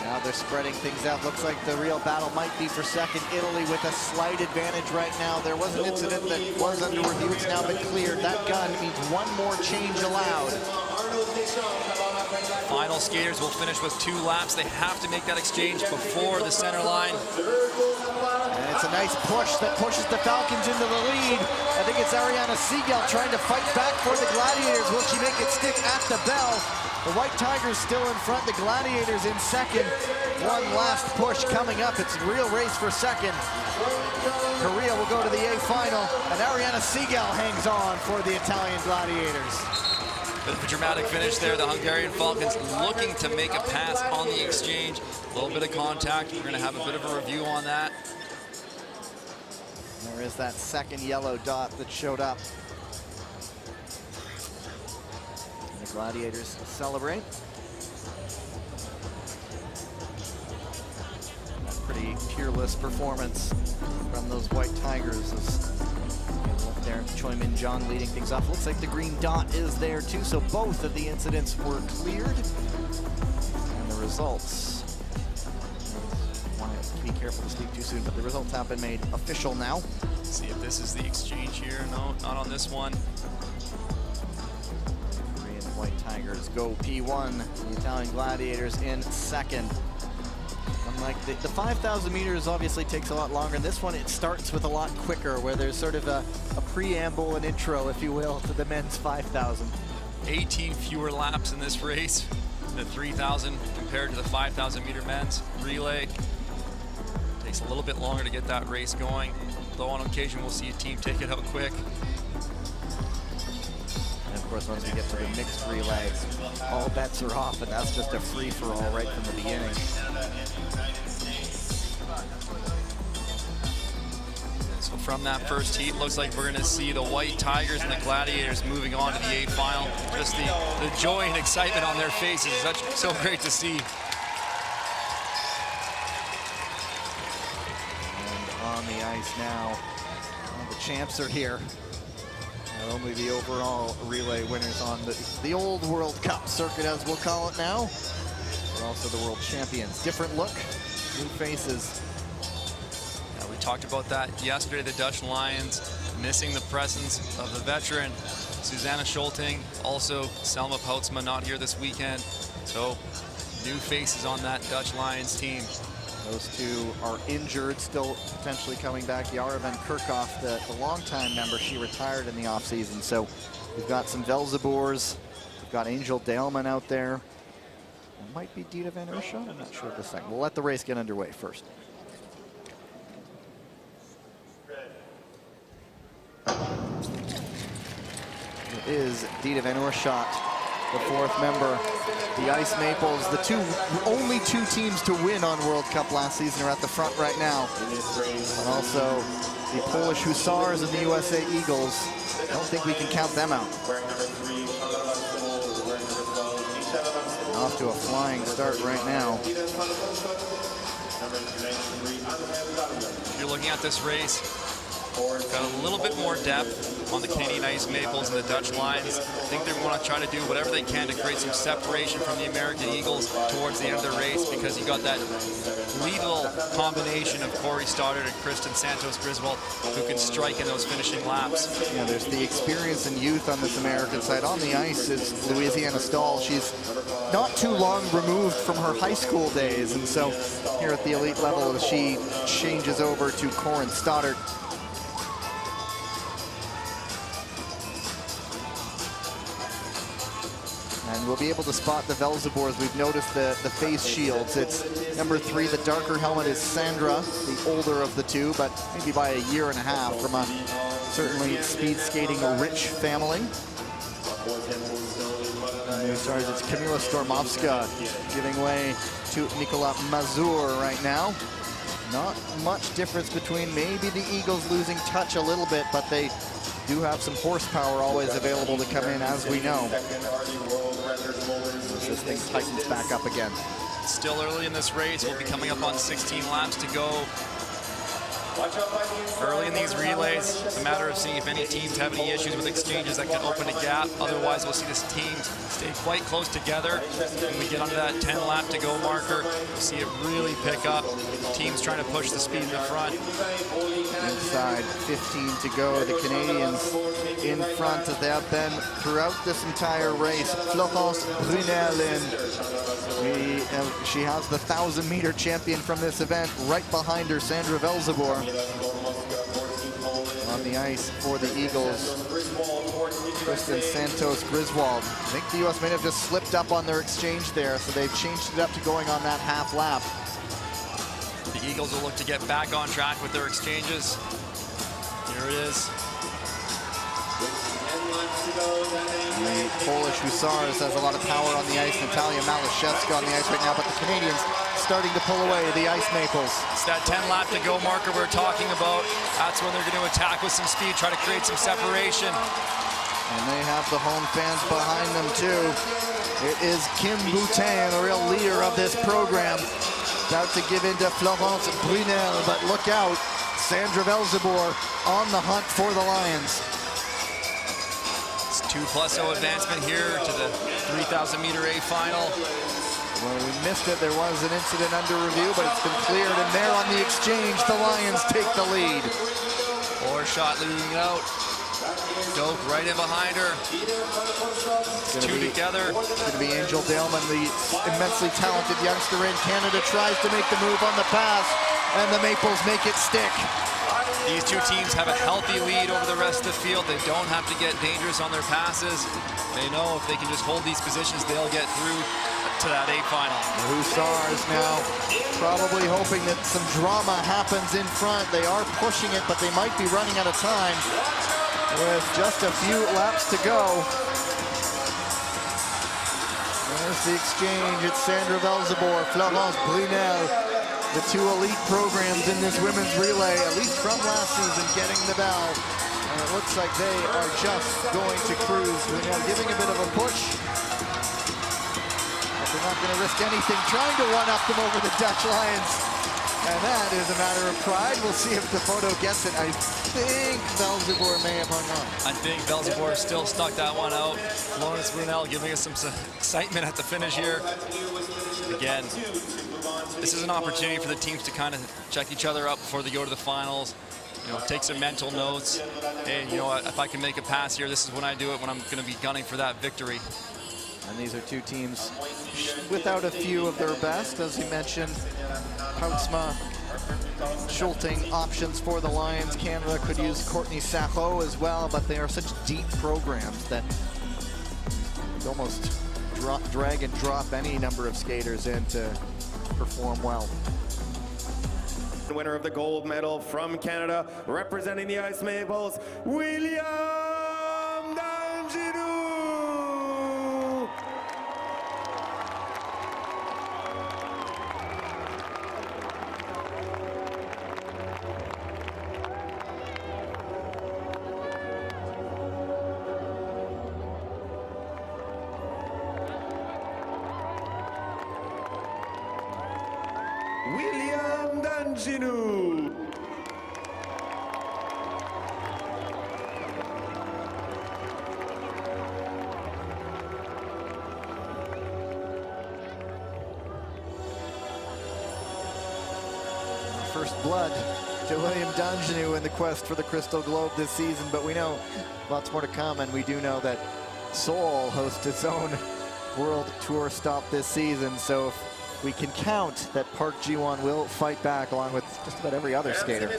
Now they're spreading things out. Looks like the real battle might be for second. Italy with a slight advantage right now. There was an incident that was under review. It's now been cleared. That gun means one more change allowed. Final skaters will finish with 2 laps. They have to make that exchange before the center line. And it's a nice push that pushes the Falcons into the lead. I think it's Ariana Siegel trying to fight back for the Gladiators. Will she make it stick at the bell? The White Tigers still in front, the Gladiators in second. One last push coming up. It's a real race for second. Korea will go to the A final, and Ariana Siegel hangs on for the Italian Gladiators. Bit of a dramatic finish there. The Hungarian Falcons looking to make a pass on the exchange. A little bit of contact. We're going to have a bit of a review on that. There is that second yellow dot that showed up. And the Gladiators celebrate. A pretty peerless performance from those White Tigers. Look there, Choi Min-jong leading things off. Looks like the green dot is there too, so both of the incidents were cleared. And the results, I want to be careful to speak too soon, but the results have been made official now. Let's see if this is the exchange here. No, not on this one. Korean White Tigers go P1, the Italian Gladiators in second. Unlike the 5,000 meters obviously takes a lot longer. This one, it starts with a lot quicker, where there's sort of a preamble, an intro, if you will, to the men's 5,000. 18 fewer laps in this race. The 3,000 compared to the 5,000 meter men's relay. Takes a little bit longer to get that race going, though on occasion we'll see a team take it out quick. course, once we get to the mixed relay, all bets are off, and that's just a free-for-all right from the beginning. So from that first heat, looks like we're going to see the White Tigers and the Gladiators moving on to the A final. Just the joy and excitement on their faces is so great to see. And on the ice now, the champs are here. Not only the overall relay winners on the old World Cup circuit, as we'll call it now, but also the world champions. Different look, new faces. We talked about that yesterday, the Dutch Lions missing the presence of the veteran Susanna Schulting, also Selma Poutsma not here this weekend. So new faces on that Dutch Lions team. Those two are injured, still potentially coming back. Yara van Kerkhoff, the longtime member, she retired in the offseason. So we've got some Velzeboers, we've got Angel Daleman out there. It might be Dita van Urscha, I'm not sure of the second. We'll let the race get underway first. It is Dita van Urscha, the fourth member. The Ice Maples, the only two teams to win on World Cup last season, are at the front right now. And also the Polish Hussars and the USA Eagles. I don't think we can count them out. Off to a flying start right now. If you're looking at this race, got a little bit more depth on the Canadian Ice Maples and the Dutch Lions. I think they want to try to do whatever they can to create some separation from the American Eagles towards the end of the race, because you got that lethal combination of Corey Stoddard and Kristen Santos Griswold who can strike in those finishing laps. Yeah, there's the experience and youth on this American side. On the ice is Louisiana Stahl. She's not too long removed from her high school days, and so here at the elite level, she changes over to Corin Stoddard. And we'll be able to spot the Velzeboers. We've noticed the face shields. It's number 3, the darker helmet is Sandra, the older of the two, but maybe by a year and a half, from a certainly speed skating rich family. And new stars, it's Kamila Stormovska giving way to Nicolas Mazur right now. Not much difference between maybe the Eagles losing touch a little bit, but they do have some horsepower always available to come in, as we know. This thing tightens back up again. Still early in this race. We'll be coming up on 16 laps to go. Early in these relays, it's a matter of seeing if any teams have any issues with exchanges that can open a gap. Otherwise, we'll see this team stay quite close together. When we get onto that 10 lap to go marker, we'll see it really pick up. Teams trying to push the speed in the front. Inside 15 to go. The Canadians in front, as they have been throughout this entire race. Florence Brunel in. She has the 1,000-meter champion from this event right behind her, Sandra Velzeboer. On the ice for the Eagles, Kristen Santos Griswold. I think the U.S. may have just slipped up on their exchange there, so they've changed it up to going on that half lap. The Eagles will look to get back on track with their exchanges. Here it is. The Polish Hussars has a lot of power on the ice. Natalia Malashevska on the ice right now, but the Canadians starting to pull away, the Ice Maples. It's that 10 lap to go marker we're talking about. That's when they're going to attack with some speed, try to create some separation. And they have the home fans behind them too. It is Kim Boutin, the real leader of this program, about to give in to Florence Brunel, but look out, Sandra Velzeboer on the hunt for the Lions. 2+0 advancement here to the 3,000-meter A final. Well, we missed it. There was an incident under review, but it's been cleared. And there on the exchange, the Lions take the lead. Or shot leading out. Doak right in behind her. Two together. It's going to be Angel Daleman, the immensely talented youngster in Canada, tries to make the move on the pass, and the Maples make it stick. These two teams have a healthy lead over the rest of the field. They don't have to get dangerous on their passes. They know if they can just hold these positions, they'll get through to that A final. The Hussars now probably hoping that some drama happens in front. They are pushing it, but they might be running out of time with just a few laps to go. There's the exchange. It's Sandra Velzebor, Florence Brunel, the two elite programs in this women's relay, at least from last season, getting the bell. And it looks like they are just going to cruise. Brunel giving a bit of a push. But they're not going to risk anything trying to one-up them over the Dutch Lions. And that is a matter of pride. We'll see if the photo gets it. I think Velzebor may have hung on. I think Velzebor still stuck that one out. Florence Brunel giving us some excitement at the finish here. Again, this is an opportunity for the teams to kind of check each other up before they go to the finals. You know, take some mental notes. Hey, you know what, if I can make a pass here, this is when I do it, when I'm going to be gunning for that victory. And these are two teams without a few of their best, as we mentioned. Poutsma, Schulting options for the Lions. Canada could use Courtney Sacho as well, but they are such deep programs that almost drag and drop any number of skaters in to perform well. The winner of the gold medal from Canada, representing the Ice Maples, William Danjinu. William Danjinu. First blood to William Danjinu in the quest for the Crystal Globe this season, but we know lots more to come, and we do know that Seoul hosts its own World Tour stop this season, so if we can count that Park Ji-won will fight back along with just about every other skater.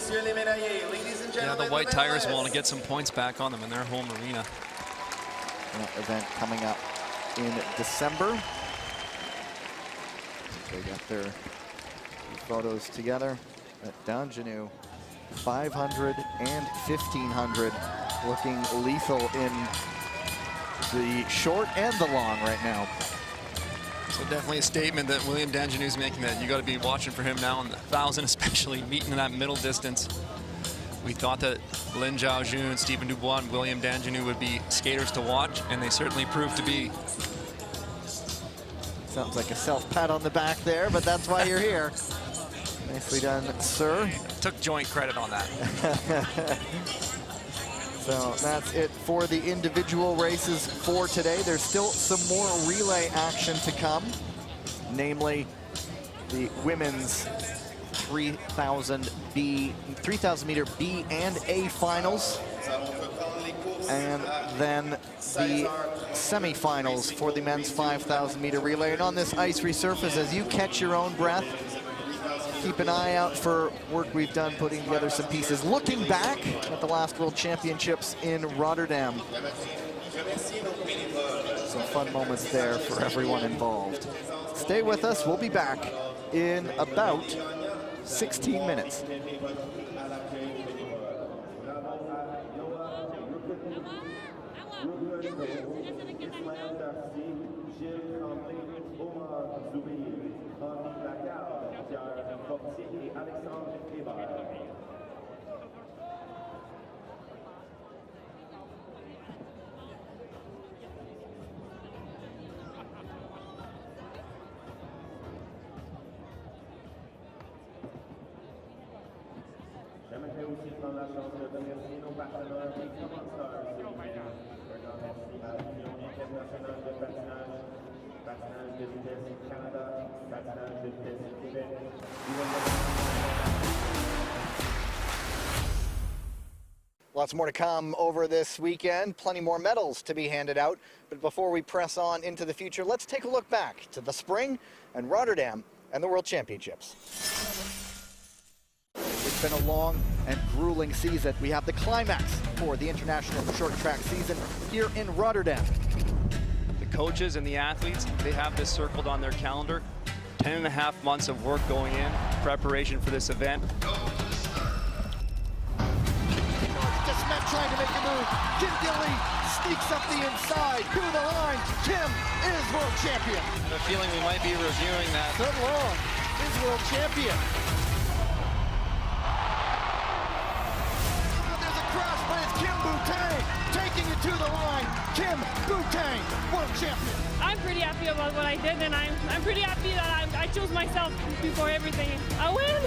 Yeah, the White Tigers want to get some points back on them in their home arena. That event coming up in December. They got their photos together. At Danjinu, 500 and 1500, looking lethal in the short and the long right now. So definitely a statement that William Danjinu is making, that you got to be watching for him now in the 1,000, especially meeting in that middle distance. We thought that Lin Zhaojun, Stephen Dubois, and William Danjinu would be skaters to watch, and they certainly proved to be. Sounds like a self-pat on the back there, but that's why you're here. Nicely done, sir. Took joint credit on that. So that's it for the individual races for today. There's still some more relay action to come, namely the women's 3,000 meter B and A finals, and then the semifinals for the men's 5,000 meter relay. And on this ice resurface, as you catch your own breath, keep an eye out for work we've done putting together some pieces. Looking back at the last World Championships in Rotterdam. Some fun moments there for everyone involved. Stay with us. We'll be back in about 16 minutes. J'aimerais aussi prendre la chance de remercier nos partenaires et commentateurs de l'univers. Un grand merci à l'Union internationale de patinage, Patinage de vitesse Canada, Patinage de vitesse Québec. Lots more to come over this weekend. Plenty more medals to be handed out. But before we press on into the future, let's take a look back to the spring and Rotterdam and the World Championships. It's been a long and grueling season. We have the climax for the international short track season here in Rotterdam. The coaches and the athletes, they have this circled on their calendar. 10.5 months of work going in, preparation for this event. Just trying to make a move. Kim Gilly sneaks up the inside to the line. Kim is world champion. I have a feeling we might be reviewing that. Good long is world champion. There's a crash, but it's Kim Boutang taking it to the line. Kim Boutang, world champion. I'm pretty happy about what I did, and I'm pretty happy that I chose myself before everything. I win!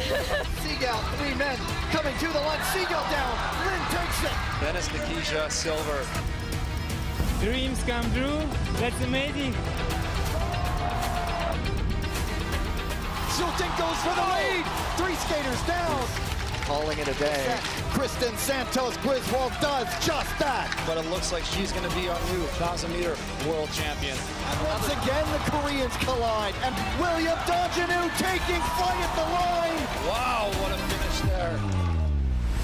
Seagal, 3 men coming to the line. Seagal down. Lynn takes it. Dennis Nikisha, silver. Dreams come true. That's amazing. Schulting goes for the lead. 3 skaters down. Calling it a day. Kristen Santos Griswold does just that. But it looks like she's going to be our new 1,000-meter world champion. And once again, the Koreans collide. And William Dongenu taking flight at the line. Wow, what a finish there.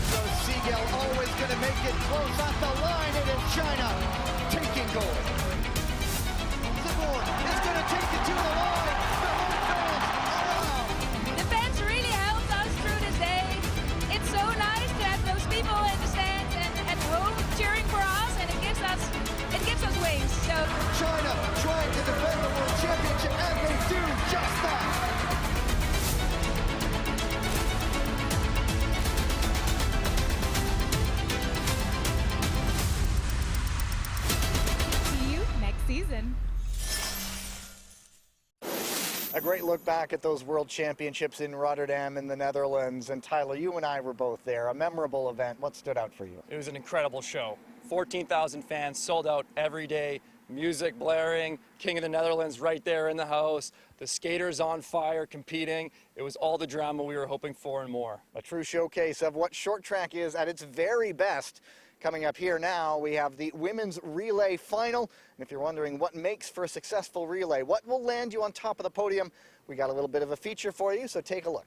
So Seagal always going to make it close at the line. And in China, taking gold. Livorn is going to take it to the line. The fans really helped us through this day. It's so nice to have those people in the stands and at home cheering for us, and it gives us wings. So China trying to defend the world championship, and they do just that. see you next season. A great look back at those world championships in Rotterdam in the Netherlands. And Tyler, you and I were both there. A memorable event. What stood out for you? It was an incredible show. 14,000 fans, sold out every day, music blaring, King of the Netherlands right there in the house, the skaters on fire competing. It was all the drama we were hoping for and more. A true showcase of what short track is at its very best. Coming up here now, we have the women's relay final. And if you're wondering what makes for a successful relay, what will land you on top of the podium, we got a little bit of a feature for you, so take a look.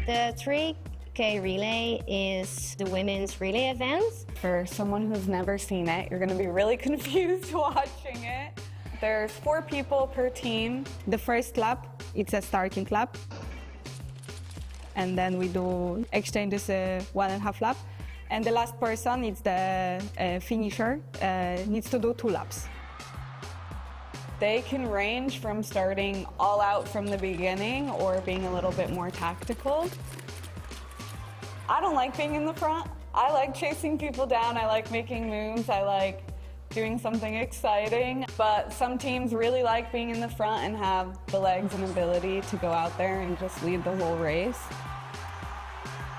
The 3K relay is the women's relay event. For someone who's never seen it, you're going to be really confused watching it. There's 4 people per team. The first lap, it's a starting lap. And then we do exchanges 1.5 lap. And the last person, it's the finisher, needs to do 2 laps. They can range from starting all out from the beginning or being a little bit more tactical. I don't like being in the front. I like chasing people down. I like making moves. I like doing something exciting. But some teams really like being in the front and have the legs and ability to go out there and just lead the whole race.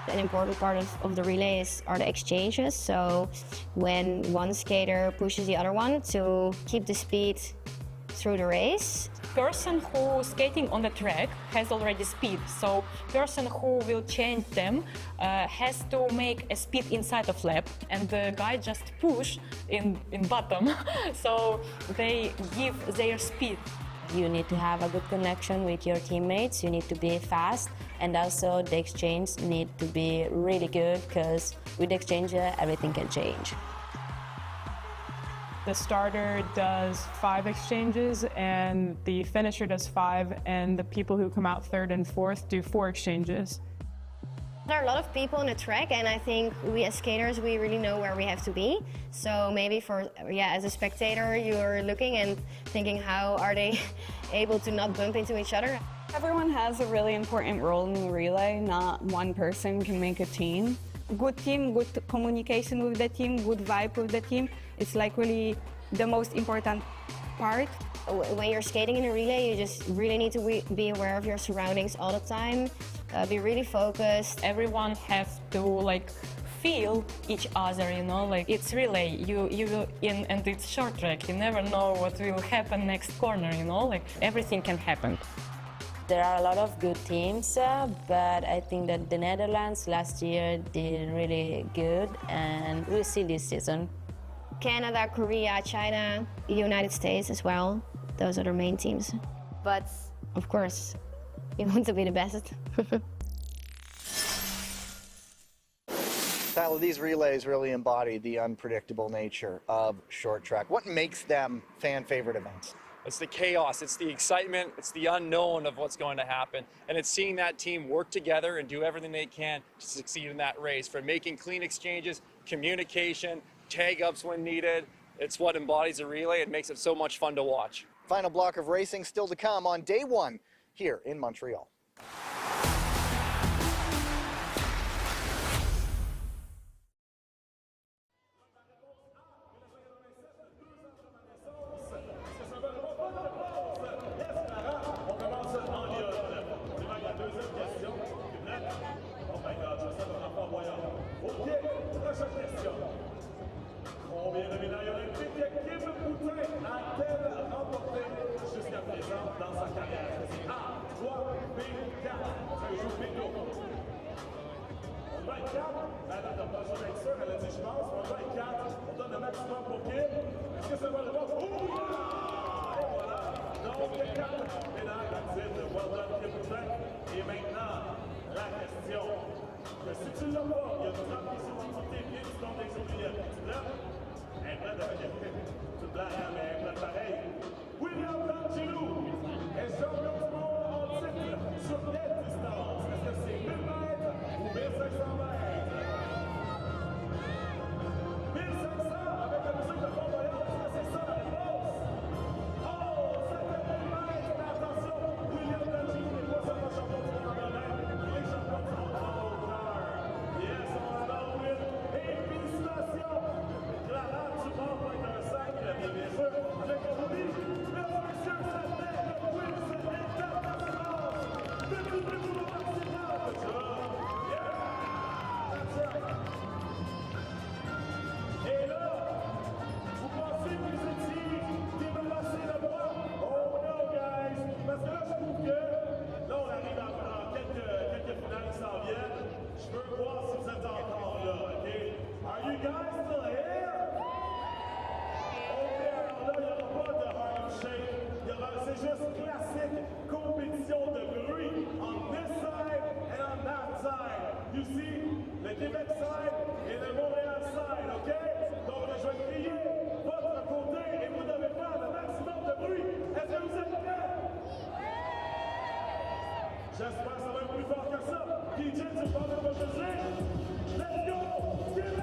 An important part of the relays are the exchanges. So when one skater pushes the other one to keep the speed through the race. Person who's skating on the track has already speed, so person who will change them has to make a speed inside of lap, and the guy just push in bottom, so they give their speed. You need to have a good connection with your teammates, you need to be fast, and also the exchange need to be really good, because with the exchange everything can change. The starter does 5 exchanges, and the finisher does 5, and the people who come out 3rd and 4th do 4 exchanges. There are a lot of people on the track, and I think we as skaters, we really know where we have to be. So maybe as a spectator, you're looking and thinking, how are they able to not bump into each other? Everyone has a really important role in the relay. Not one person can make a team. Good team, good communication with the team, good vibe with the team. It's like really the most important part. When you're skating in a relay, you just really need to be aware of your surroundings all the time. Be really focused. Everyone has to like feel each other, you know, like it's relay, and it's short track. You never know what will happen next corner, you know, like everything can happen. There are a lot of good teams, but I think that the Netherlands last year did really good, and we'll see this season. Canada, Korea, China, the United States as well. Those are the main teams. But of course, you want to be the best. Tyler, these relays really embody the unpredictable nature of short track. What makes them fan favorite events? It's the chaos, it's the excitement, it's the unknown of what's going to happen. And it's seeing that team work together and do everything they can to succeed in that race, from making clean exchanges, communication, tag-ups when needed. It's what embodies a relay. It makes it so much fun to watch. Final block of racing still to come on day one here in Montreal. Combien de médailles olympiques Kim Boutin a-t-elle remporté jusqu'à présent dans sa carrière? C'est A, 3, B, 4. Ça joue bingo. On va être 4. Elle n'a pas besoin d'être sûre. Elle a dit je pense. On va être 4. On donne le maximum pour Kim. Est-ce que ça va le voir? Oh! Et voilà. Donc 4 médailles à titre. Well done, Kim Boutin. Et maintenant, la question. Si tu l'as pas, il y a une femme qui s'est discutée bien du temps d'exoblier. Tu l'as? Un plat de tu blagues, mais un plat pareil. William D'Angelo est champion du monde en titre sur quelle distance? Est-ce que c'est 1000 mètres ou 1500 mètres? 1500 avec la musique de Fort Boyard, est-ce que c'est ça la réponse? Oh, c'était 1000 mètres, mais attention, William D'Angelo n'est pas seulement champion du monde en honneur, il est champion du monde en hauteur. Yes, on adore Will. Et félicitations! Clara, tu pars pour être un sac, bien sûr, avec ton ami. Mesdames et messieurs, ça fait le quiz international. Depuis le tournoi national. Yeah! That's right. Et là, vous pensez que vous étiez débarrassé de moi? Oh no, guys! Parce que là, je trouve que là, on arrive à quelques finales qui s'en viennent. Je veux voir si vous êtes encore là, OK? Are you guys still here? OK, alors là, il n'y aura pas de Harlem Shake. C'est juste classique compétition de bruit on this side and on that side. You see, le Québec side et le Montréal side, OK? Donc, je vais crier votre côté et vous devez faire le maximum de bruit. Est-ce que vous êtes prêts? J'espère que ça va être plus fort que ça. DJ, tu parles de votre musique? Let's go! Québec!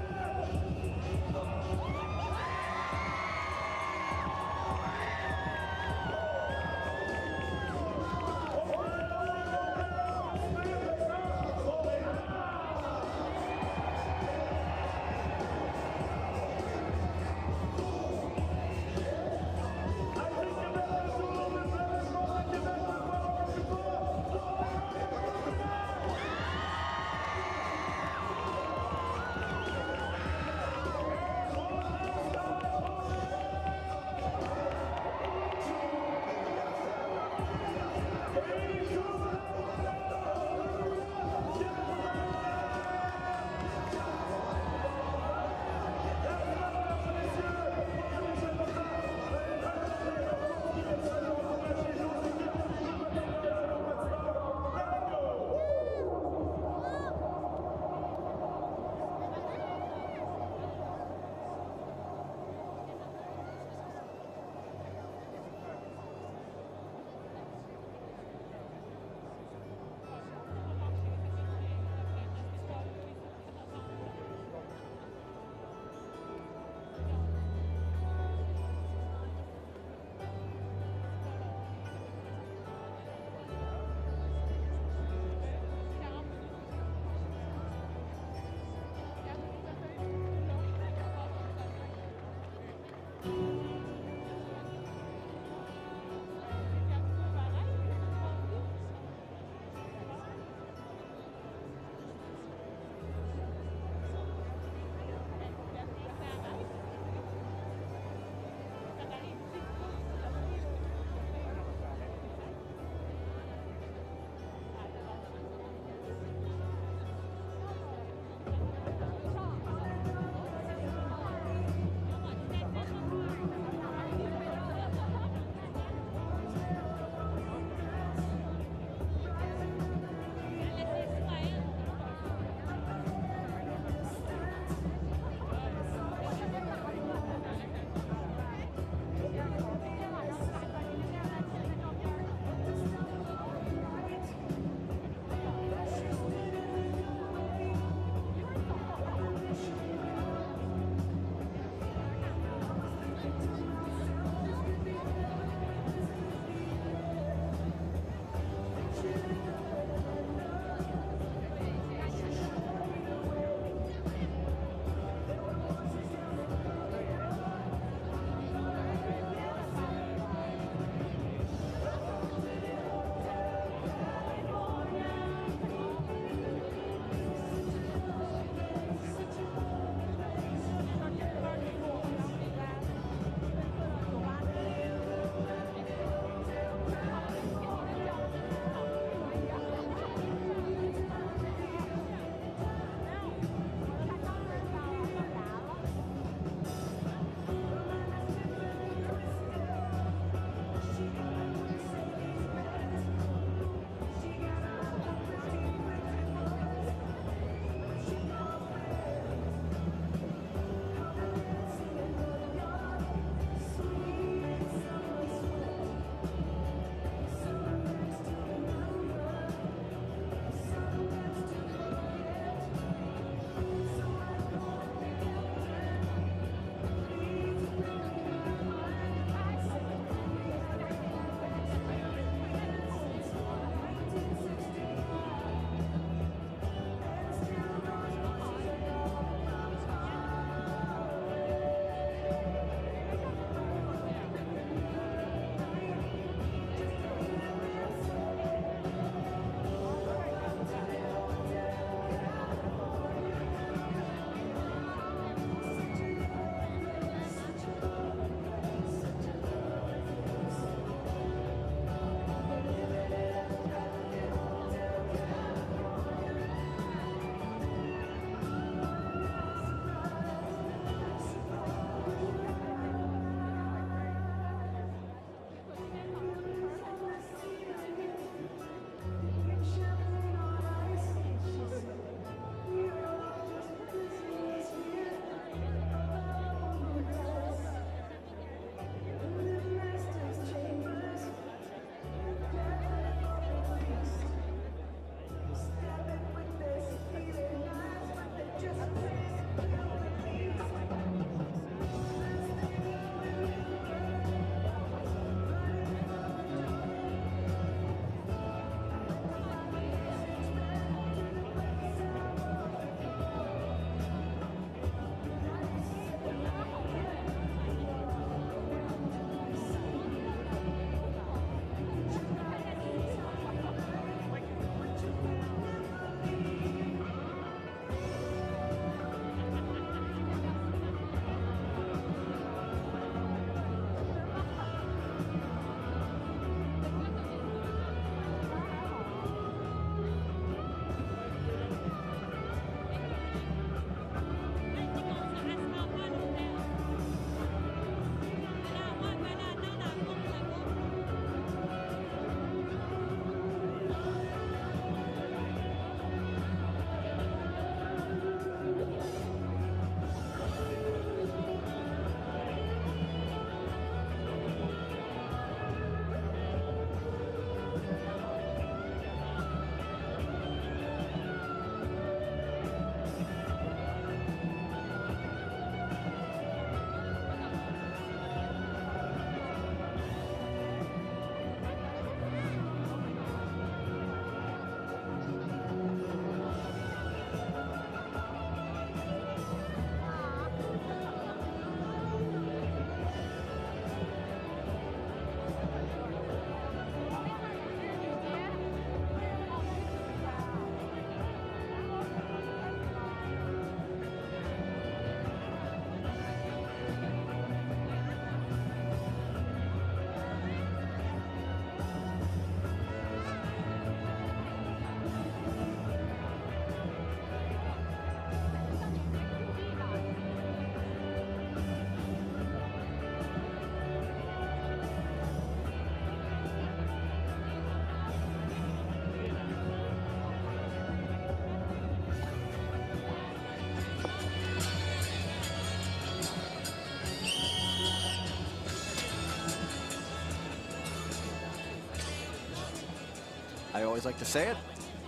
I always like to say it.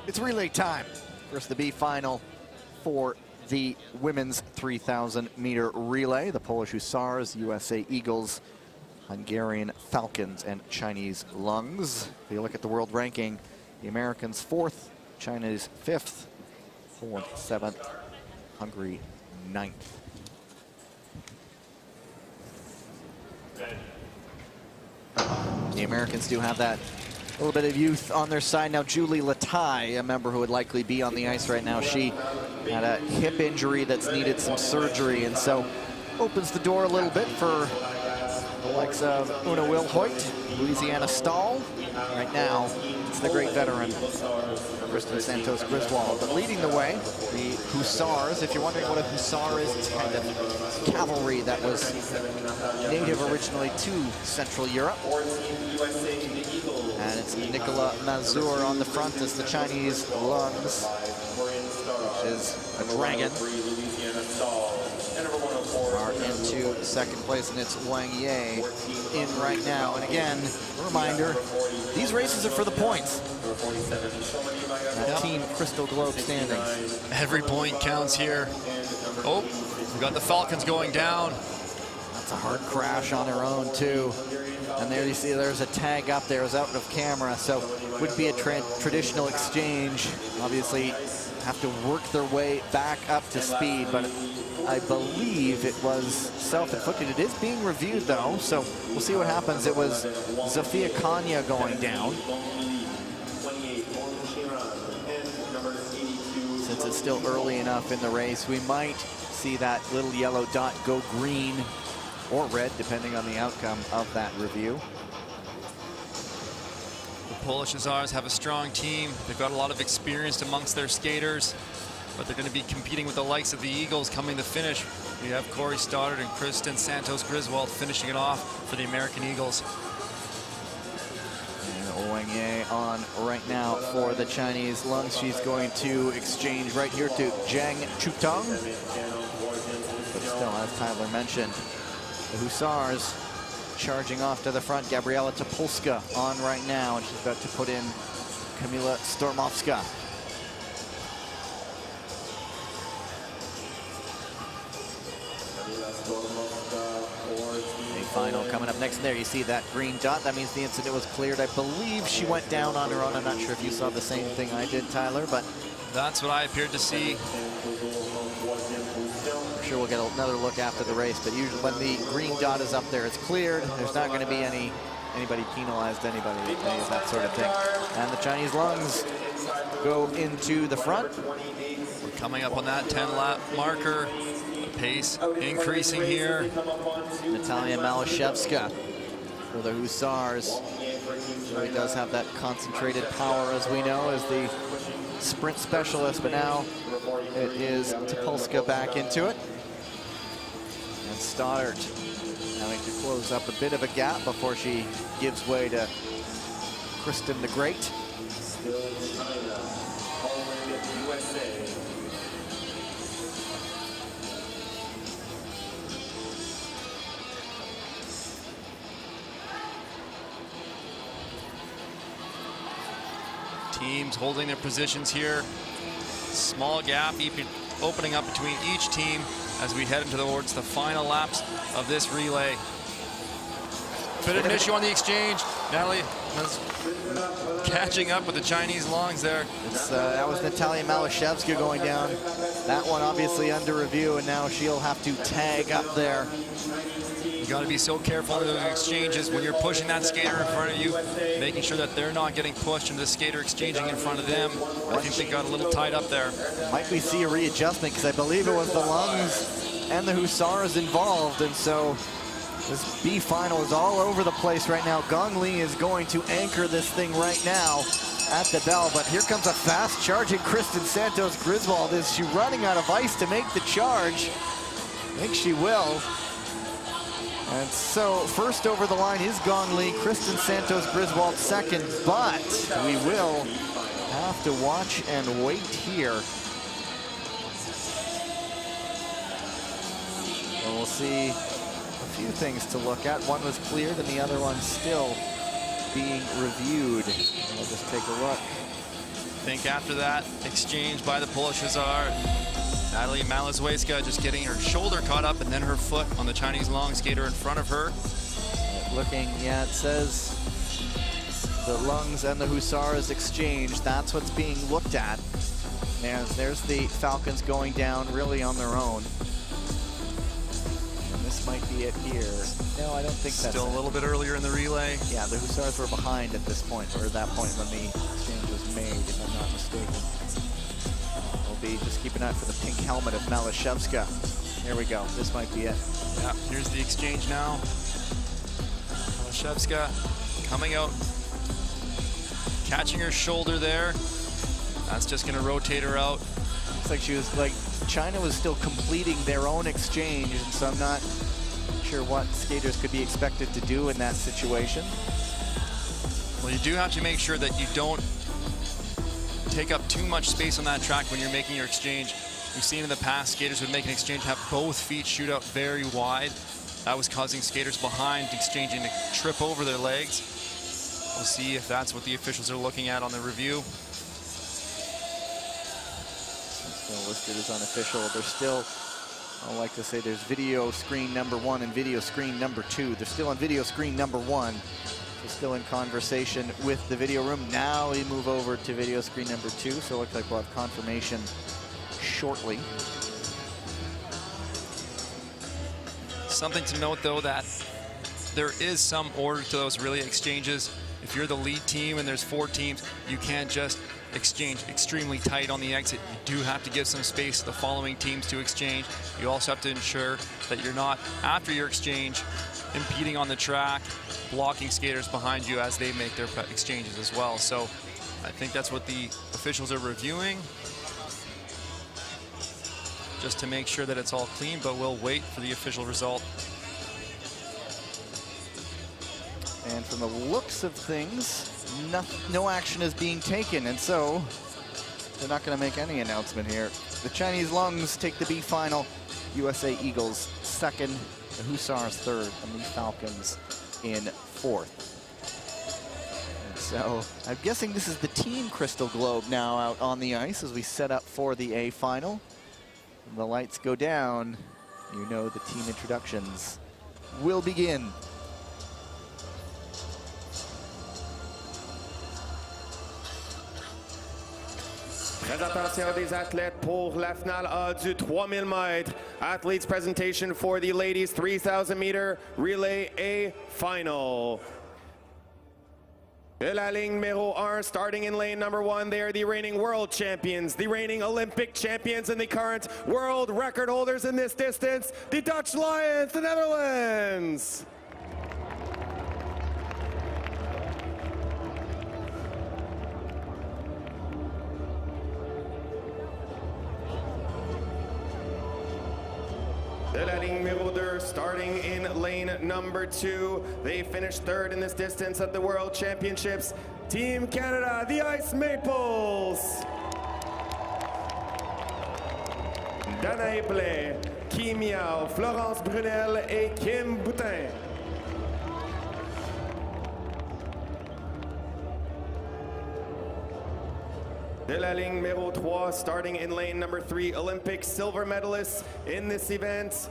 It's relay time. First, the B final for the women's 3,000 meter relay. The Polish Hussars, USA Eagles, Hungarian Falcons, and Chinese Lungs. If you look at the world ranking, the Americans 4th, China's 5th, Poland 7th, Hungary 9th. The Americans do have that little bit of youth on their side. Now Julie Latai, a member who would likely be on the ice right now, she had a hip injury that's needed some surgery, and so opens the door a little bit for the likes of Una Wilhoit, Louisiana Stahl. Right now, it's the great veteran, Kristen Santos Griswold. But leading the way, the Hussars. If you're wondering what a Hussar is, it's kind of cavalry that was native originally to Central Europe. And it's Nicolas Mazur on the front as the Chinese Lungs, which is a dragon, are into second place, and it's Wang Ye in right now. And again, a reminder, these races are for the points. That Team Crystal Globe standings. Every point counts here. Oh, we got the Falcons going down. That's a hard crash on her own too. And there you see there's a tag up there. It was out of camera, so would be a traditional exchange. Obviously have to work their way back up to speed, but I believe it was self-inflicted. It is being reviewed though, so we'll see what happens. It was Zofia Kanya going down. Since it's still early enough in the race, we might see that little yellow dot go green or red, depending on the outcome of that review. The Polish Hussars have a strong team. They've got a lot of experience amongst their skaters, but they're going to be competing with the likes of the Eagles coming to finish. We have Corey Stoddard and Kristen Santos Griswold finishing it off for the American Eagles. And Wang Ye on right now for the Chinese Lungs. She's going to exchange right here to Zhang Chutong. But still, as Tyler mentioned, the Hussars charging off to the front. Gabriela Topolska on right now, and she's about to put in Kamila Stormovska. A final coming up next. And there you see that green dot. That means the incident was cleared. I believe she went down on her own. I'm not sure if you saw the same thing I did, Tyler, but that's what I appeared to see. I'm sure we'll get another look after the race, but usually when the green dot is up there, it's cleared. There's not going to be anybody penalized, any of that sort of thing. And the Chinese Lungs go into the front. We're coming up on that 10-lap marker. The pace increasing here. Natalia Malashevska for the Hussars. She does have that concentrated power, as we know, as the sprint specialist, but now it is Topolska back into it. And Stoddard having to close up a bit of a gap before she gives way to Kristen the Great. Still China, Poland, USA. Teams holding their positions here. Small gap opening up between each team as we head into towards the final laps of this relay. Bit of an issue on the exchange. Natalie was catching up with the Chinese Lungs there. That was Natalia Malashevska going down. That one obviously under review, and now she'll have to tag up there. You got to be so careful in those exchanges when you're pushing that skater in front of you, making sure that they're not getting pushed and the skater exchanging in front of them. I think they got a little tied up there. Might we see a readjustment, because I believe it was the Lungs and the Hussars involved, and so this B final is all over the place right now. Gong Li is going to anchor this thing right now at the bell, but here comes a fast charging Kristen Santos Griswold. Is she running out of ice to make the charge? I think she will. And so first over the line is Gong Li, Kristen Santos Griswold second, but we will have to watch and wait here. And we'll see a few things to look at. One was cleared and the other one still being reviewed. We'll just take a look. I think after that exchange by the Polish Hussar, Natalie Malazwejska just getting her shoulder caught up and then her foot on the Chinese long skater in front of her. Looking, yeah, it says the Lungs and the Hussars exchange. That's what's being looked at. There's the Falcons going down really on their own. And this might be it here. No, I don't think that's still a little bit earlier in the relay. Yeah, the Hussars were behind at this point, or at that point when the exchange was made, if I'm not mistaken. We'll be just keep an eye for the pink helmet of Malashevska. Here we go. This might be it. Yeah, here's the exchange now. Malashevska coming out, catching her shoulder there. That's just going to rotate her out. Looks like she was like, China was still completing their own exchange, and so I'm not sure what skaters could be expected to do in that situation. Well, you do have to make sure that you don't take up too much space on that track when you're making your exchange. We've seen in the past skaters would make an exchange, have both feet shoot out very wide. That was causing skaters behind exchanging to trip over their legs. We'll see if that's what the officials are looking at on the review. Still listed as unofficial. There's still, I like to say, there's video screen number 1 and video screen number 2. They're still on video screen number 1. So still in conversation with the video room. Now we move over to video screen number 2. So it looks like we'll have confirmation shortly. Something to note, though, that there is some order to those relay exchanges. If you're the lead team and there's 4 teams, you can't just exchange extremely tight on the exit. You do have to give some space to the following teams to exchange. You also have to ensure that you're not, after your exchange, impeding on the track, blocking skaters behind you as they make their exchanges as well. So I think that's what the officials are reviewing, just to make sure that it's all clean, but we'll wait for the official result. And from the looks of things, no action is being taken, and so they're not going to make any announcement here. The Chinese Lungs take the B final, USA Eagles second, the Hussars third, and the Falcons in fourth. And so I'm guessing this is the team Crystal Globe now out on the ice as we set up for the A final. When the lights go down, you know the team introductions will begin. Très attention des athlètes pour la finale A du 3000 mètres. Athletes presentation for the ladies 3000 meter relay A final. De la ligne numéro 1, starting in lane number 1, they are the reigning world champions, the reigning Olympic champions, and the current world record holders in this distance, the Dutch Lions, the Netherlands. De la ligne numéro 2, starting in lane number 2. They finished third in this distance at the World Championships. Team Canada, the Ice Maples. Danae Blais, Kim Yao, Florence Brunel et Kim Boutin. De la ligne numéro 3, starting in lane number 3, Olympic silver medalists in this event,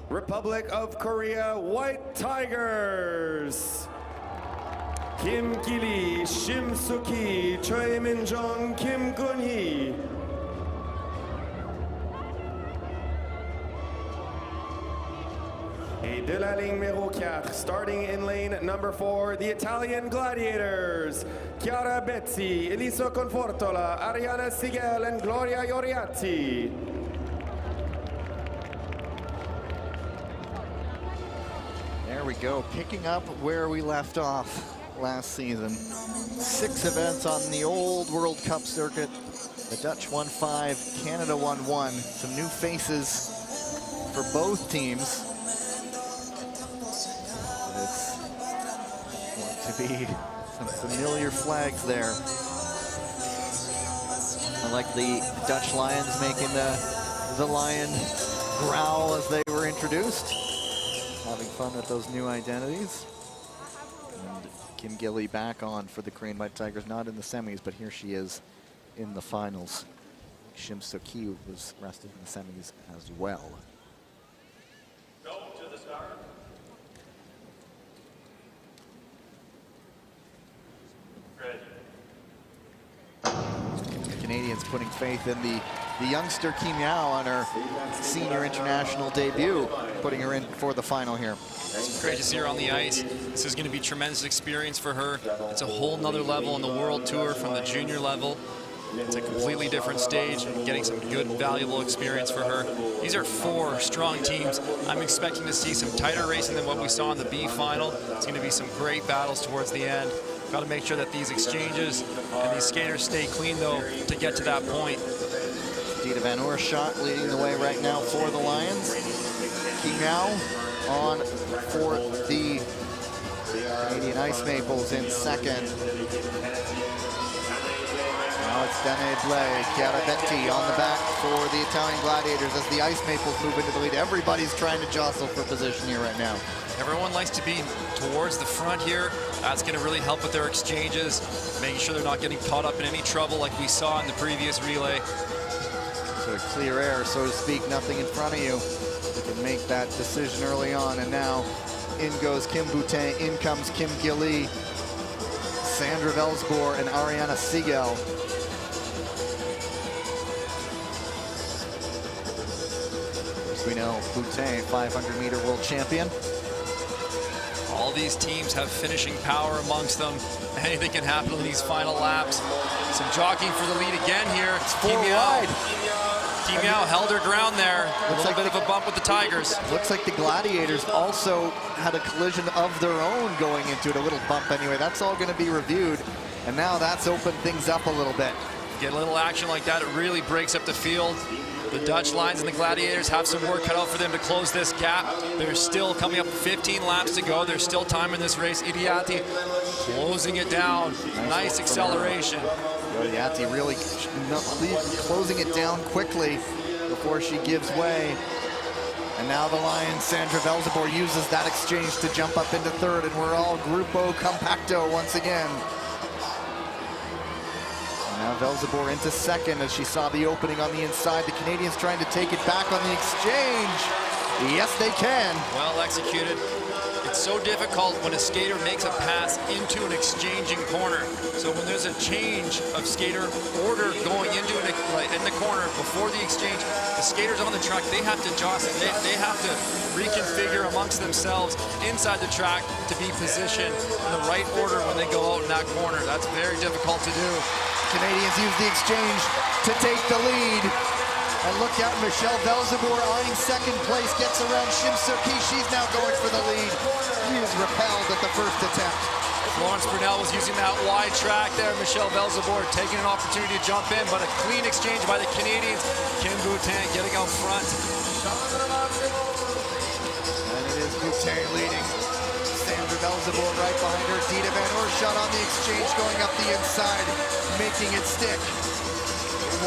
Republic of Korea, White Tigers. Kim Ki-lee, Shim Soo-ki, Choi Min-jong, Kim Gun-hee. Et de la ligne numéro 4, starting in lane number 4, the Italian Gladiators, Chiara Bezzi, Elisa Confortola, Ariana Sigel, and Gloria Ioriatti. There we go, picking up where we left off last season. 6 events on the old World Cup circuit. The Dutch won 5, Canada won 1. Some new faces for both teams. It's going to be some familiar flags there. I like the Dutch Lions making the lion growl as they were introduced. Having fun with those new identities. And Kim Gilly back on for the Korean White Tigers, not in the semis, but here she is in the finals. Shim Soo-ki was rested in the semis as well. Go to the start. The Canadians putting faith in the youngster Kim Yao on her senior international debut, putting her in for the final here. It's great to see her on the ice. This is going to be tremendous experience for her. It's a whole nother level on the World Tour from the junior level. It's a completely different stage, getting some good, valuable experience for her. These are 4 strong teams. I'm expecting to see some tighter racing than what we saw in the B final. It's going to be some great battles towards the end. Got to make sure that these exchanges and these skaters stay clean, though, to get to that point. Dita Van Oersschot leading the way right now for the Lions. Kim Yao on for the Canadian Ice Maples in second. Now it's Danae Blais, Chiara Betti on the back for the Italian Gladiators as the Ice Maples move into the lead. Everybody's trying to jostle for position here right now. Everyone likes to be towards the front here. That's going to really help with their exchanges, making sure they're not getting caught up in any trouble like we saw in the previous relay. So clear air, so to speak, nothing in front of you. You can make that decision early on, and now in goes Kim Boutin, in comes Kim Gilly, Sandra Velsboer, and Ariana Siegel. As we know, Boutin, 500-meter world champion. All these teams have finishing power amongst them. Anything can happen in these final laps. Some jockeying for the lead again here. It's 4 wide. Kim Yao held her ground there. A little bit of a bump with the Tigers. Looks like the Gladiators also had a collision of their own going into it, a little bump anyway. That's all going to be reviewed, and now that's opened things up a little bit. Get a little action like that, it really breaks up the field. The Dutch Lions and the Gladiators have some work cut out for them to close this gap. They're still coming up 15 laps to go. There's still time in this race. Idiati closing it down. Nice acceleration. Idiati really closing it down quickly before she gives way. And now the Lions, Sandra Velsboer uses that exchange to jump up into third, and we're all Grupo Compacto once again. Now Velsboer into second as she saw the opening on the inside. The Canadians trying to take it back on the exchange. Yes, they can. Well executed. It's so difficult when a skater makes a pass into an exchanging corner. So when there's a change of skater order going into in the corner before the exchange, the skaters on the track, they have to jostle. They have to reconfigure amongst themselves inside the track to be positioned in the right order when they go out in that corner. That's very difficult to do. Canadians use the exchange to take the lead. And look out, Michelle Velsboer eyeing second place, gets around Shim Soo-ki. She's now going for the lead. She is repelled at the first attempt. Florence Brunel was using that wide track there. Michelle Velsboer taking an opportunity to jump in, but a clean exchange by the Canadians. Kim Boutin getting out front. And it is Boutin leading. Sandra Velsboer right behind her. Dita Van Oersschot on the exchange going up the inside, making it stick.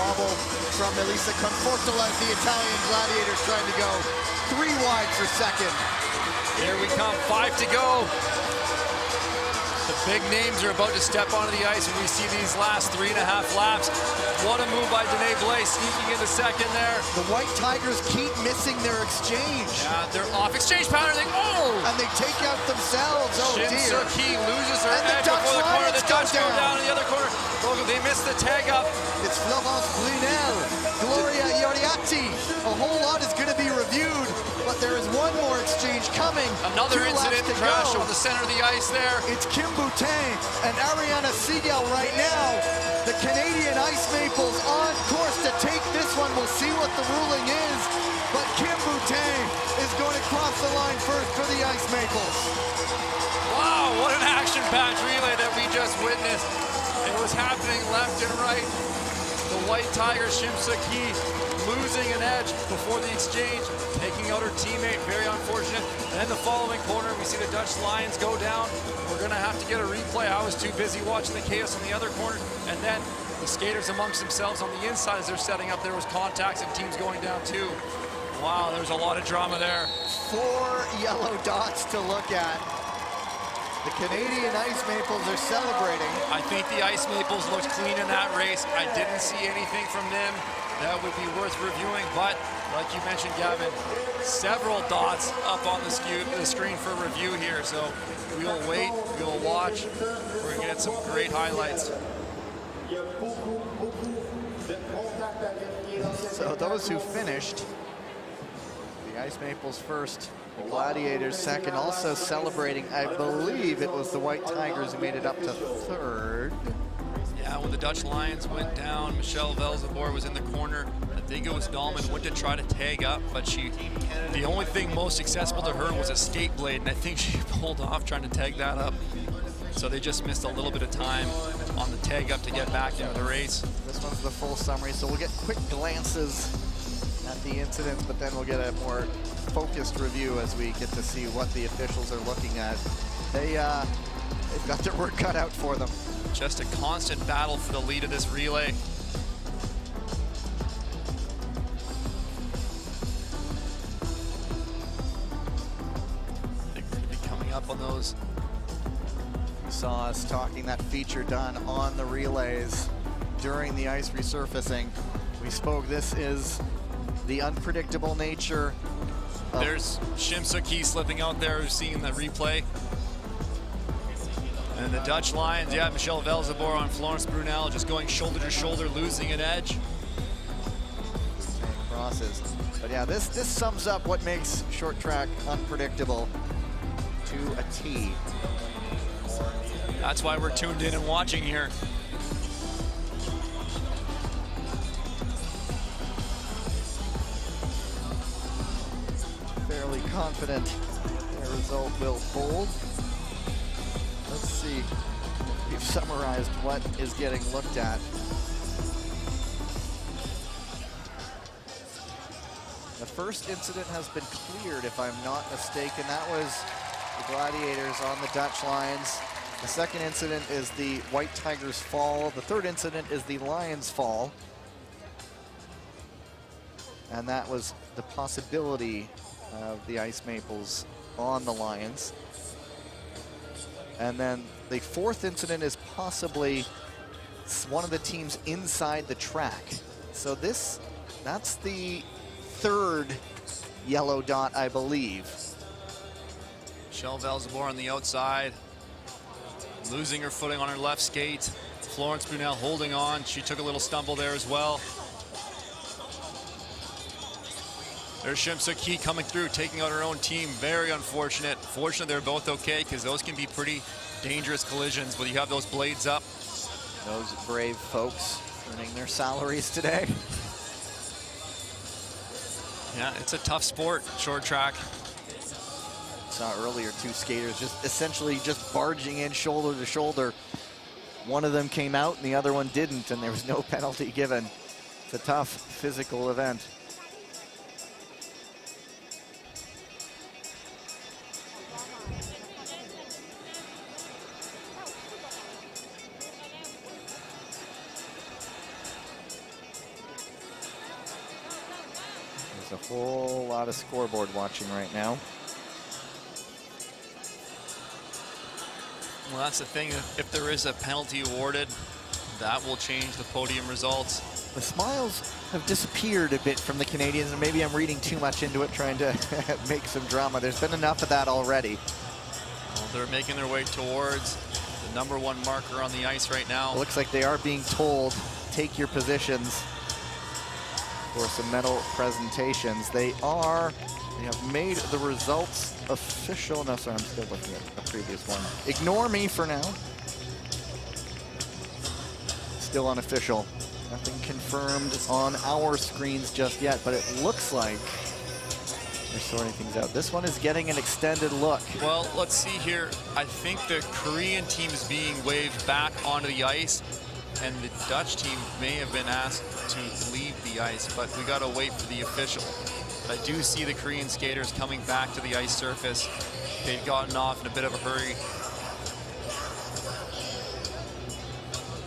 Wobble from Elisa Confortola as the Italian Gladiators trying to go 3 wide for second. Here we come, 5 to go. The big names are about to step onto the ice when we see these last 3.5 laps. What a move by Danae Blais, sneaking into second there. The White Tigers keep missing their exchange. Yeah, they're off exchange pattern. And they take out themselves. Oh Shim dear. Soo-ki loses her edge before the corner. The Dutch go down in the other corner. They missed the tag up. It's Florence Brunel, Gloria Ioriatti. A whole lot is going to be reviewed, but there is one more exchange coming. Another incident crash on the center of the ice there. It's Kim Boutin and Ariana Siegel right now. The Canadian Ice Maples on course to take this one. We'll see what the ruling is, but Kim Boutin is going to cross the line first for the Ice Maples. Wow, what an action-packed relay that we just witnessed. It was happening left and right. The White Tigers, Shim Soo-ki, losing an edge before the exchange, taking out her teammate, very unfortunate. And then the following corner, we see the Dutch Lions go down. We're gonna have to get a replay. I was too busy watching the chaos on the other corner. And then the skaters amongst themselves on the inside as they're setting up, there was contacts and teams going down too. Wow, there's a lot of drama there. 4 yellow dots to look at. The Canadian Ice Maples are celebrating. I think the Ice Maples looked clean in that race. I didn't see anything from them that would be worth reviewing, but like you mentioned, Gavin, several dots up on the screen for review here. So we'll wait, we'll watch. We're gonna get some great highlights. So those who finished, the Ice Maples first, the Gladiators second, also celebrating, I believe it was the White Tigers who made it up to third. Yeah, when the Dutch Lions went down, Michelle Velzebor was in the corner. I think it was Dahlman went to try to tag up, but the only thing most accessible to her was a skate blade, and I think she pulled off trying to tag that up. So they just missed a little bit of time on the tag up to get back into the race. This one's the full summary, so we'll get quick glances at the incidents, but then we'll get a more focused review as we get to see what the officials are looking at. They've got their work cut out for them. Just a constant battle for the lead of this relay. They're going to be coming up on those. You saw us talking that feature done on the relays during the ice resurfacing. We spoke, this is the unpredictable nature. There's Shimsa Key slipping out there, who's seeing the replay. And the Dutch Lions, yeah, Michelle Velzebor on Florence Brunel, just going shoulder to shoulder, losing an edge. Same crosses. But yeah, this sums up what makes short track unpredictable to a T. That's why we're tuned in and watching here. Fairly confident their result will hold. Let's see. We've summarized what is getting looked at. The first incident has been cleared, if I'm not mistaken. That was the Gladiators on the Dutch Lions. The second incident is the White Tigers fall. The third incident is the Lions fall. And that was the possibility of the Ice Maples on the Lions. And then the fourth incident is possibly one of the teams inside the track. So that's the third yellow dot, I believe. Michelle Velzebor on the outside, losing her footing on her left skate. Florence Brunel holding on. She took a little stumble there as well. There's Shimsa Key coming through, taking out her own team. Very unfortunate. Fortunate they're both okay, because those can be pretty dangerous collisions when you have those blades up. Those brave folks earning their salaries today. Yeah, it's a tough sport, short track. Saw earlier two skaters just essentially just barging in shoulder to shoulder. One of them came out and the other one didn't, and there was no penalty given. It's a tough physical event. There's a whole lot of scoreboard watching right now. Well, that's the thing. If there is a penalty awarded, that will change the podium results. The smiles have disappeared a bit from the Canadians, and maybe I'm reading too much into it, trying to make some drama. There's been enough of that already. Well, they're making their way towards the #1 marker on the ice right now. It looks like they are being told, take your positions for some medal presentations. They have made the results official. No, sorry, I'm still looking at the previous one. Ignore me for now. Still unofficial. Nothing confirmed on our screens just yet, but it looks like they're sorting things out. This one is getting an extended look. Well, let's see here. I think the Korean team is being waved back onto the ice, and the Dutch team may have been asked to leave the ice, but we got to wait for the official. But I do see the Korean skaters coming back to the ice surface. They've gotten off in a bit of a hurry.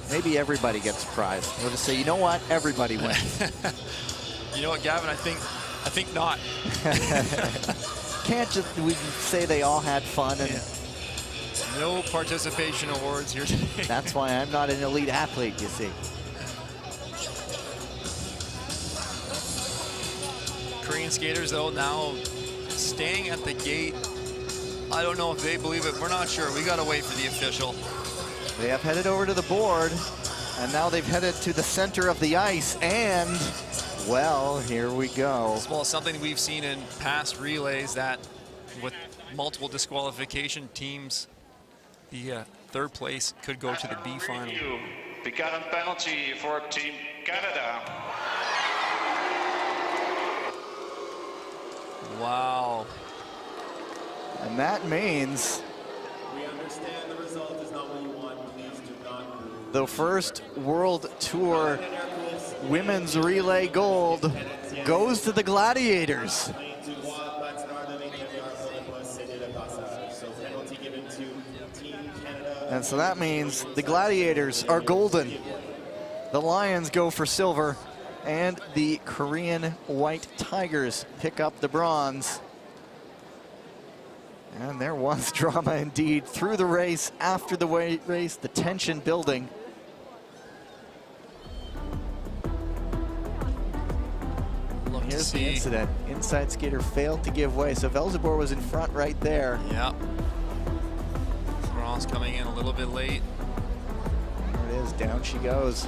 Maybe everybody gets a prize. We'll just say, you know what? Everybody wins. You know what, Gavin? I think not. Can't just we say they all had fun and No participation awards here today. That's why I'm not an elite athlete, you see. Korean skaters, though, now staying at the gate. I don't know if they believe it. We're not sure. We got to wait for the official. They have headed over to the board, and now they've headed to the center of the ice, and, well, here we go. Well, something we've seen in past relays that with multiple disqualification teams, the third place could go to the B final. The current penalty for Team Canada. Wow. And that means We understand the result is not what you want. Please do not move. the first World Tour women's relay gold goes to the Gladiators. And so that means the Gladiators are golden. The Lions go for silver, and the Korean White Tigers pick up the bronze. And there was drama indeed through the race, after the race, the tension building. Here's the incident. Inside skater failed to give way, so Velzebor was in front right there. Yep. Ross coming in a little bit late. There it is, down she goes.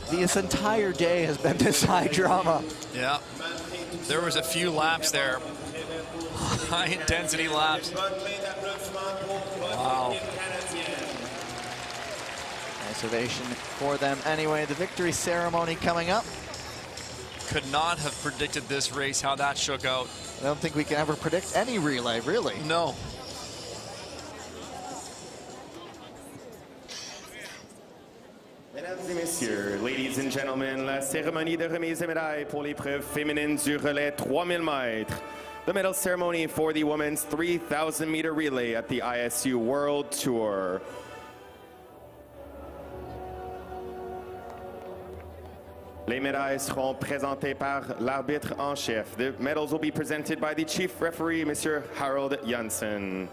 This entire day has been this high drama. Yeah. There was a few laps there. High intensity laps. Wow. Nice ovation for them. Anyway, the victory ceremony coming up. Could not have predicted this race, how that shook out. I don't think we can ever predict any relay, really. No. Mesdames et messieurs, ladies and gentlemen, la cérémonie de remise des médailles pour l'épreuve féminine du relais 3000 mètres. The medal ceremony for the women's 3,000 meter relay at the ISU World Tour. Les médailles seront présentées par l'arbitre en chef. The medals will be presented by the chief referee, Mr. Harold Janssen.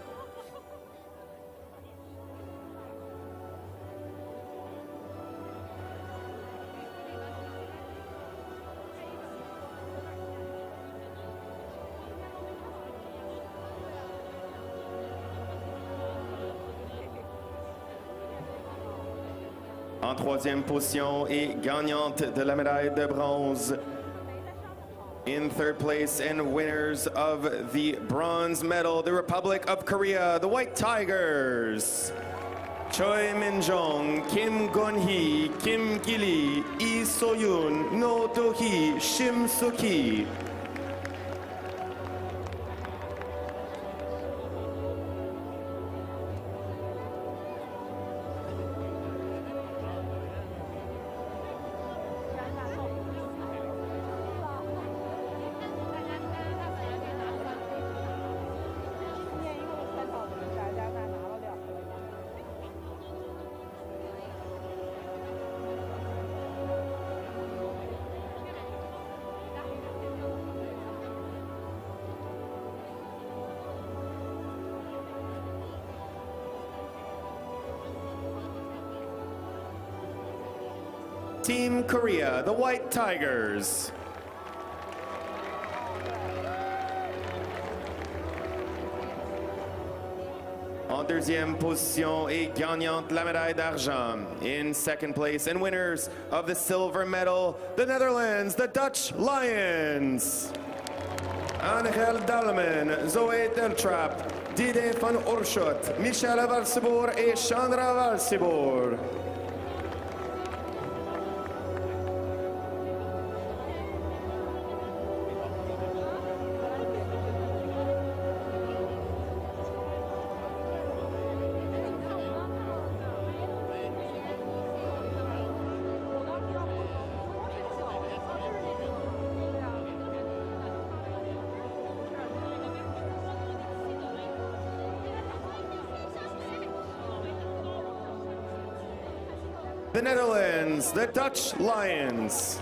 En troisième position et gagnante de la médaille de bronze. In third place and winners of the bronze medal, the Republic of Korea, the White Tigers. Choi Min-jong, Kim Gon-hee, Kim Ki-lee, Lee So-yoon, No Do-hee, Shim Soo-ki. Team Korea, the White Tigers. En deuxième position et gagnante la médaille d'argent. In second place and winners of the silver medal, the Netherlands, the Dutch Lions. Angel Dalman, Zoe Deltrap, Didier van Oorschot, Michelle Valseboer et Chandra Valseboer. The Netherlands, the Dutch Lions.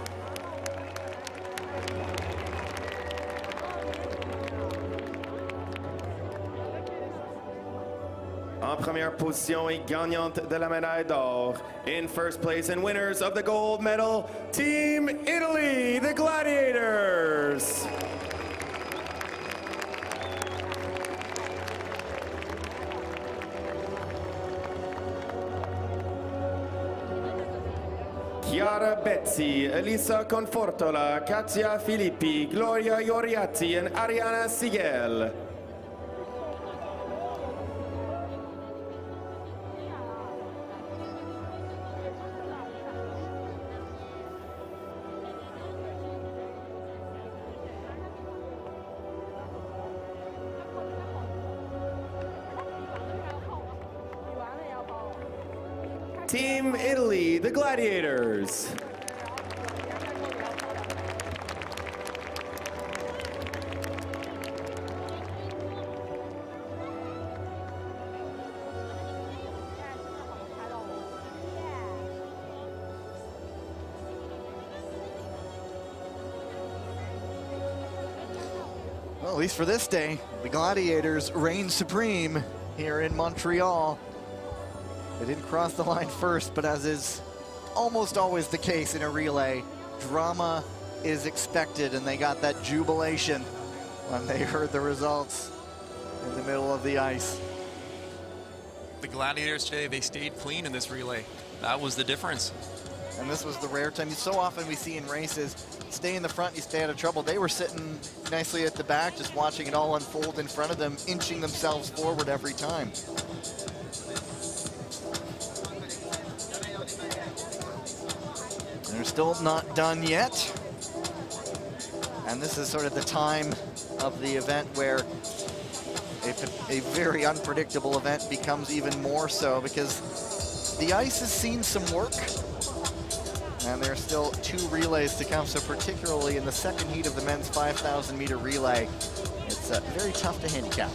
première position et gagnante de la médaille d'or. In first place and winners of the gold medal, Team Italy, the Gladiators. Chiara Bezzi, Elisa Confortola, Katia Filippi, Gloria Ioriatti, and Ariana Sigel. Team Italy, the Gladiators. Well, at least for this day, the Gladiators reign supreme here in Montreal. They didn't cross the line first, but as is almost always the case in a relay, drama is expected, and they got that jubilation when they heard the results in the middle of the ice. The Gladiators today, they stayed clean in this relay. That was the difference. And this was the rare time. So often we see in races, stay in the front, you stay out of trouble. They were sitting nicely at the back, just watching it all unfold in front of them, inching themselves forward every time. They're still not done yet. And this is sort of the time of the event where a very unpredictable event becomes even more so, because the ice has seen some work. And there are still 2 relays to come, so particularly in the second heat of the men's 5,000 meter relay, it's very tough to handicap.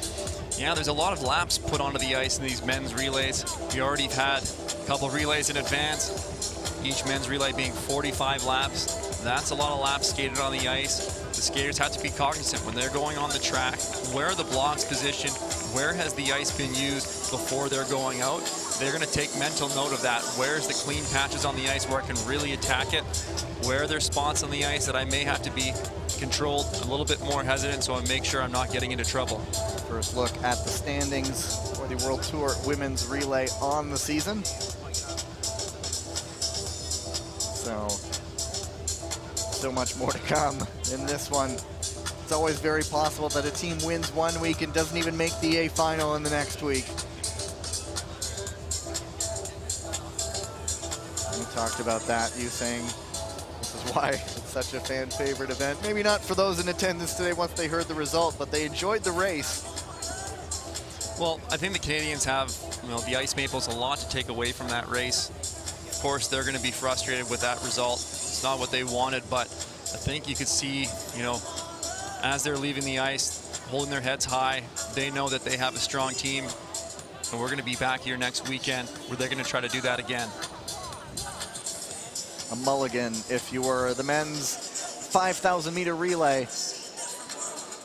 Yeah, there's a lot of laps put onto the ice in these men's relays. We already had a couple relays in advance. Each men's relay being 45 laps. That's a lot of laps skated on the ice. The skaters have to be cognizant when they're going on the track. Where are the blocks positioned? Where has the ice been used before they're going out? They're going to take mental note of that. Where's the clean patches on the ice where I can really attack it? Where are there spots on the ice that I may have to be controlled, a little bit more hesitant, so I make sure I'm not getting into trouble. First look at the standings for the World Tour Women's Relay on the season. So much more to come in this one. It's always very possible that a team wins one week and doesn't even make the A final in the next week. We talked about that, you saying this is why it's such a fan favorite event. Maybe not for those in attendance today once they heard the result, but they enjoyed the race. Well, I think the Canadians have, the Ice Maples, a lot to take away from that race. Of course, they're going to be frustrated with that result. It's not what they wanted, but I think you could see, as they're leaving the ice, holding their heads high, they know that they have a strong team, and we're going to be back here next weekend where they're going to try to do that again. A mulligan if you were the men's 5,000 meter relay.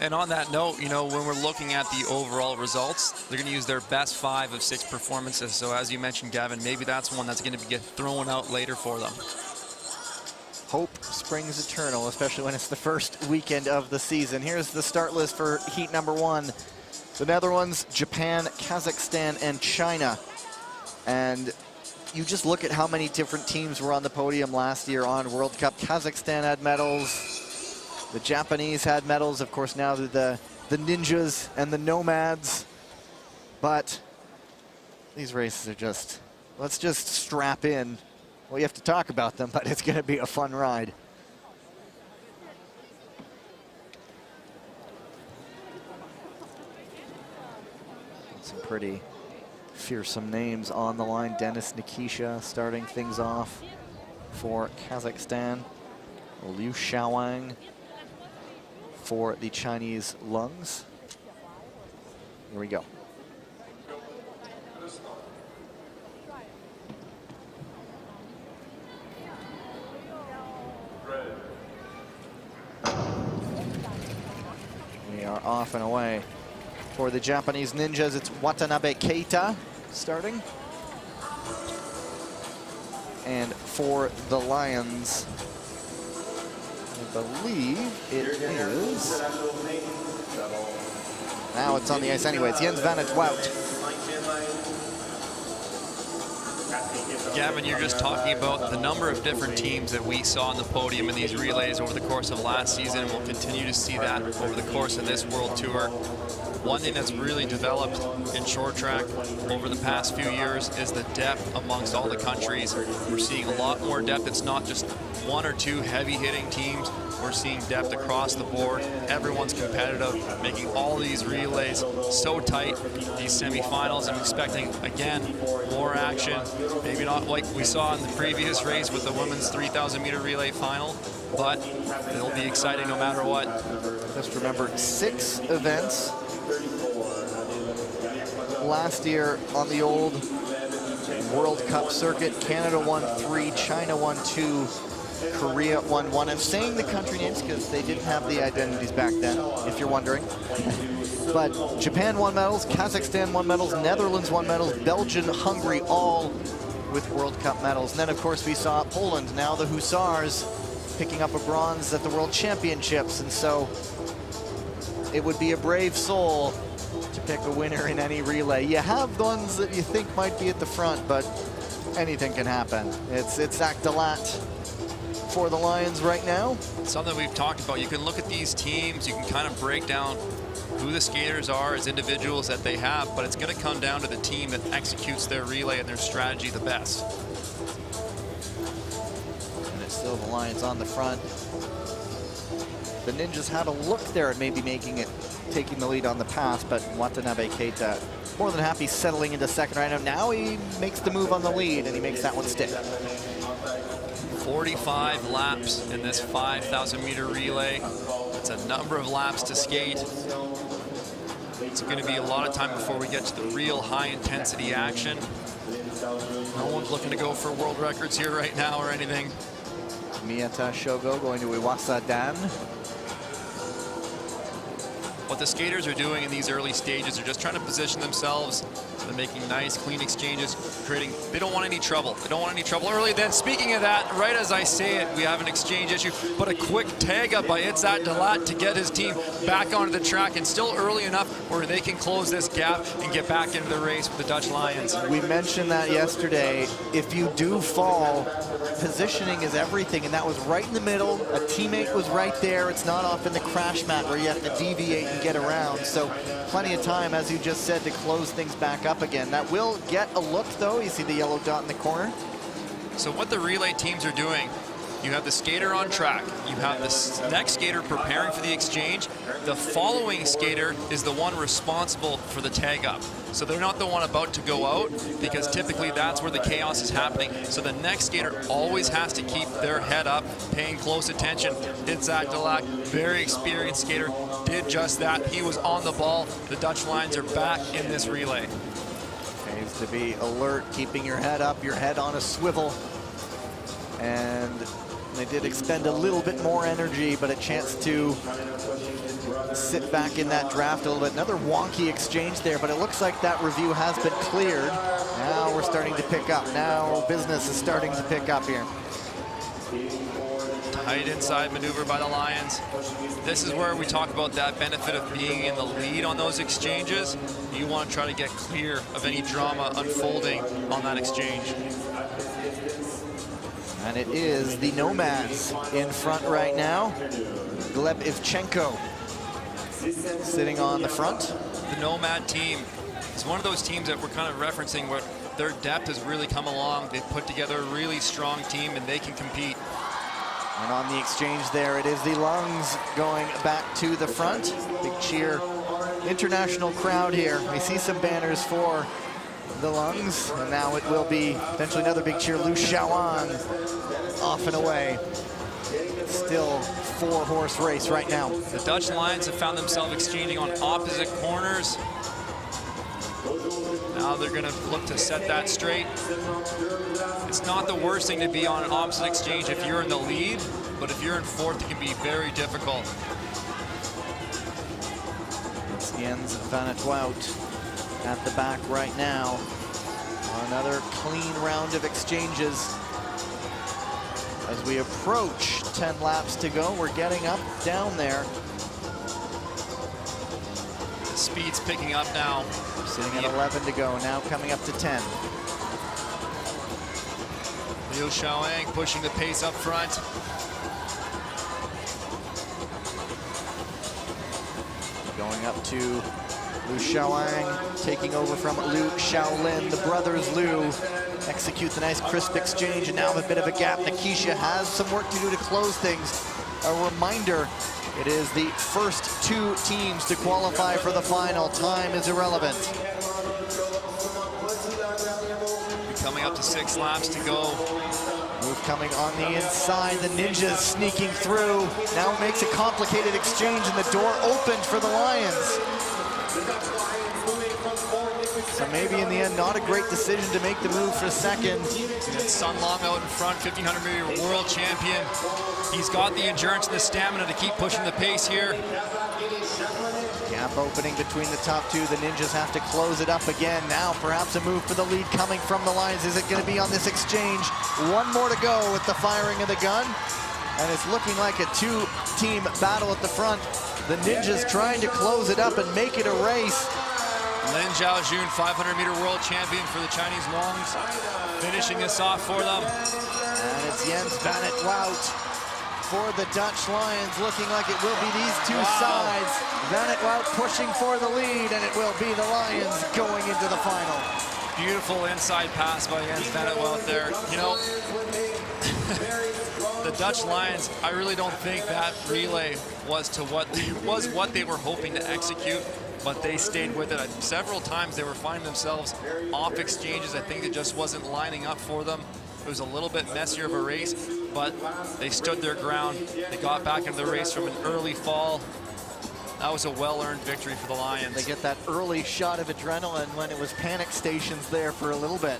And on that note, when we're looking at the overall results, they're going to use their best 5 of 6 performances. So as you mentioned, Gavin, maybe that's one that's going to get thrown out later for them. Hope springs eternal, especially when it's the first weekend of the season. Here's the start list for heat number 1. The Netherlands, Japan, Kazakhstan, and China. And you just look at how many different teams were on the podium last year on World Cup. Kazakhstan had medals. The Japanese had medals. Of course, now the Ninjas and the Nomads. But these races are just, let's just strap in. Well, you have to talk about them, but it's going to be a fun ride. Some pretty fearsome names on the line. Denis Nikisha starting things off for Kazakhstan. Liu Xiaowang for the Chinese Lungs. Here we go. We are off and away. For the Japanese Ninjas, it's Watanabe Keita starting. And for the Lions, I believe it is. Now it's on the ice anyway. It's Jens van het Wout. Gavin, you're just talking about the number of different teams that we saw on the podium in these relays over the course of last season, and we'll continue to see that over the course of this World Tour. One thing that's really developed in short track over the past few years is the depth amongst all the countries. We're seeing a lot more depth. It's not just one or two heavy-hitting teams. We're seeing depth across the board. Everyone's competitive, making all these relays so tight. These semifinals, I'm expecting, again, more action. Maybe not like we saw in the previous race with the women's 3,000-meter relay final, but it'll be exciting no matter what. Just remember, 6 events. Last year on the old World Cup circuit, Canada won 3, China won 2, Korea won 1. I'm saying the country names because they didn't have the identities back then, if you're wondering. But Japan won medals, Kazakhstan won medals, Netherlands won medals, Belgium, Hungary, all with World Cup medals. And then, of course, we saw Poland, now the Hussars, picking up a bronze at the World Championships. And so it would be a brave soul to pick a winner in any relay. You have ones that you think might be at the front, but anything can happen. It's Zach Delat for the Lions right now. Something we've talked about, you can look at these teams, you can kind of break down who the skaters are as individuals that they have, but it's going to come down to the team that executes their relay and their strategy the best. And it's still the Lions on the front. The Ninjas had a look there at maybe taking the lead on the pass, but Watanabe Keita more than happy settling into second right now. Now he makes the move on the lead, and he makes that one stick. 45 laps in this 5,000-meter relay. It's a number of laps to skate. It's going to be a lot of time before we get to the real high-intensity action. No one's looking to go for world records here right now or anything. Miyata Shogo going to Iwasa Dan. What the skaters are doing in these early stages are just trying to position themselves. They're making nice, clean exchanges, they don't want any trouble. They don't want any trouble early. Then, speaking of that, right as I say it, we have an exchange issue, but a quick tag up by Itzat Delat to get his team back onto the track, and still early enough where they can close this gap and get back into the race with the Dutch Lions. We mentioned that yesterday. If you do fall, positioning is everything, and that was right in the middle. A teammate was right there. It's not off in the crash mat where you have to deviate and get around. So plenty of time, as you just said, to close things back up again. That will get a look, though. You see the yellow dot in the corner. So what the relay teams are doing, you have the skater on track. You have the next skater preparing for the exchange. The following skater is the one responsible for the tag up. So they're not the one about to go out, because typically that's where the chaos is happening. So the next skater always has to keep their head up, paying close attention. Itzat Delat, very experienced skater, did just that. He was on the ball. The Dutch Lions are back in this relay. Pays to be alert, keeping your head up, your head on a swivel. And they did expend a little bit more energy, but a chance to sit back in that draft a little bit. Another wonky exchange there, but it looks like that review has been cleared. Now we're starting to pick up. Now business is starting to pick up here. Tight inside maneuver by the Lions. This is where we talk about that benefit of being in the lead on those exchanges. You want to try to get clear of any drama unfolding on that exchange. And it is the Nomads in front right now. Gleb Ivchenko sitting on the front. The Nomad team is one of those teams that we're kind of referencing where their depth has really come along. They've put together a really strong team, and they can compete. And on the exchange there, it is the Lungs going back to the front. Big cheer, international crowd here. We see some banners for the Lungs, and now it will be potentially another big cheer. Lu Xiaoan off and away. Still 4-horse race right now. The Dutch Lions have found themselves exchanging on opposite corners. Now they're going to look to set that straight. It's not the worst thing to be on an opposite exchange if you're in the lead, but if you're in fourth, it can be very difficult. It's Jens van het Wout at the back right now. Another clean round of exchanges. As we approach 10 laps to go, we're getting up, down there. The speed's picking up now. Sitting at 11 to go, now coming up to 10. Liu Xiaoang pushing the pace up front. Going up to Liu Xiaoang, taking over from Liu Xiaolin. The brothers Liu execute the nice crisp exchange, and now a bit of a gap. Nikisha has some work to do to close things. A reminder, it is the first 2 teams to qualify for the final. Time is irrelevant. Coming up to 6 laps to go. Move coming on the inside, the Ninjas sneaking through. Now makes a complicated exchange, and the door opened for the Lions. So maybe in the end, not a great decision to make the move for second. Sun Long out in front, 1500-meter world champion. He's got the endurance and the stamina to keep pushing the pace here. Gap opening between the top 2. The Ninjas have to close it up again. Now perhaps a move for the lead coming from the Lions. Is it going to be on this exchange? One more to go with the firing of the gun. And it's looking like a 2-team battle at the front. The Ninjas trying to close it up and make it a race. Lin Zhaojun, 500-meter world champion for the Chinese Longs, finishing this off for them. And it's Jens van het Wout for the Dutch Lions, looking like it will be these 2 sides. Van het Wout pushing for the lead, and it will be the Lions going into the final. Beautiful inside pass by Jens van het Wout there. You know, the Dutch Lions, I really don't think that relay was what they were hoping to execute, but they stayed with it. Several times they were finding themselves off exchanges. I think it just wasn't lining up for them. It was a little bit messier of a race, but they stood their ground. They got back into the race from an early fall. That was a well-earned victory for the Lions. They get that early shot of adrenaline when it was panic stations there for a little bit.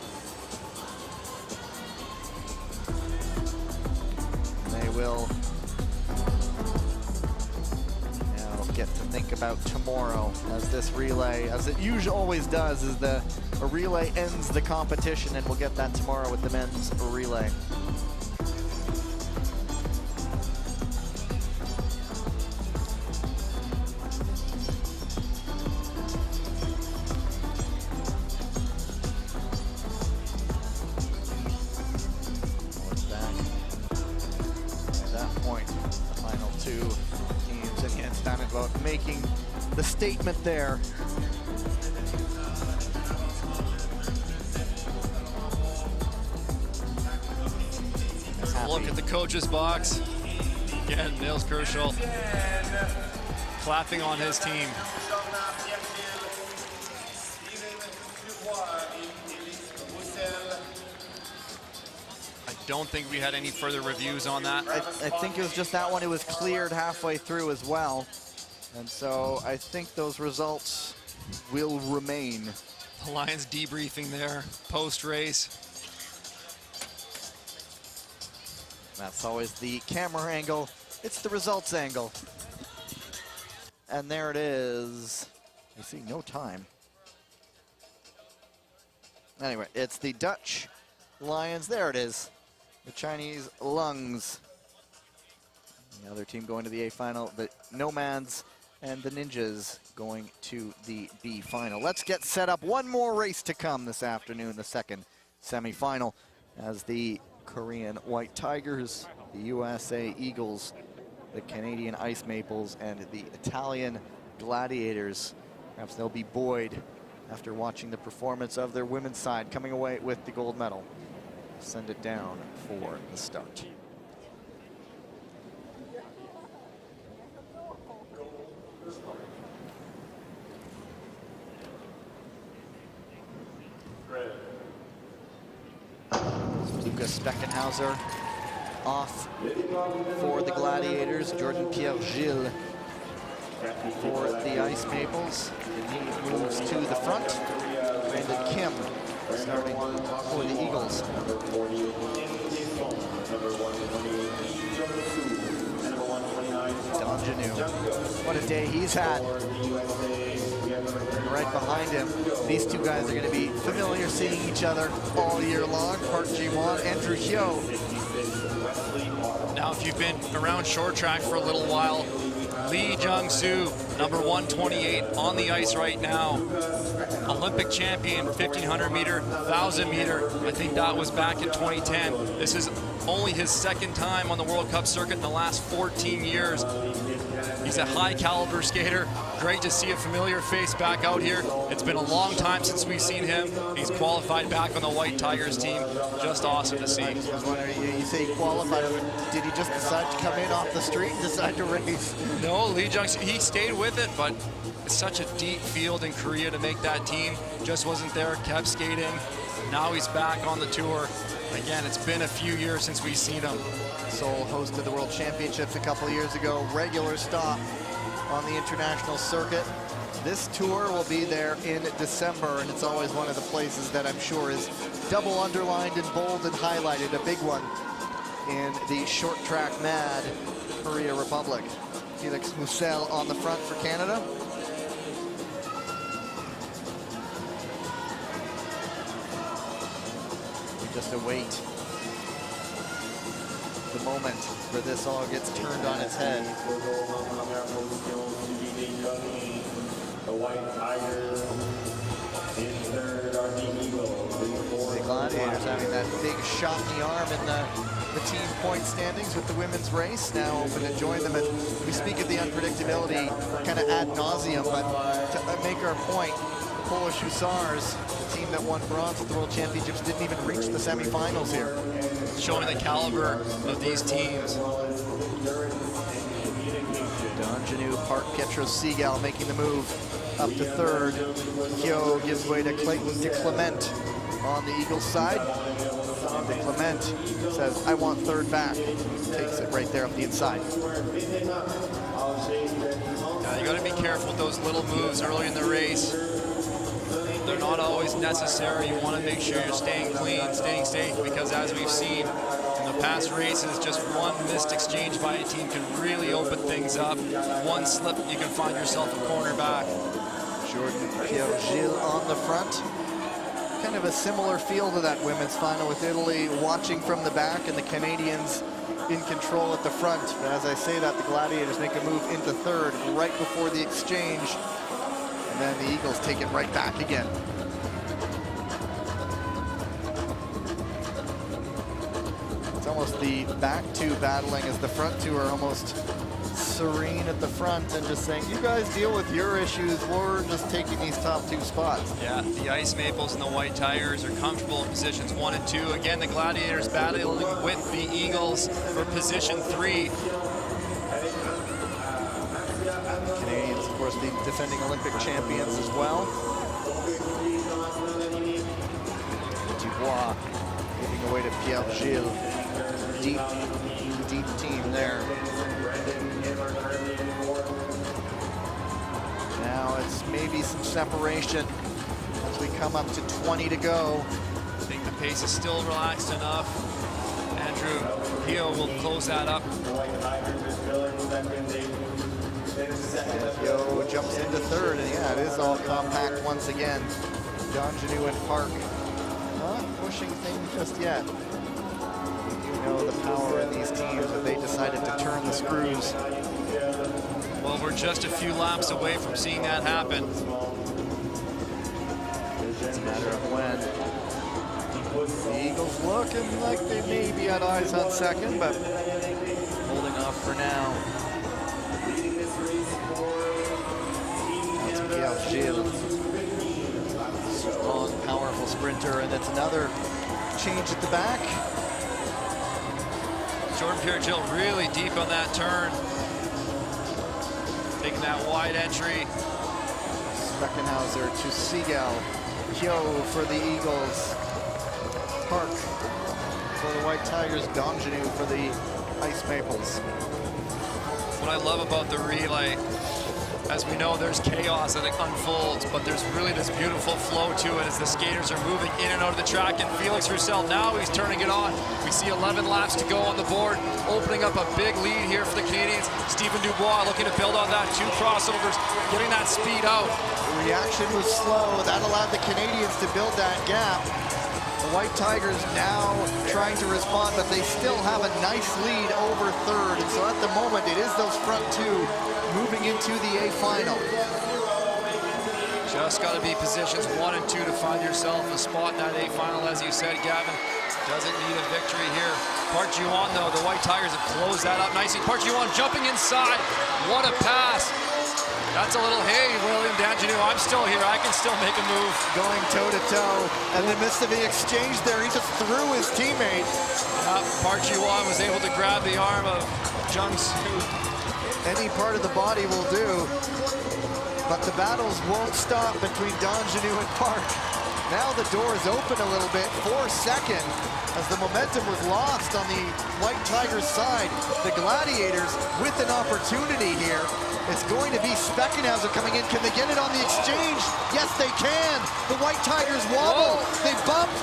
They will now get to think about tomorrow, as this relay, as it usually always does, is a relay ends the competition, and we'll get that tomorrow with the men's relay. Making the statement there. Look at the coach's box. Again, Nils Kershaw clapping on his team. I don't think we had any further reviews on that. I think it was just that one. It was cleared halfway through as well. And so I think those results will remain. The Lions debriefing there post-race. That's always the camera angle. It's the results angle. And there it is. You see, no time. Anyway, it's the Dutch Lions. There it is. The Chinese Lungs. The other team going to the A final, the Nomads and the Ninjas going to the B final. Let's get set up. One more race to come this afternoon, the second semifinal, as the Korean White Tigers, the USA Eagles, the Canadian Ice Maples, and the Italian Gladiators. Perhaps they'll be buoyed after watching the performance of their women's side coming away with the gold medal. Send it down for the start. Lucas Beckenhauser off for the Gladiators. Jordan Pierre-Gilles for the Ice Maples. And he moves to the front. Brandon Kim starting for the Eagles. Don Janu. What a day he's had. right behind him. These two guys are going to be familiar seeing each other all year long. Park Ji-won, Andrew Hyo. Now, if you've been around short track for a little while, Lee Jung-soo, number 128 on the ice right now. Olympic champion, 1500 meter, 1000 meter. I think that was back in 2010. This is only his second time on the World Cup circuit in the last 14 years. He's a high caliber skater. Great to see a familiar face back out here. It's been a long time since we've seen him. He's qualified back on the White Tigers team. Just awesome to see. I was wondering, you say he qualified. Did he just decide to come in off the street and decide to race? No, Lee Jung-soo, he stayed with it, but it's such a deep field in Korea to make that team. Just wasn't there, kept skating. Now he's back on the tour. Again, it's been a few years since we've seen him. Seoul hosted the World Championships a couple of years ago. Regular stop on the international circuit. This tour will be there in December, and it's always one of the places that I'm sure is double underlined and bold and highlighted. A big one in the short track mad Korea Republic. Felix Moussel on the front for Canada. We just await the moment where this all gets turned on its head. The White Tigers in third are the Eagles. The Gladiators having that big shot in the arm in the team point standings with the women's race. Now open to join them. And we speak of the unpredictability kind of ad nauseum, but to make our point, the Polish Hussars, the team that won bronze at the World Championships, didn't even reach the semifinals here. Showing the caliber of these teams. Donjanu, Park, Pietro Segal making the move up to third. Hyo gives way to Clayton DeClement on the Eagles side. And DeClement says, I want third back. Takes it right there up the inside. Yeah, you got to be careful with those little moves early in the race. They're not always necessary. You want to make sure you're staying clean, staying safe, because as we've seen in the past races, just one missed exchange by a team can really open things up. One slip, you can find yourself a corner back. Jordan Pierre-Gilles on the front. Kind of a similar feel to that women's final with Italy watching from the back and the Canadians in control at the front. But as I say that, the Gladiators make a move into third right before the exchange. And then the Eagles take it right back again. It's almost the back two battling as the front two are almost serene at the front and just saying, you guys deal with your issues, we're just taking these top two spots. Yeah, the Ice Maples and the White Tigers are comfortable in positions 1 and 2. Again, the Gladiators battling with the Eagles for position 3. Canadians, of course, the defending Olympic champions as well. Dubois giving away to Pierre-Gilles. Deep team there. Now it's maybe some separation as we come up to 20 to go. I think the pace is still relaxed enough. Andrew Hyo will close that up. Hyo jumps into third, and yeah, it is all compact once again. Donjanu and Park not pushing things just yet. You know the power in these teams that they decided to turn the screws. Well, we're just a few laps away from seeing that happen. It's a matter of when. The Eagles looking like they maybe had eyes on second, but holding off for now. That's Pierre-Gilles. Strong, powerful sprinter, and that's another change at the back. Jordan Pierre-Gilles really deep on that turn. Taking that wide entry. Speckenhauser to Segal. Hyo for the Eagles. Park for the White Tigers. Donjanu for the Ice Maples. What I love about the relay, As we know, there's chaos that unfolds, but there's really this beautiful flow to it as the skaters are moving in and out of the track. And Felix Roussel, now he's turning it on. We see 11 laps to go on the board, opening up a big lead here for the Canadians. Stephen Dubois looking to build on that, 2 crossovers, getting that speed out. The reaction was slow. That allowed the Canadians to build that gap. The White Tigers now trying to respond, but they still have a nice lead over third. And so at the moment, it is those front 2 moving into the A final. Just got to be positions 1 and 2 to find yourself a spot in that A final, as you said, Gavin. Doesn't need a victory here. Park Ji-won, though, the White Tigers have closed that up nicely. Park Ji-won jumping inside. What a pass. That's a little, hey, William Danjanu, I'm still here. I can still make a move. Going toe-to-toe. And in the midst of the exchange there, he just threw his teammate. Park Ji-won was able to grab the arm of Jung Soo. Any part of the body will do. But the battles won't stop between Danjanu and Park. Now the door is open a little bit for second as the momentum was lost on the White Tigers side. The Gladiators with an opportunity here. It's going to be Speckenhauser coming in. Can they get it on the exchange? Yes, they can. The White Tigers wobble. Whoa. They bump.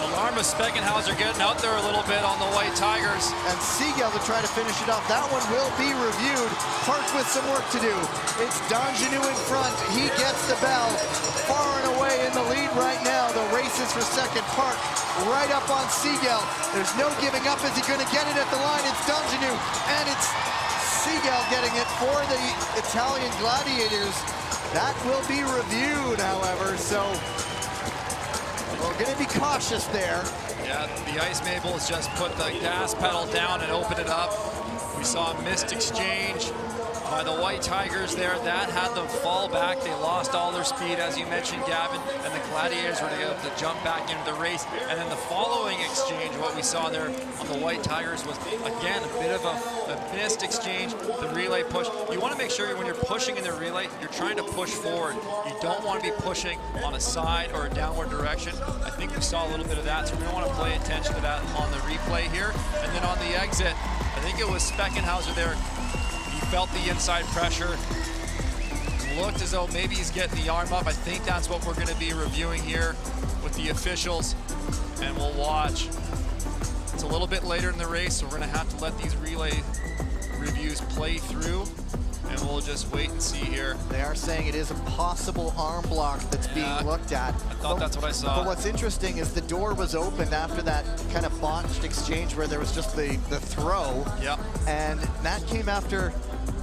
The arm of Speckenhauser getting out there a little bit on the White Tigers. And Seagal to try to finish it off. That one will be reviewed. Park with some work to do. It's Danjanu in front. He gets the bell. Far and away in the lead right now. The race is for second. Park right up on Seagal. There's no giving up. Is he going to get it at the line? It's Danjanu. And it's Seagal getting it for the Italian Gladiators. That will be reviewed, however, so we're going to be cautious there. Yeah, the Ice Maples just put the gas pedal down and opened it up. We saw a missed exchange by the White Tigers there. That had them fall back. They lost all their speed, as you mentioned, Gavin, and the Gladiators were able to jump back into the race. And then the following exchange, what we saw there on the White Tigers was, again, a bit of a missed exchange, the relay push. You want to make sure when you're pushing in the relay, you're trying to push forward. You don't want to be pushing on a side or a downward direction. I think we saw a little bit of that, so we're going to want to pay attention to that on the replay here. And then on the exit, I think it was Speckenhauser there. Felt the inside pressure, looked as though maybe he's getting the arm up. I think that's what we're going to be reviewing here with the officials, and we'll watch. It's a little bit later in the race, so we're going to have to let these relay reviews play through, and we'll just wait and see here. They are saying it is a possible arm block that's being looked at. I thought that's what I saw. But what's interesting is the door was opened after that kind of botched exchange where there was just the throw. Yep. And that came after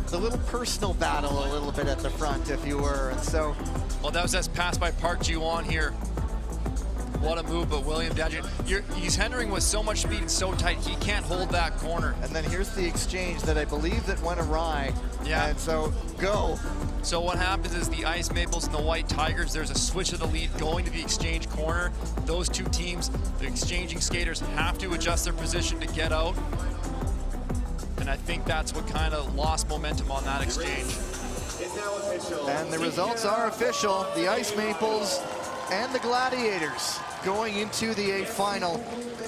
the little personal battle a little bit at the front, if you were, and so. Well, that was just passed by Park Ji-won here. What a move, but William Danjanu, he's entering with so much speed and so tight, he can't hold that corner. And then here's the exchange that I believe that went awry. Yeah. And so, go. So what happens is the Ice Maples and the White Tigers, there's a switch of the lead going to the exchange corner. Those two teams, the exchanging skaters, have to adjust their position to get out. And I think that's what kind of lost momentum on that exchange. And the results are official. The Ice Maples and the Gladiators going into the A final.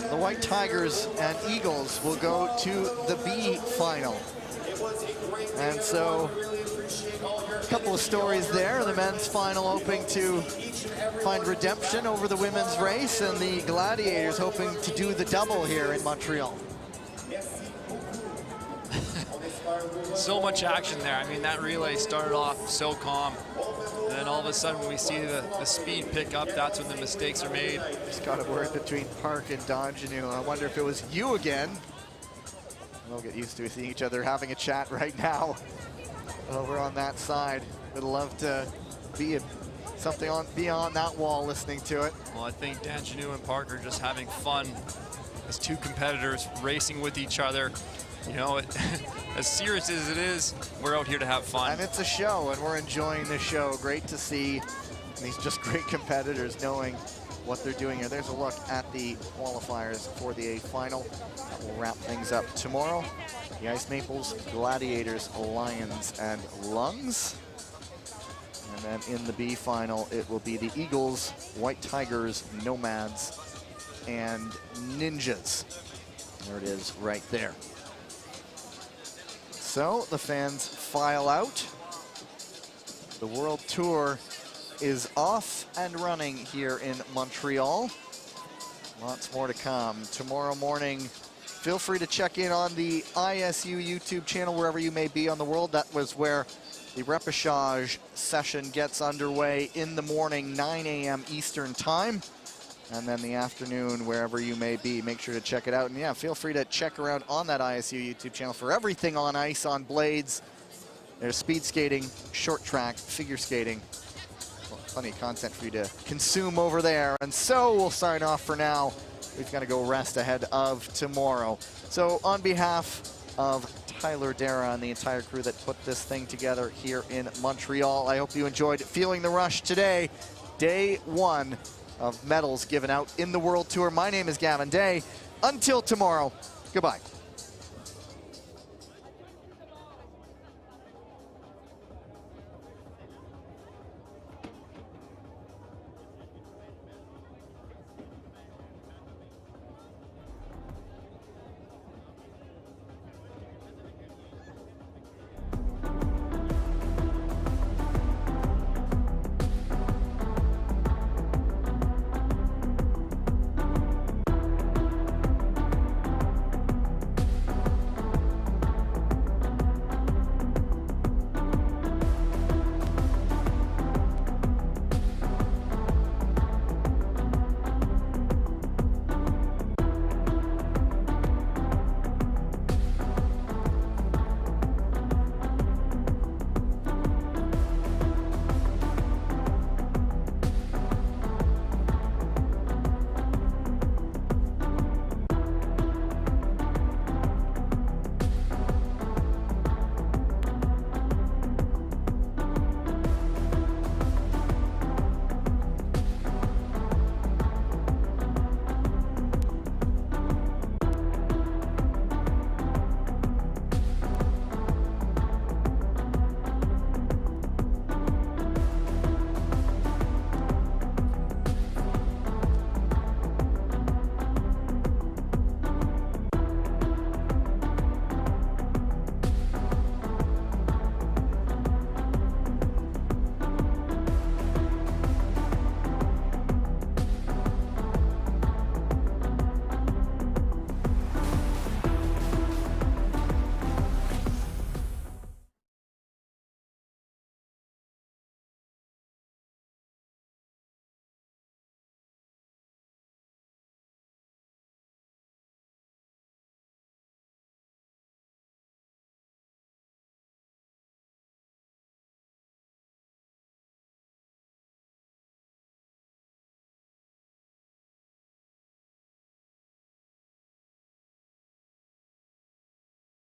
The White Tigers and Eagles will go to the B final. And so, a couple of stories there. The men's final hoping to find redemption over the women's race, and the Gladiators hoping to do the double here in Montreal. So much action there. I mean, that relay started off so calm. And then all of a sudden, when we see the speed pick up, that's when the mistakes are made. Just got a word between Park and Danjanu. I wonder if it was you again. We'll get used to seeing each other having a chat right now over on that side. Would love to be beyond that wall listening to it. Well, I think Danjanu and Park are just having fun as two competitors racing with each other. You know, as serious as it is, we're out here to have fun. And it's a show, and we're enjoying the show. Great to see these just great competitors knowing what they're doing here. There's a look at the qualifiers for the A final. That will wrap things up tomorrow. The Ice Maples, Gladiators, Lions, and Lungs. And then in the B final, it will be the Eagles, White Tigers, Nomads, and Ninjas. There it is right there. So the fans file out. The World Tour is off and running here in Montreal. Lots more to come. Tomorrow morning, feel free to check in on the ISU YouTube channel wherever you may be on the world. That was where the repechage session gets underway in the morning, 9 a.m. Eastern time. And then the afternoon, wherever you may be, make sure to check it out. And yeah, feel free to check around on that ISU YouTube channel for everything on ice, on blades. There's speed skating, short track, figure skating. Well, plenty of content for you to consume over there. And so we'll sign off for now. We've got to go rest ahead of tomorrow. So on behalf of Tyler Dara and the entire crew that put this thing together here in Montreal, I hope you enjoyed feeling the rush today. Day 1 of medals given out in the World Tour. My name is Gavin Day. Until tomorrow, goodbye.